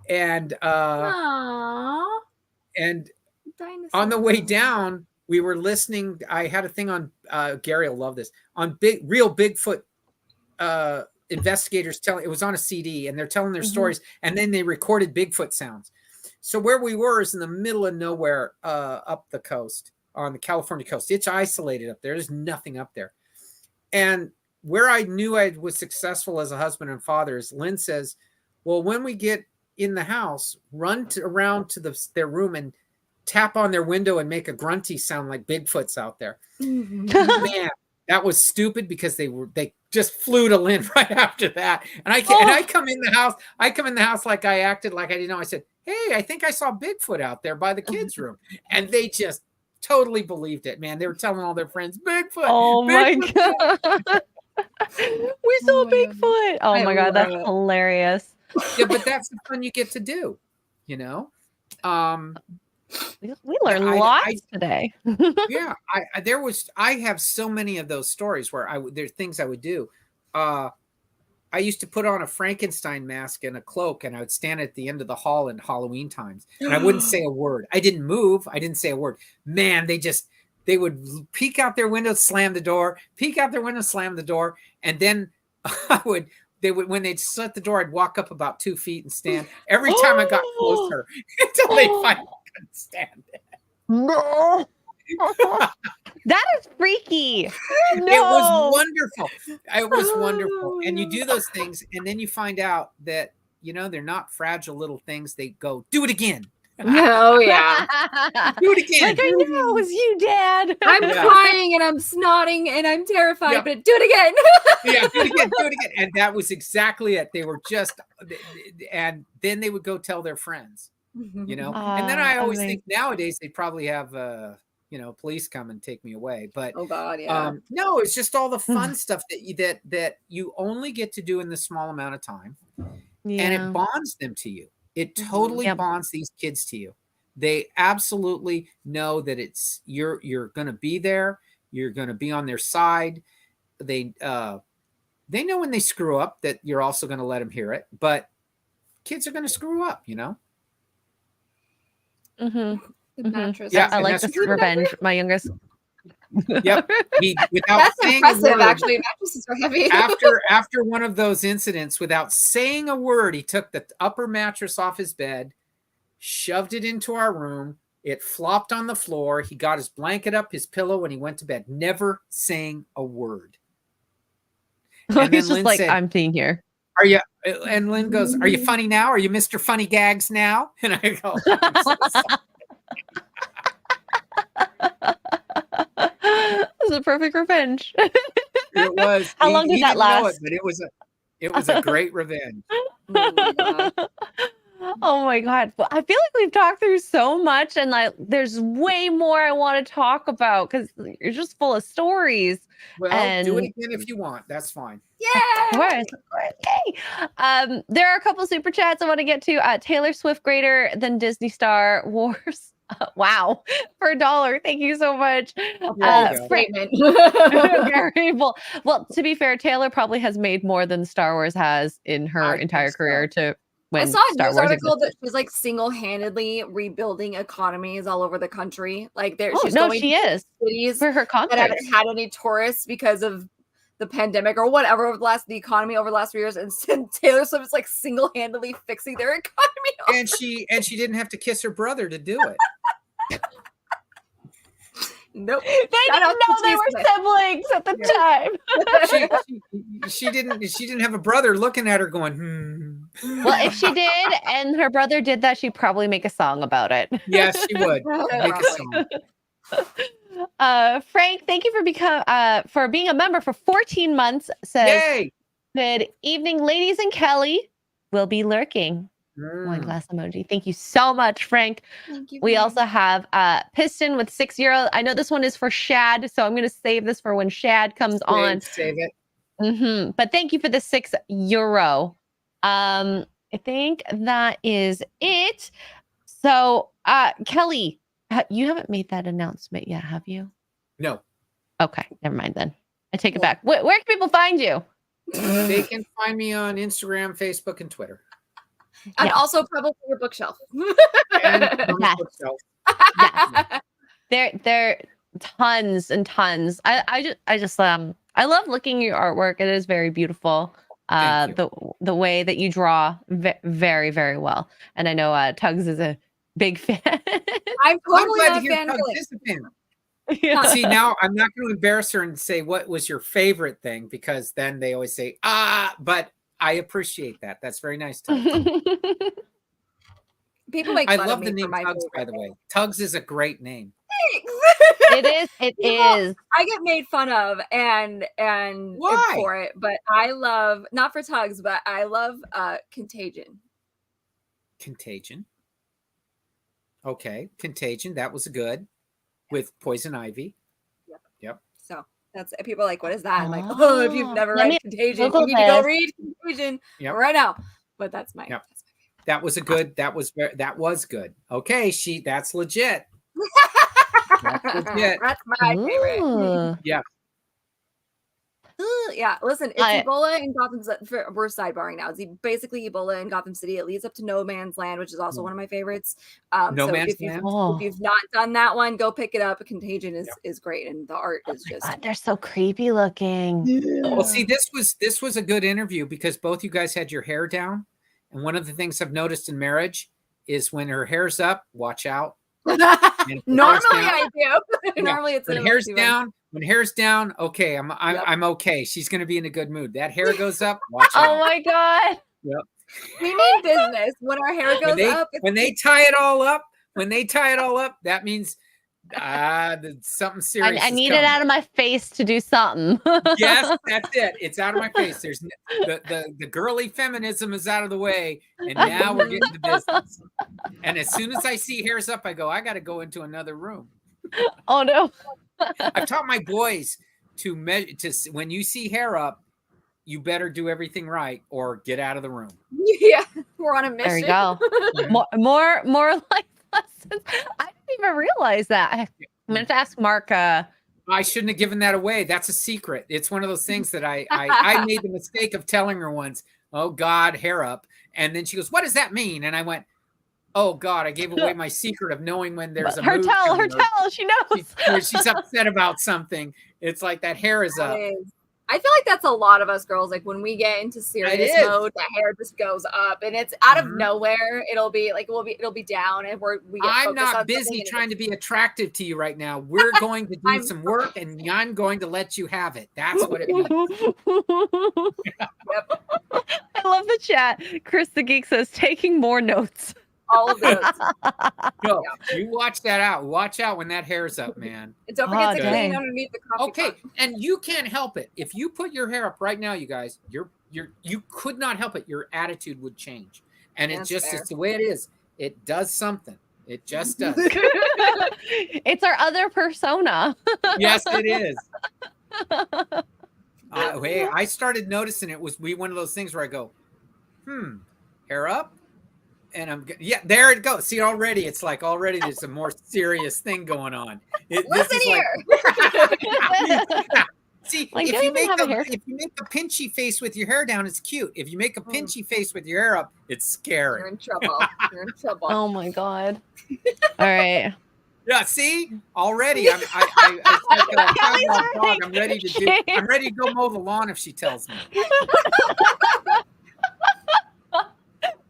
and and on the way down, we were listening. I had a thing on Gary will love this, on real Bigfoot investigators telling. It was on a CD, and they're telling their stories, and then they recorded Bigfoot sounds. So where we were is in the middle of nowhere, up the coast, on the California coast. It's isolated up there. There's nothing up there. And where I knew I was successful as a husband and father is Lynn says, well, when we get in the house, run around to their room and tap on their window and make a grunty sound like Bigfoot's out there. Man, that was stupid because they just flew to Lynn right after that. And I come in the house. I come in the house like I acted like I didn't know. I said, hey, I think I saw Bigfoot out there by the kids' room. And they just totally believed it, man. They were telling all their friends, Bigfoot. Oh, Bigfoot, my God. We saw Bigfoot. Oh, my God. That's hilarious. Yeah, but that's the fun you get to do, you know? We learned lots today. Yeah. I have so many of those stories where there's things I would do. I used to put on a Frankenstein mask and a cloak, and I would stand at the end of the hall in Halloween times, and I wouldn't say a word. I didn't move. I didn't say a word. Man, they would peek out their window, slam the door, peek out their window, slam the door. And then when they'd shut the door, I'd walk up about 2 feet and stand every time I got closer until they finally couldn't stand it. No. That is freaky. No. It was wonderful. It was wonderful. And you do those things, and then you find out that, they're not fragile little things. They go, do it again. Oh, yeah. Do it again. Like, I know it was you, Dad. I'm crying and I'm snotting and I'm terrified, but do it again. Yeah, do it again. Do it again. And that was exactly it. They were and then they would go tell their friends, and then I always think nowadays they probably have, police come and take me away. But oh God, yeah. No, it's just all the fun stuff that you only get to do in this small amount of time, and it bonds them to you. It totally bonds these kids to you. They absolutely know that you're going to be there. You're going to be on their side. They know when they screw up that you're also going to let them hear it. But kids are going to screw up, Mattress. Yeah, I like this revenge. My youngest. Yep. Without saying impressive, a word, actually. Mattresses are heavy. after one of those incidents, without saying a word, he took the upper mattress off his bed, shoved it into our room. It flopped on the floor. He got his blanket up, his pillow, and he went to bed, never saying a word. And he's just Lynn said, I'm being here. Are you? And Lynn goes, are you funny now? Are you Mr. Funny Gags now? And I go, I'm so sorry. It was a perfect revenge. It was. How long did that last? But it was a great revenge. Oh my God. Well, I feel like we've talked through so much, and there's way more I want to talk about because you're just full of stories. Well, do it again if you want. That's fine. Yeah. Of course. Yay. There are a couple super chats I want to get to. Taylor Swift greater than Disney Star Wars. Wow, for $1. Thank you so much. Statement. Well, to be fair, Taylor probably has made more than Star Wars has in her entire career to when I saw a Star news Wars article existed. that she's like single-handedly rebuilding economies all over the country. Like she's no, going she to is cities for her concerts that haven't had any tourists because of the pandemic or whatever over the economy over the last 3 years, and Taylor Swift is like single-handedly fixing their economy. And she didn't have to kiss her brother to do it. Nope. They didn't know they were siblings at the time. She didn't have a brother looking at her going, Well, if she did and her brother did that, she'd probably make a song about it. Yes, she would. Make a song. Frank, thank you for being a member for 14 months. Says, yay! Good evening, ladies and Kelly. Will be lurking. Wine glass emoji. Thank you so much, Frank. Thank you. We also have Piston with €6. I know this one is for Shad, so I'm going to save this for when Shad comes on. Save it. But thank you for the €6. I think that is it. So, Kelly, you haven't made that announcement yet, have you? No. Okay, never mind then. I take it back. Where can people find you? They can find me on Instagram, Facebook, and Twitter. And also probably your bookshelf. Bookshelf. Yes. There tons and tons. I love looking at your artwork. It is very beautiful. The way that you draw very, very well. And I know Tugs is a big fan. I'm totally not a fan of it. Yeah. See, now I'm not going to embarrass her and say what was your favorite thing, because then they always say, but I appreciate that. That's very nice. People make fun of me. I love the name Tugs, by the way. Tugs is a great name. It is. It is. I get made fun of and for it, but I love, not for Tugs, but I love Contagion. Contagion. Okay, Contagion. That was good with Poison Ivy. Yep. So that's, people are like, what is that? I'm like, if you've never read Contagion, you need to go read Contagion right now. But that's my. Yep. That was a good. That was good. Okay, that's legit. That's legit. That's my favorite. Yeah. Yeah, listen, it's Ebola in Gotham. We're sidebarring now. It's basically Ebola in Gotham City. It leads up to No Man's Land, which is also one of my favorites. If you've not done that one, go pick it up. Contagion is great, and the art is just. God, they're so creepy looking. Yeah. Well, see, this was a good interview because both you guys had your hair down, and one of the things I've noticed in marriage is when her hair's up, watch out. Normally I do. Normally it's when hair's down. When hair's down, okay, I'm okay. She's gonna be in a good mood. That hair goes up. Watch out. Oh my god. Yep. We mean business. When our hair goes up, when they tie it all up, that means something serious. I need it out of my face to do something. Yes, that's it. It's out of my face. There's the girly feminism is out of the way, and now we're getting to business. And as soon as I see hairs up, I go, I got to go into another room. Oh no. I've taught my boys to measure when you see hair up, you better do everything right or get out of the room. Yeah, we're on a mission. There you go. more life lessons. I didn't even realize that. I'm going to ask Mark. I shouldn't have given that away. That's a secret. It's one of those things that I made the mistake of telling her once, oh God, hair up. And then she goes, what does that mean? And I went, oh God, I gave away my secret of knowing when there's a mood her tell, she knows. She's upset about something. It's like that hair is up. I feel like that's a lot of us girls. Like when we get into serious mode, the hair just goes up, and it's out of nowhere. It'll be like it'll be down, and I'm not busy trying to be attractive to you right now. We're going to do some work, and I'm going to let you have it. That's what it means. Yep. I love the chat. Chris the Geek says taking more notes. All of those. No, you watch that out. Watch out when that hair's up, man. And don't forget to clean underneath the coffee pot. And you can't help it. If you put your hair up right now, you guys, you could not help it. Your attitude would change. And it's the way it is. It does something. It just does. It's our other persona. Yes, it is. Hey, I started noticing it was one of those things where I go, hair up. And there it goes. See, already it's like there's a more serious thing going on. Listen here. See, if you make a pinchy face with your hair down, it's cute. If you make a pinchy face with your hair up, it's scary. You're in trouble. You're in trouble. Oh my God. All right. Yeah, see, already I'm ready to go mow the lawn if she tells me.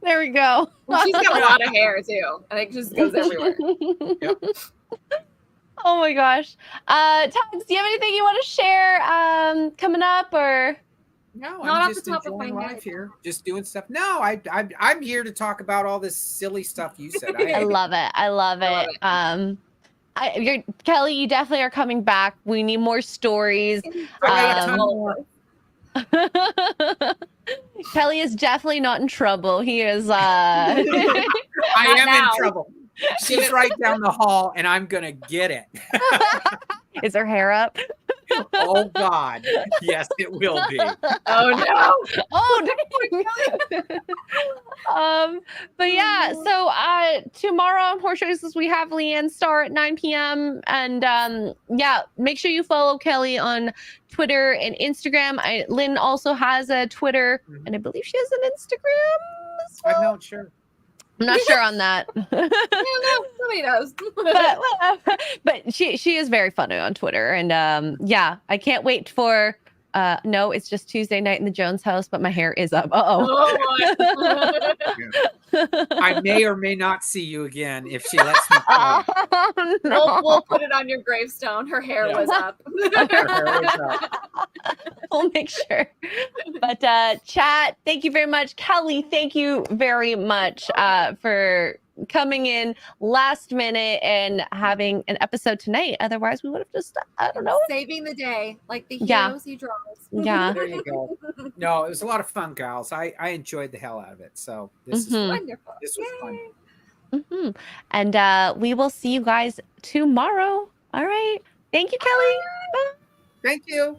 There we go. Well, she's got a lot of hair too. I think it just goes everywhere. Yep. Oh my gosh. Tags, do you have anything you want to share coming up or? No, not I'm off just the top of my enjoying head. life here, just doing stuff. No, I'm here to talk about all this silly stuff you said. I love it. I love it. Kelley, you definitely are coming back. We need more stories. Kelley is definitely not in trouble. He is I am in trouble. She's right down the hall and I'm gonna get it. Is her hair up? Oh God. Yes, it will be. Oh no. Oh dang. But yeah, so tomorrow on Horse Races we have Leanne Starr at 9 p.m. and yeah, make sure you follow Kelley on Twitter and Instagram. Lynn also has a Twitter and I believe she has an Instagram as well. I'm not sure. I'm not sure on that. No, nobody knows. but she is very funny on Twitter, and yeah, I can't wait for. No, it's just Tuesday night in the Jones house, but my hair is up. I may or may not see you again if she lets me. Oh, no. We'll put it on your gravestone. Her hair was up. Her hair was up. We'll make sure. But chat, thank you very much. Kelley, thank you very much for coming in last minute and having an episode tonight. Otherwise, we would have just, I don't know. Saving the day, like the heroes he draws. Yeah. There you go. No, it was a lot of fun, gals. I enjoyed the hell out of it. So this is Wonderful. This was fun. And we will see you guys tomorrow. All right. Thank you, Kelley. Bye. Thank you.